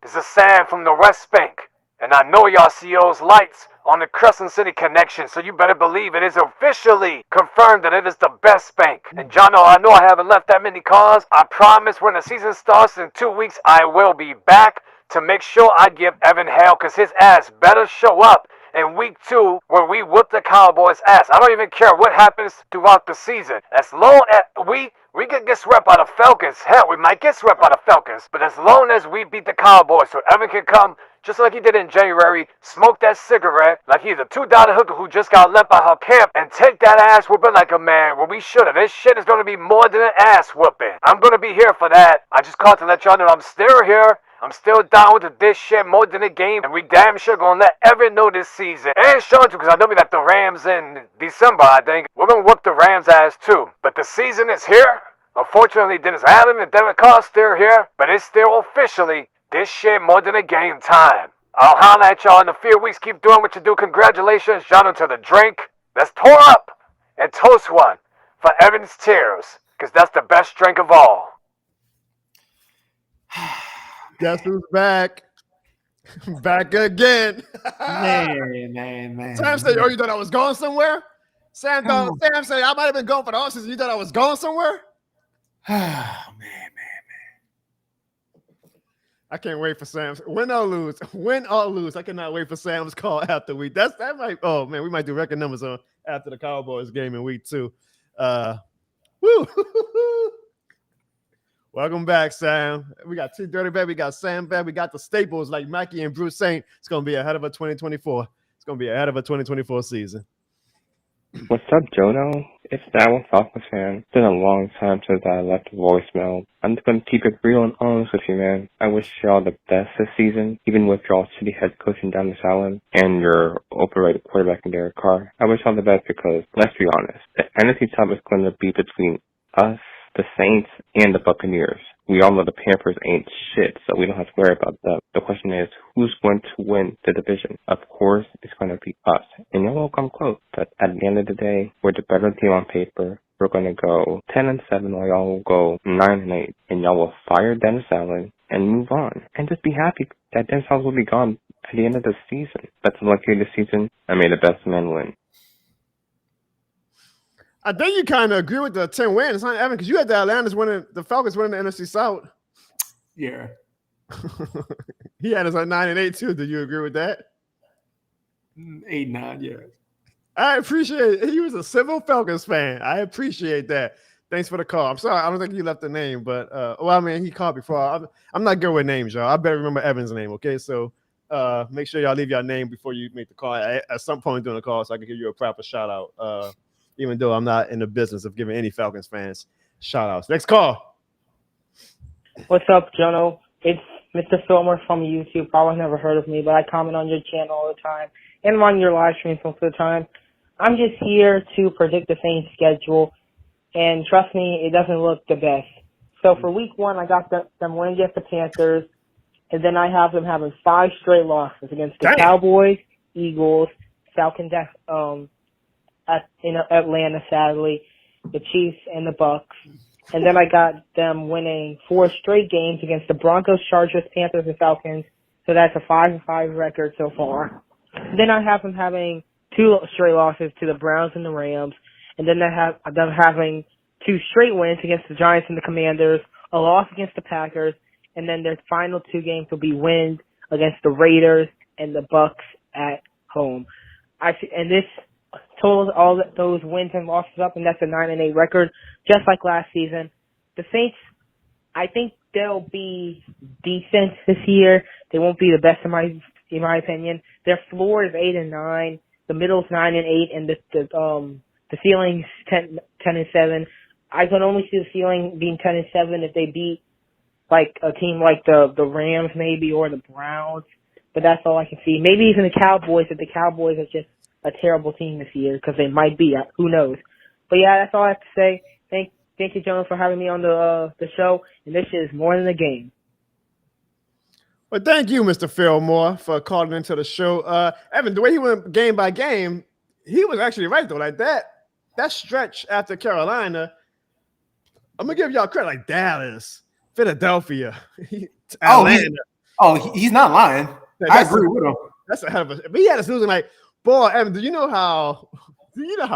Speaker 7: This is Sam from the West Bank. And I know y'all see those lights on the Crescent City connection, so you better believe it is officially confirmed that it is the best bank. And Jono, I know I haven't left that many calls. I promise when the season starts in 2 weeks, I will be back to make sure I give Evan hell, because his ass better show up in week 2 where we whoop the Cowboys' ass. I don't even care what happens throughout the season. As long as we could get swept by the Falcons. Hell, we might get swept by the Falcons. But as long as we beat the Cowboys, so Evan can come, just like he did in January, smoke that cigarette like he's a $2 hooker who just got left by her camp, and take that ass whooping like a man when we should have. This shit is going to be more than an ass whooping. I'm going to be here for that. I just called to let y'all know I'm still here. I'm still down with this shit more than a game, and we damn sure gonna let Evan know this season. And Sean too, because I know we got the Rams in December, I think. We're gonna whoop the Rams' ass too. But the season is here. Unfortunately, Dennis Allen and Derek Carr still here, but it's still officially this shit more than a game time. I'll holler at y'all in a few weeks. Keep doing what you do. Congratulations, Jono, to the drink. Let's pour up and toast one for Evan's tears, because that's the best drink of all.
Speaker 1: Guess who's back? Back again.
Speaker 3: Man.
Speaker 1: Sam said, you thought I was going somewhere? Sam said, I might have been going for the offseason. You thought I was going somewhere?
Speaker 3: Man.
Speaker 1: I can't wait for Sam's win or lose. I cannot wait for Sam's call after week. That might. Oh man, we might do record numbers on after the Cowboys game in week 2. Woo! Welcome back, Sam. We got T Dirty back. We got Sam back. We got the staples like Mackie and Bruce Saint. It's gonna be ahead of a 2024. It's gonna be ahead of a 2024 season.
Speaker 8: What's up, Jono? It's Dallas Falcons fan. It's been a long time since I left a voicemail. I'm just going to keep it real and honest with you, man. I wish y'all the best this season, even with y'all shitty head coach in Dennis Allen and your overrated quarterback in Derek Carr. I wish y'all the best because, let's be honest, the NFC South is going to be between us, the Saints, and the Buccaneers. We all know the Panthers ain't shit, so we don't have to worry about that. The question is, who's going to win the division? Of course, it's going to be us. And y'all will come close. But at the end of the day, we're the better team on paper. We're going to go 10-7, or y'all will go 9-8. And y'all will fire Dennis Allen and move on. And just be happy that Dennis Allen will be gone at the end of the season. That's the lucky of the season. I made the best man win.
Speaker 1: I think you kind of agree with the 10 wins, huh, Evan? Because you had the Falcons winning the NFC South.
Speaker 3: Yeah.
Speaker 1: He had us at 9-8 too. Do you agree with that?
Speaker 3: 8-9, yeah.
Speaker 1: I appreciate it. He was a civil Falcons fan. I appreciate that. Thanks for the call. I'm sorry, I don't think you left the name, but he called before. I'm not good with names, y'all. I better remember Evan's name, okay? So make sure y'all leave your name before you make the call at some point during the call, so I can give you a proper shout out. Even though I'm not in the business of giving any Falcons fans shout outs. Next call.
Speaker 9: What's up, Jono? It's Mr. Filmer from YouTube. Probably never heard of me, but I comment on your channel all the time and on your live streams most of the time. I'm just here to predict the Saints' schedule, and trust me, it doesn't look the best. So for week 1, I got them winning against the Panthers, and then I have them having 5 straight losses against the Cowboys, Eagles, Falcons, in Atlanta, sadly, the Chiefs, and the Bucks. And then I got them winning 4 straight games against the Broncos, Chargers, Panthers, and Falcons. So that's a 5-5 record so far. Then I have them having 2 straight losses to the Browns and the Rams. And then I have them having 2 straight wins against the Giants and the Commanders, a loss against the Packers, and then their final 2 games will be wins against the Raiders and the Bucks at home. And this totals all those wins and losses up, and that's a 9-8 record, just like last season. The Saints, I think they'll be decent this year. They won't be the best in my opinion. Their floor is 8-9, the middle is 9-8, and the ceiling's 10-7. I can only see the ceiling being 10-7 if they beat like a team like the Rams maybe, or the Browns. But that's all I can see. Maybe even the Cowboys, if the Cowboys are just a terrible team this year, because they might be. Who knows? But yeah, that's all I have to say. Thank you, Jono, for having me on the show. And this is more than a game.
Speaker 1: Well, thank you, Mr. Fillmore, for calling into the show. Evan, the way he went game by game, he was actually right though. Like that stretch after Carolina, I'm gonna give y'all credit. Like Dallas, Philadelphia, Atlanta.
Speaker 3: He's not lying. I agree with him.
Speaker 1: That's a hell of a. But he had us losing like. Boy, Evan, do you know how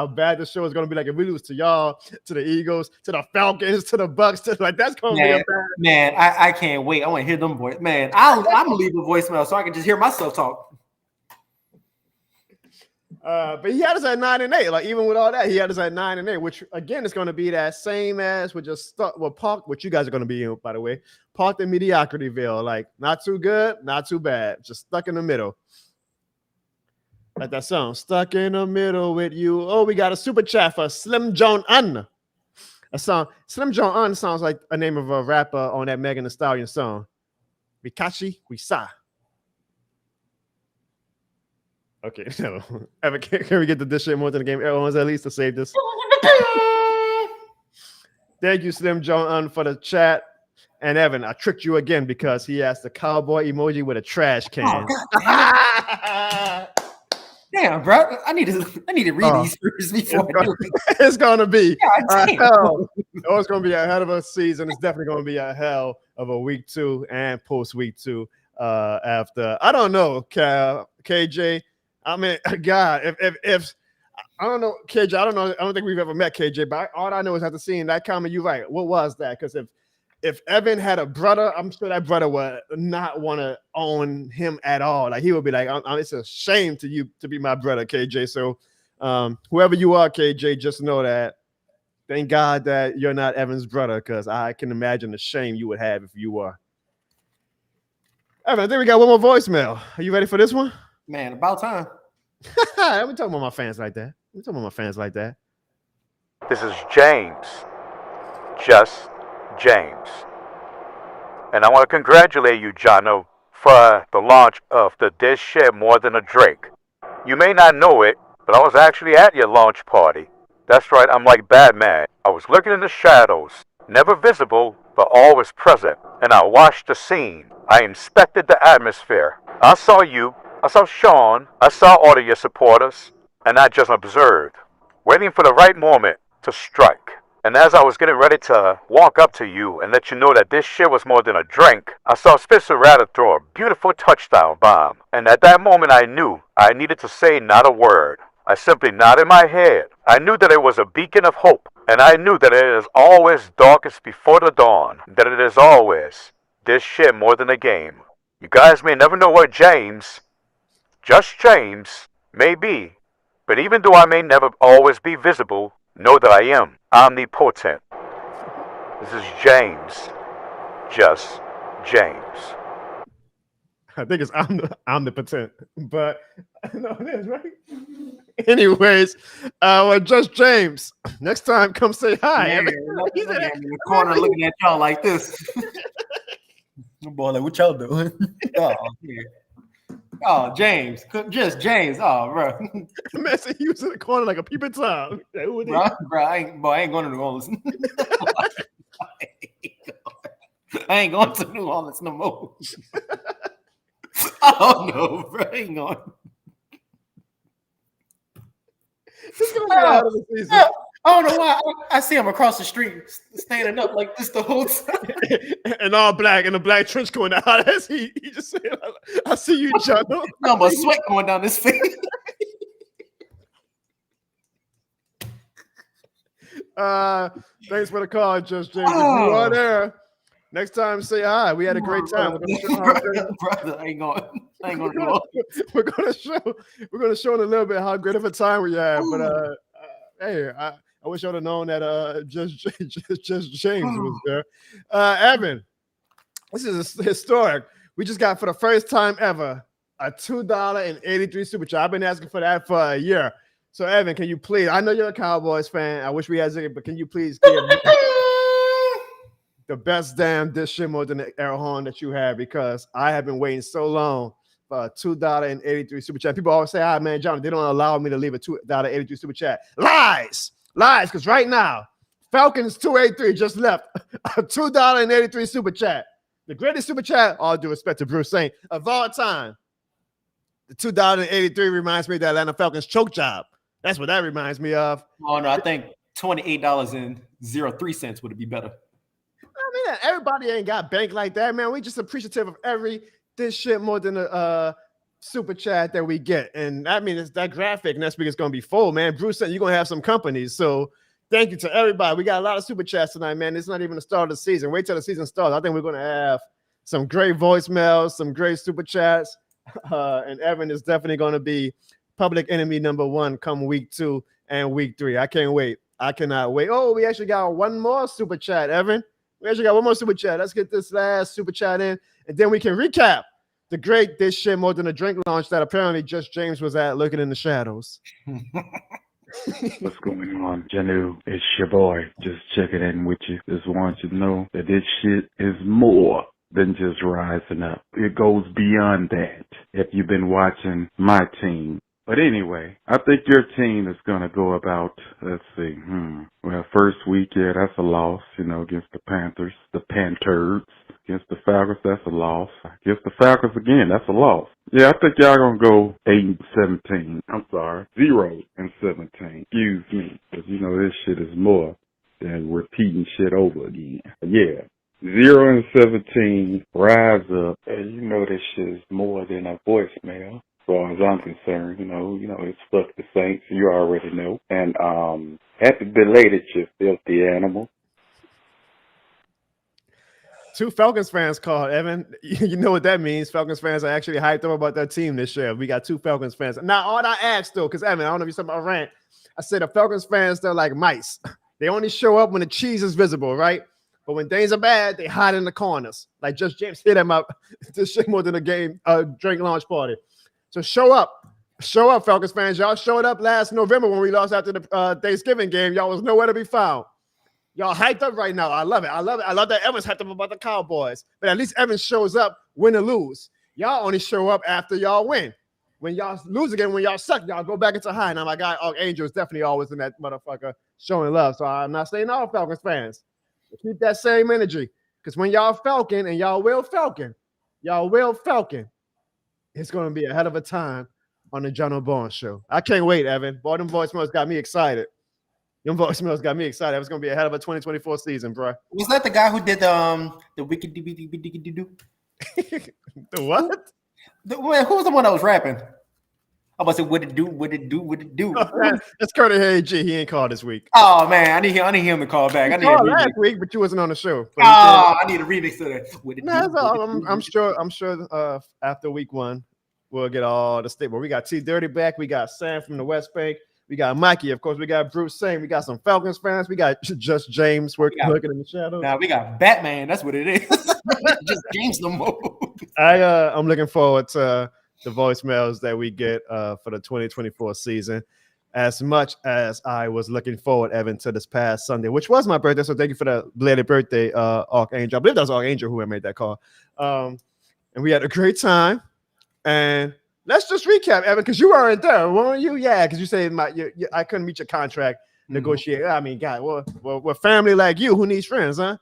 Speaker 1: bad the show is going to be? Like if we lose to y'all, to the Eagles, to the Falcons, to the Bucks, that's going to be a bad.
Speaker 3: Man, I can't wait. I want to hear them voice. Man, I'm gonna leave a voicemail so I can just hear myself talk.
Speaker 1: But he had us at 9-8. Like even with all that, he had us at 9-8, which again is going to be that same as with just park. What you guys are going to be in, by the way, parked in mediocrityville. Like not too good, not too bad, just stuck in the middle. Like that song, stuck in the middle with you. Oh, we got a super chat for Slim Jong-un. A song. Slim Jong-un sounds like a name of a rapper on that Megan Thee Stallion song. Wikachi Wisa. Okay, no. Evan, can we get to this shit more than the game? Everyone's at least to save this. Thank you, Slim Jong-un, for the chat. And Evan, I tricked you again because he asked the cowboy emoji with a trash can.
Speaker 3: Oh, damn, bro. I need to read these first before I do it.
Speaker 1: It's gonna be
Speaker 3: hell.
Speaker 1: It's gonna be a hell of a season. It's definitely gonna be a hell of a week 2 and post week 2. After I don't know, KJ. I mean, God, if I don't know, KJ. I don't think we've ever met KJ. But all I know is after seeing that comment, you're right. What was that? Because if Evan had a brother, I'm sure that brother would not want to own him at all. Like he would be like, it's a shame to you to be my brother, KJ. So whoever you are, KJ, just know that thank God that you're not Evan's brother, because I can imagine the shame you would have if you were. Evan, I think we got one more voicemail. Are you ready for this one?
Speaker 3: Man, about time.
Speaker 1: I'm talking about my fans like that.
Speaker 10: This is James. Just James. And I want to congratulate you, Jono, for the launch of the This Shit More Than a Drake. You may not know it, but I was actually at your launch party. That's right, I'm like Batman. I was lurking in the shadows, never visible, but always present. And I watched the scene. I inspected the atmosphere. I saw you. I saw Sean. I saw all of your supporters. And I just observed, waiting for the right moment to strike. And as I was getting ready to walk up to you and let you know that this shit was more than a drink, I saw Spencer Rattler throw a beautiful touchdown bomb. And at that moment I knew I needed to say not a word. I simply nodded my head. I knew that it was a beacon of hope. And I knew that it is always darkest before the dawn. That it is always this shit more than a game. You guys may never know where James, just James, may be. But even though I may never always be visible, know that I am omnipotent. This is James. Just James.
Speaker 1: I think it's omnipotent, but no, it is, right? Anyways, well, just James. Next time, come say hi.
Speaker 3: Man, he's in the corner looking at y'all like this. Boy, like, what y'all doing? Oh, yeah. Oh, James. Just James. Oh, bro.
Speaker 1: Man said he was in the corner like a peeping Tom.
Speaker 3: Bro, I ain't going to New Orleans. I ain't going to New Orleans no more. Oh, no, bro. I ain't going. I don't know why. I see him across the street standing up like this the whole time.
Speaker 1: And all black in a black trench coat. How does he just said, I see you, Jono.
Speaker 3: No, but sweat going down his face.
Speaker 1: Thanks for the call, Just James. If you are there, next time say hi. We had a great time.
Speaker 3: Brother, I ain't going to go.
Speaker 1: We're gonna show in a little bit how great of a time we had. But hey, I wish I'd have known that just James was there. Evan, this is historic. We just got for the first time ever a $2.83 super chat. I've been asking for that for a year. So Evan, can you please? I know you're a Cowboys fan. I wish we had Ziggy, but can you please give the best damn dish shit more than the air horn that you have, because I have been waiting so long for a $2.83 super chat. People always say, man, John, they don't allow me to leave a $2.83 super chat. Lies, because right now, Falcons 283 just left a $2.83 super chat. The greatest super chat, all due respect to Bruce Saint, of all time. The $2.83 reminds me of the Atlanta Falcons choke job. That's what that reminds me of.
Speaker 3: Oh, no, I think $28.03 would be better.
Speaker 1: I mean, everybody ain't got bank like that, man. We just appreciative of this shit more than a super chat that we get. And I mean, it's that graphic next week is going to be full, man. Bruce said you're going to have some companies. So thank you to everybody. We got a lot of super chats tonight, man. It's not even the start of the season. Wait till the season starts. I think we're going to have some great voicemails, some great super chats. And Evan is definitely going to be public enemy number one come week 2 and week 3. I can't wait. I cannot wait. Oh, we actually got one more super chat, Evan. We actually got one more super chat. Let's get this last super chat in, and then we can recap the great This Shit More Than a Drink launch that apparently just James was at looking in the shadows.
Speaker 11: What's going on, Janu? It's your boy. Just checking in with you. Just want you to know that this shit is more than just rising up. It goes beyond that. If you've been watching my team. But anyway, I think your team is going to go about, let's see, well, first week, yeah, that's a loss, against the Panthers. The Panthers. Against the Falcons, that's a loss. Against the Falcons again, that's a loss. Yeah, I think y'all going to go 8-17. I'm sorry, 0-17. Excuse me. Because, this shit is more than repeating shit over again. Yeah. 0-17, rise up. And this shit is more than a voicemail. As far as I'm concerned, it's fuck the Saints. You already know. And happy belated, you filthy animal.
Speaker 1: 2 Falcons fans called, Evan. You know what that means. Falcons fans are actually hyped up about their team this year. We got 2 Falcons fans. Now, all I asked, though, because, Evan, I don't know if you saw my rant. I said the Falcons fans, they're like mice. They only show up when the cheese is visible, right? But when things are bad, they hide in the corners. Like just James hit them up. This shit more than a drink launch party. So show up, Falcons fans. Y'all showed up last November when we lost after the Thanksgiving game. Y'all was nowhere to be found. Y'all hyped up right now. I love it. I love that Evans hyped up about the Cowboys. But at least Evans shows up win or lose. Y'all only show up after y'all win. When y'all lose again, when y'all suck, y'all go back into high. Now my guy Angel is definitely always in that motherfucker showing love. So I'm not saying all Falcons fans. Keep that same energy. Because when y'all Falcon and y'all will Falcon, it's going to be a hell of a time on the Jono Barnes show. I can't wait, Evan. Boy, them voicemails got me excited. Them voicemails got me excited. It's going to be a hell of a 2024 season, bro.
Speaker 3: Was that the guy who did the wicked do?
Speaker 1: The what?
Speaker 3: Who was the one that was rapping? I was about to say, what it do?
Speaker 1: Oh, that's Curtis Hayes G. He ain't called this week.
Speaker 3: Oh man, I need him to call back. I
Speaker 1: He
Speaker 3: need
Speaker 1: called last week, but you wasn't on the show.
Speaker 3: I need a remix to that.
Speaker 1: Nah, I'm sure after week 1, we'll get all the statement. We got T Dirty back. We got Sam from the West Bank. We got Mikey, of course. We got Bruce saying. We got some Falcons fans. We got just James working in the shadows.
Speaker 3: Nah, we got Batman. That's what it is. Just James no more.
Speaker 1: I'm looking forward to the voicemails that we get for the 2024 season, as much as I was looking forward, Evan, to this past Sunday, which was my birthday. So thank you for the belated birthday, Archangel. I believe that was Archangel who made that call. And we had a great time. And let's just recap, Evan, because you weren't there, weren't you? Yeah, because you said I couldn't meet your contract negotiate. I mean, God, we're family like you. Who needs friends, huh?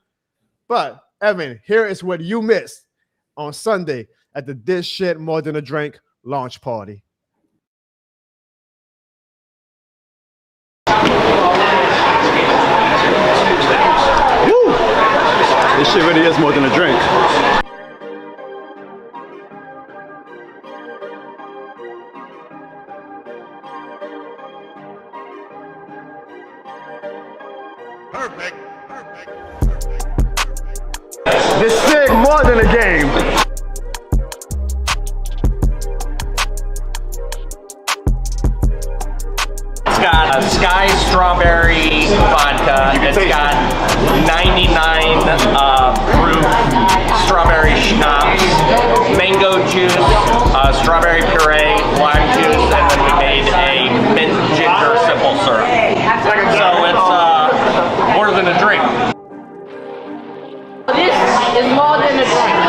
Speaker 1: But Evan, here is what you missed on Sunday at the This Shit More Than a Drink launch party. Woo! This shit really is more than a drink.
Speaker 12: Perfect.
Speaker 1: This shit more than a game.
Speaker 13: It's got Sky Strawberry Vodka. It's got 99 fruit strawberry schnapps, mango juice, strawberry puree, lime juice, and then we made a mint ginger simple syrup. So it's more than a drink.
Speaker 14: This is more than a drink.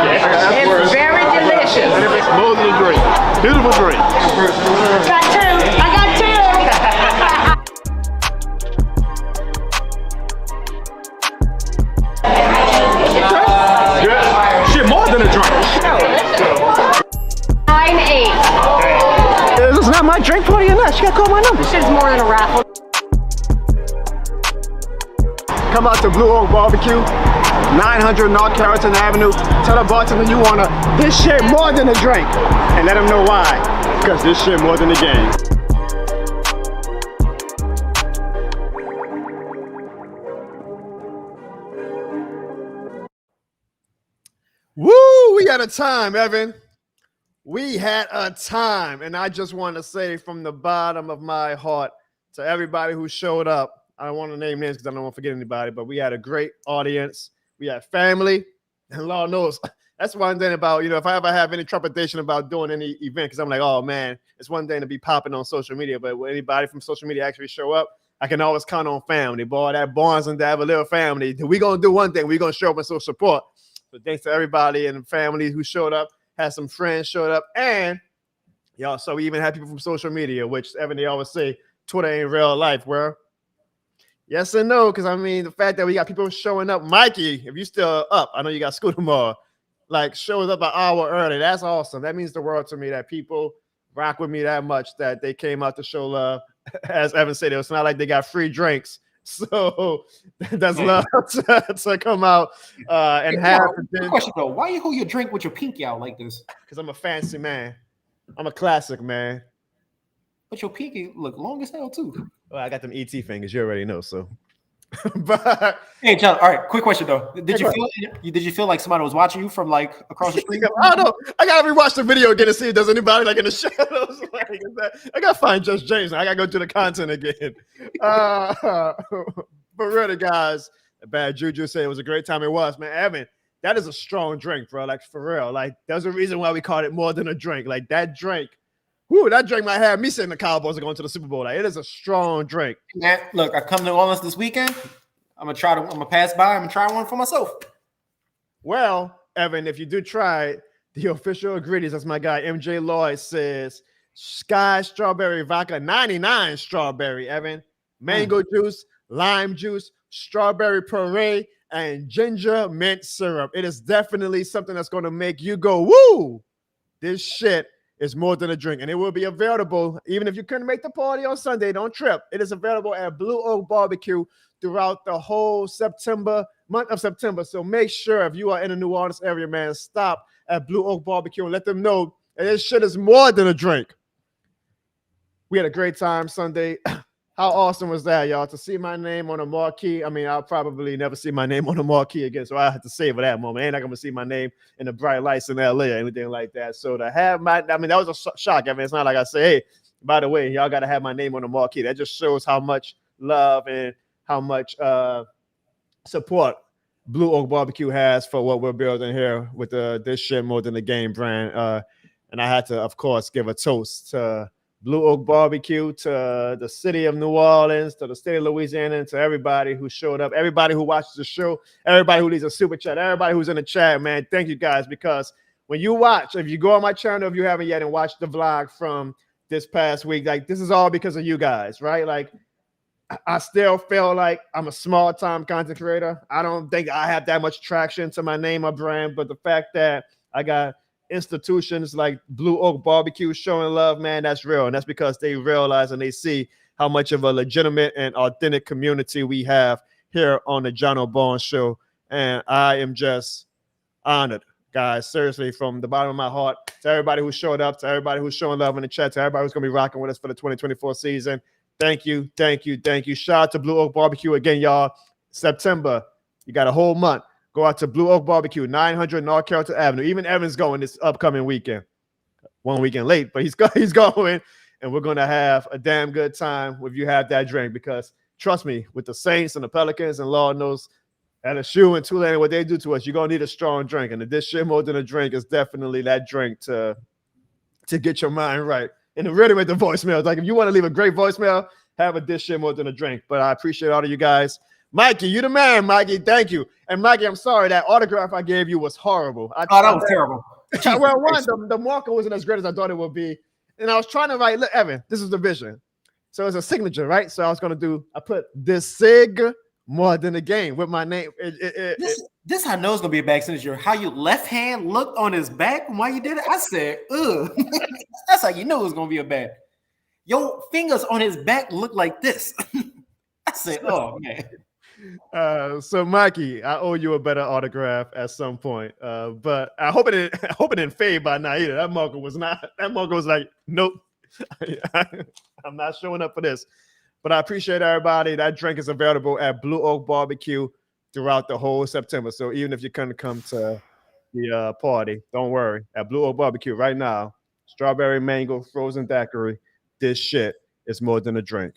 Speaker 14: It's very delicious.
Speaker 1: More than a drink. Beautiful drink.
Speaker 14: Got two. I got two.
Speaker 1: Good. Shit, more than a drink.
Speaker 14: 9-8.
Speaker 1: This is not my drink party or not. She got to call my number.
Speaker 14: This is more than a raffle.
Speaker 1: Come out to Blue Oak Barbecue, 900 North Carrollton Avenue. Tell the bartender you want this shit more than a drink. And let them know why. Because this shit more than a game. Woo! We had a time, Evan. We had a time. And I just want to say from the bottom of my heart to everybody who showed up. I don't want to name names because I don't want to forget anybody, but we had a great audience. We had family. And Lord knows, that's one thing about, if I ever have any trepidation about doing any event, because I'm like, oh, man, it's one thing to be popping on social media, but when anybody from social media actually show up, I can always count on family. Boy, that Barnes and Dave, a little family. We're going to do one thing. We're going to show up and show support. So thanks to everybody and family who showed up, had some friends showed up, and y'all, so we even had people from social media, which Evan, they always say, Twitter ain't real life, bro. Yes and no, because I mean, the fact that we got people showing up, Mikey, if you still up, I know you got school tomorrow, like shows up an hour early. That's awesome. That means the world to me that people rock with me that much that they came out to show love. As Evan said, it's not like they got free drinks. So that's love to come out and have.
Speaker 3: Question though, why you hold your drink with your pinky out like this?
Speaker 1: Because I'm a fancy man. I'm a classic man.
Speaker 3: But your pinky look long as hell too.
Speaker 1: Well, I got them ET fingers. You already know. So, but
Speaker 3: hey, John. All right, quick question though. Did you feel like somebody was watching you from like across the street?
Speaker 1: I don't know. I gotta rewatch the video again to see if there's anybody like in the shadows. I gotta find Just James. I gotta go to the content again. But really, guys, Bad Juju said it was a great time. It was, man. Evan, that is a strong drink, bro. Like for real. Like there's a reason why we called it more than a drink. Like that drink. Whoo, that drink might have me saying the Cowboys are going to the Super Bowl. Like, it is a strong drink.
Speaker 3: Man, look, I come to New Orleans this weekend. I'm gonna pass by. I'm gonna try one for myself.
Speaker 1: Well, Evan, if you do try it, the official ingredients, as my guy MJ Lloyd says, Sky Strawberry Vodka, 99 strawberry, Evan, mango juice, lime juice, strawberry puree, and ginger mint syrup. It is definitely something that's going to make you go, woo! This shit is more than a drink. And it will be available, even if you couldn't make the party on Sunday, don't trip. It is available at Blue Oak Barbecue throughout the whole month of September. So make sure if you are in the New Orleans area, man, stop at Blue Oak Barbecue and let them know that this shit is more than a drink. We had a great time Sunday. How awesome was that, y'all? To see my name on a marquee. I mean, I'll probably never see my name on a marquee again, so I have to savor that moment. And I'm going to see my name in the bright lights in LA or anything like that. So to have that was a shock. I mean, it's not like I say, hey, by the way, y'all got to have my name on the marquee. That just shows how much love and how much support Blue Oak Barbecue has for what we're building here with this shit more than the game brand. And I had to, of course, give a toast to Blue Oak Barbecue, to the city of New Orleans, to the state of Louisiana, and to everybody who showed up, everybody who watches the show, everybody who leaves a super chat, everybody who's in the chat, man. Thank you guys, because when you watch, if you go on my channel, if you haven't yet and watched the vlog from this past week, like this is all because of you guys, right? Like I still feel like I'm a small time content creator. I don't think I have that much traction to my name or brand, but the fact that I got institutions like Blue Oak Barbecue showing love, man, that's real. And that's because they realize and they see how much of a legitimate and authentic community we have here on the Jono Barnes Show. And I am just honored, guys, seriously, from the bottom of my heart, to everybody who showed up, to everybody who's showing love in the chat, to everybody who's going to be rocking with us for the 2024 season. Thank you, thank you, thank you. Shout out to Blue Oak Barbecue again, y'all. September, you got a whole month. Go out to Blue Oak Barbecue, 900 North Carrollton Avenue. Even Evan's going this upcoming weekend. 1 weekend late, but he's going, and we're going to have a damn good time if you have that drink, because trust me, with the Saints and the Pelicans and Lord knows LSU and Tulane and what they do to us, you're going to need a strong drink. And this shit more than a drink is definitely that drink to get your mind right. And really with the voicemails, like if you want to leave a great voicemail, have a dish shit more than a drink. But I appreciate all of you guys. Mikey, you the man, Mikey. Thank you. And Mikey, I'm sorry, that autograph I gave you was horrible.
Speaker 3: That was terrible.
Speaker 1: Well, one, the marker wasn't as great as I thought it would be. And I was trying to write, look, Evan, this is the vision. So it's a signature, right? So I put this sig more than a game with my name.
Speaker 3: This I know it's gonna be a bad signature. How your left hand looked on his back while you did it, I said, ugh. That's how you know it was gonna be a bad. Your fingers on his back look like this. I said, oh man.
Speaker 1: So Mikey, I owe you a better autograph at some point. But I hope it didn't fade by now either. That marker was like, nope. I'm not showing up for this. But I appreciate everybody. That drink is available at Blue Oak Barbecue throughout the whole September. So even if you couldn't come to the party, don't worry. At Blue Oak Barbecue right now, strawberry mango frozen daiquiri. This shit is more than a drink.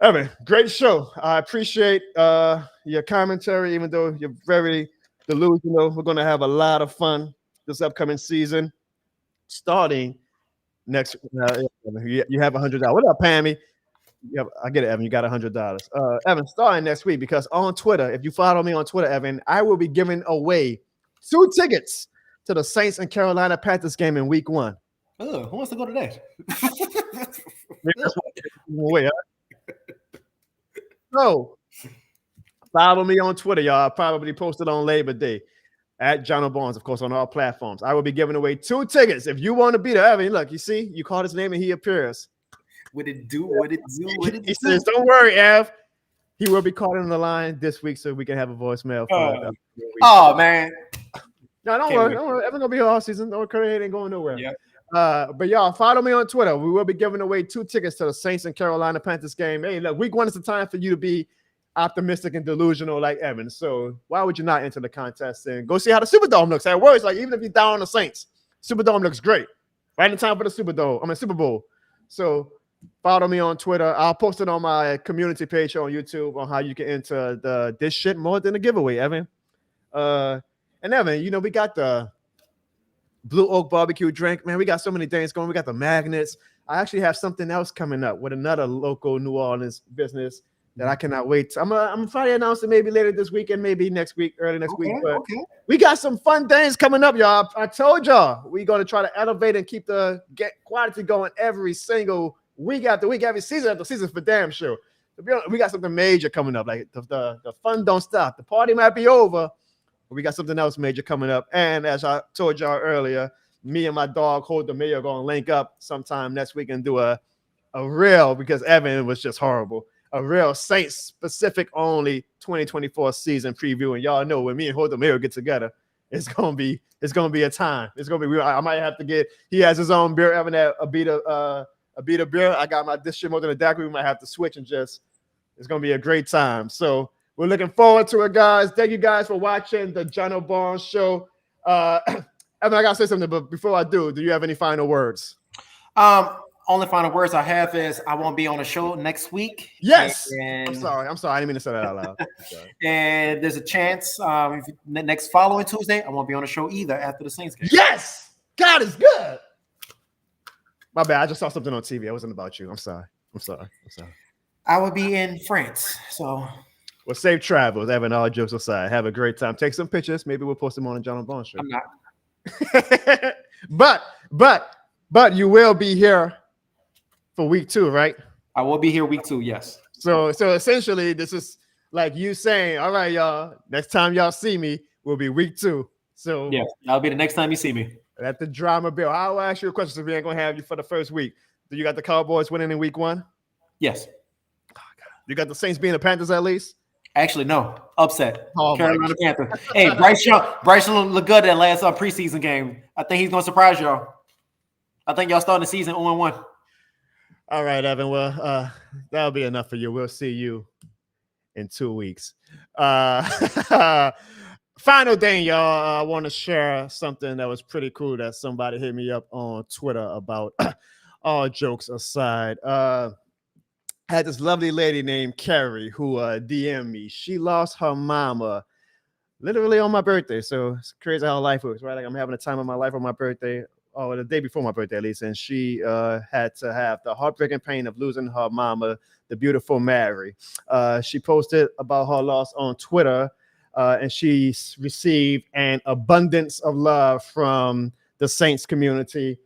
Speaker 1: Evan, great show. I appreciate your commentary, even though you're very delusional. We're going to have a lot of fun this upcoming season. Starting next, you have $100. What up, Pammy? Yeah, I get it, Evan. You got $100. Evan, starting next week, because on Twitter, if you follow me on Twitter, Evan, I will be giving away 2 tickets to the Saints and Carolina Panthers game in week 1.
Speaker 3: Oh, who wants to go to that?
Speaker 1: Wait, so follow me on Twitter, y'all. I'll probably post it on Labor Day at Jono Barnes, of course, on all platforms. I will be giving away 2 tickets. If you want to be there, Evan, look, you see, you call his name and he appears.
Speaker 3: What it do? What it do? What it
Speaker 1: He says, don't worry, Ev. He will be calling on the line this week so we can have a voicemail.
Speaker 3: Oh, man.
Speaker 1: No, don't worry. Don't worry. Evan going to be here all season. Don't worry, it ain't going nowhere. Yeah. But y'all, follow me on Twitter. We will be giving away 2 tickets to the Saints and Carolina Panthers game. Hey, look, week 1 is the time for you to be optimistic and delusional like Evan. So why would you not enter the contest and go see how the Superdome looks? At worst, like even if you're down on the Saints, Superdome looks great. Right in time for the Super Bowl. So follow me on Twitter. I'll post it on my community page on YouTube on how you can enter this shit more than a giveaway, Evan. And Evan, you know, we got the Blue Oak Barbecue drink. Man, we got so many things going. We got the magnets. I actually have something else coming up with another local New Orleans business that I cannot wait. I'm gonna try to announce it maybe later this weekend, maybe next week, early next week. But we got some fun things coming up, y'all. I told y'all we're gonna try to elevate and keep the quality going every single week after week, every season after season for damn sure. we got something major coming up. Like the fun don't stop. The party might be over, but we got something else major coming up. And as I told y'all earlier, me and my dog Hold the Mayor are gonna link up sometime next week and do a real, because Evan was just horrible, a real Saints specific only 2024 season preview. And y'all know when me and Hold the Mayor get together, it's gonna be a time. It's gonna be. I might have to get. He has his own beer. Evan had a beer. I got my this shit more than a daiquiri. We might have to switch and just. It's gonna be a great time. So we're looking forward to it, guys. Thank you guys for watching the Jono Barnes Show. Evan, I gotta say something, but before I do you have any final words?
Speaker 3: Only final words I have is I won't be on the show next week.
Speaker 1: Yes.
Speaker 3: And,
Speaker 1: I'm sorry. I didn't mean to say that out loud.
Speaker 3: And there's a chance next following Tuesday I won't be on the show either after the Saints game.
Speaker 1: Yes. God is good. My bad. I just saw something on TV. It wasn't about you. I'm sorry.
Speaker 3: I will be in France. So
Speaker 1: well, safe travels. Evan, all jokes aside. Have a great time. Take some pictures. Maybe we'll post them on the Jono Barnes Show.
Speaker 3: I'm not.
Speaker 1: But you will be here for week 2, right?
Speaker 3: I will be here week 2, yes.
Speaker 1: So essentially, this is like you saying, all right, y'all, next time y'all see me will be week 2. So
Speaker 3: yeah, that'll be the next time you see me.
Speaker 1: At the drama bill. I'll ask you a question if we ain't gonna have you for the first week. Do you got the Cowboys winning in week 1?
Speaker 3: Yes.
Speaker 1: Oh, God. You got the Saints being the Panthers at least?
Speaker 3: Actually, no. Upset.
Speaker 1: Oh,
Speaker 3: Carolina Panthers. Hey, Bryce Young looked good that last preseason game. I think he's gonna surprise y'all. I think y'all starting the season 0-1.
Speaker 1: All right, Evan. Well, that'll be enough for you. We'll see you in 2 weeks. Final thing, y'all. I want to share something that was pretty cool that somebody hit me up on Twitter about. All jokes aside, I had this lovely lady named Carrie who DM'd me. She lost her mama literally on my birthday. So it's crazy how life works, right? Like I'm having a time of my life on my birthday. Or the day before my birthday, at least, and she had to have the heartbreaking pain of losing her mama, the beautiful Mary. She posted about her loss on Twitter, and she received an abundance of love from the Saints community.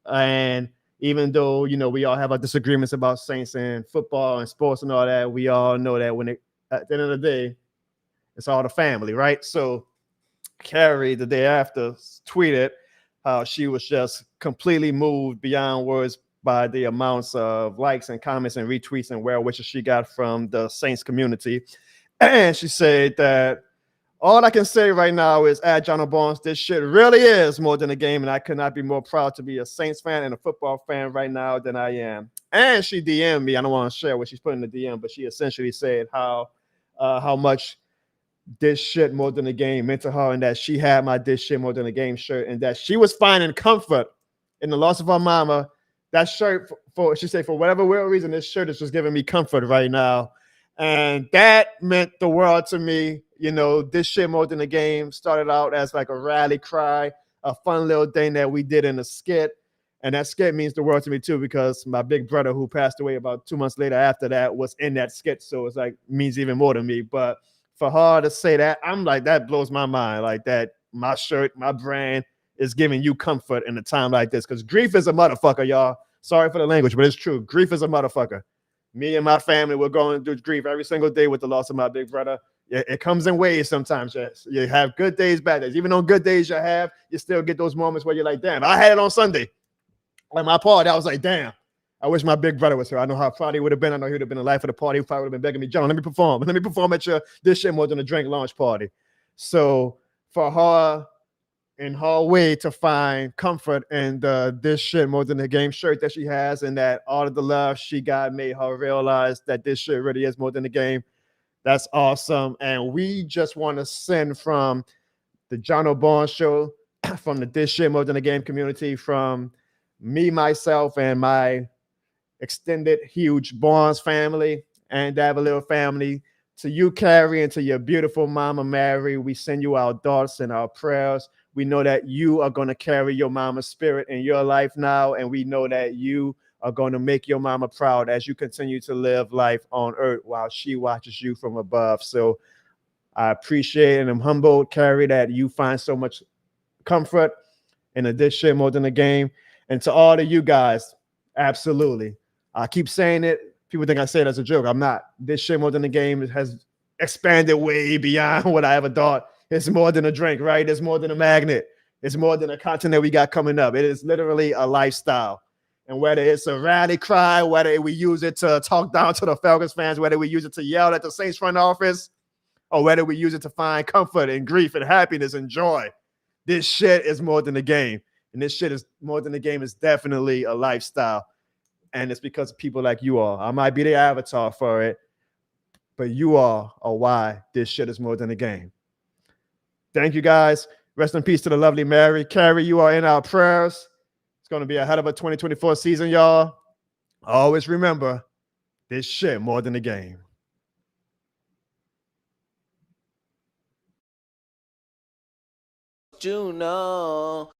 Speaker 1: And even though, we all have our disagreements about Saints and football and sports and all that, we all know that at the end of the day, it's all the family, right? So Carrie, the day after, tweeted how she was just completely moved beyond words by the amounts of likes and comments and retweets and well wishes she got from the Saints community. And she said that all I can say right now is at Jono Barnes, this shit really is more than a game, and I could not be more proud to be a Saints fan and a football fan right now than I am. And she DM'd me. I don't want to share what she's put in the DM, but she essentially said how much this shit more than a game meant to her, and that she had my this shit more than a game shirt, and that she was finding comfort in the loss of her mama. That shirt, she said, for whatever weird reason, this shirt is just giving me comfort right now. And that meant the world to me. This shit more than a game started out as like a rally cry, a fun little thing that we did in a skit. And that skit means the world to me too, because my big brother, who passed away about 2 months later after that, was in that skit. So it's like means even more to me. But for her to say that, I'm like, that blows my mind. Like that, my shirt, my brand is giving you comfort in a time like this. Because grief is a motherfucker, y'all. Sorry for the language, but it's true. Grief is a motherfucker. Me and my family, we're going through grief every single day with the loss of my big brother. It comes in waves sometimes. Yes. You have good days, bad days. Even on good days you still get those moments where you're like, damn, I had it on Sunday. Like my party, I was like, damn. I wish my big brother was here. I know how proud he would have been. I know he would have been the life of the party. He probably would have been begging me, John, let me perform. Let me perform at your this shit more than a drink launch party. So for her, in her way to find comfort in this shit more than a game shirt that she has, and that all of the love she got made her realize that this shit really is more than a game. That's awesome. And we just want to send from the Jono Barnes Show, from the This Shit More Than a Game community, from me, myself, and my extended huge Barnes family and Davalil family, to you, Carrie, and to your beautiful mama, Mary. We send you our thoughts and our prayers. We know that you are going to carry your mama's spirit in your life now, and we know that you are going to make your mama proud as you continue to live life on earth while she watches you from above. So I appreciate and I'm humbled, Carrie, that you find so much comfort in this shit more than a game. And to all of you guys, absolutely. I keep saying it. People think I say it as a joke. I'm not. This shit more than a game has expanded way beyond what I ever thought. It's more than a drink, right? It's more than a magnet. It's more than a content that we got coming up. It is literally a lifestyle. And whether it's a rally cry, whether we use it to talk down to the Falcons fans, whether we use it to yell at the Saints front office, or whether we use it to find comfort and grief and happiness and joy, this shit is more than a game. And this shit is more than a game. It's definitely a lifestyle. And it's because of people like you all. I might be the avatar for it, but you all are why this shit is more than a game. Thank you, guys. Rest in peace to the lovely Mary. Carrie, you are in our prayers. It's going to be a hell of a 2024 season, y'all. Always remember, this shit more than a game.
Speaker 2: Jono.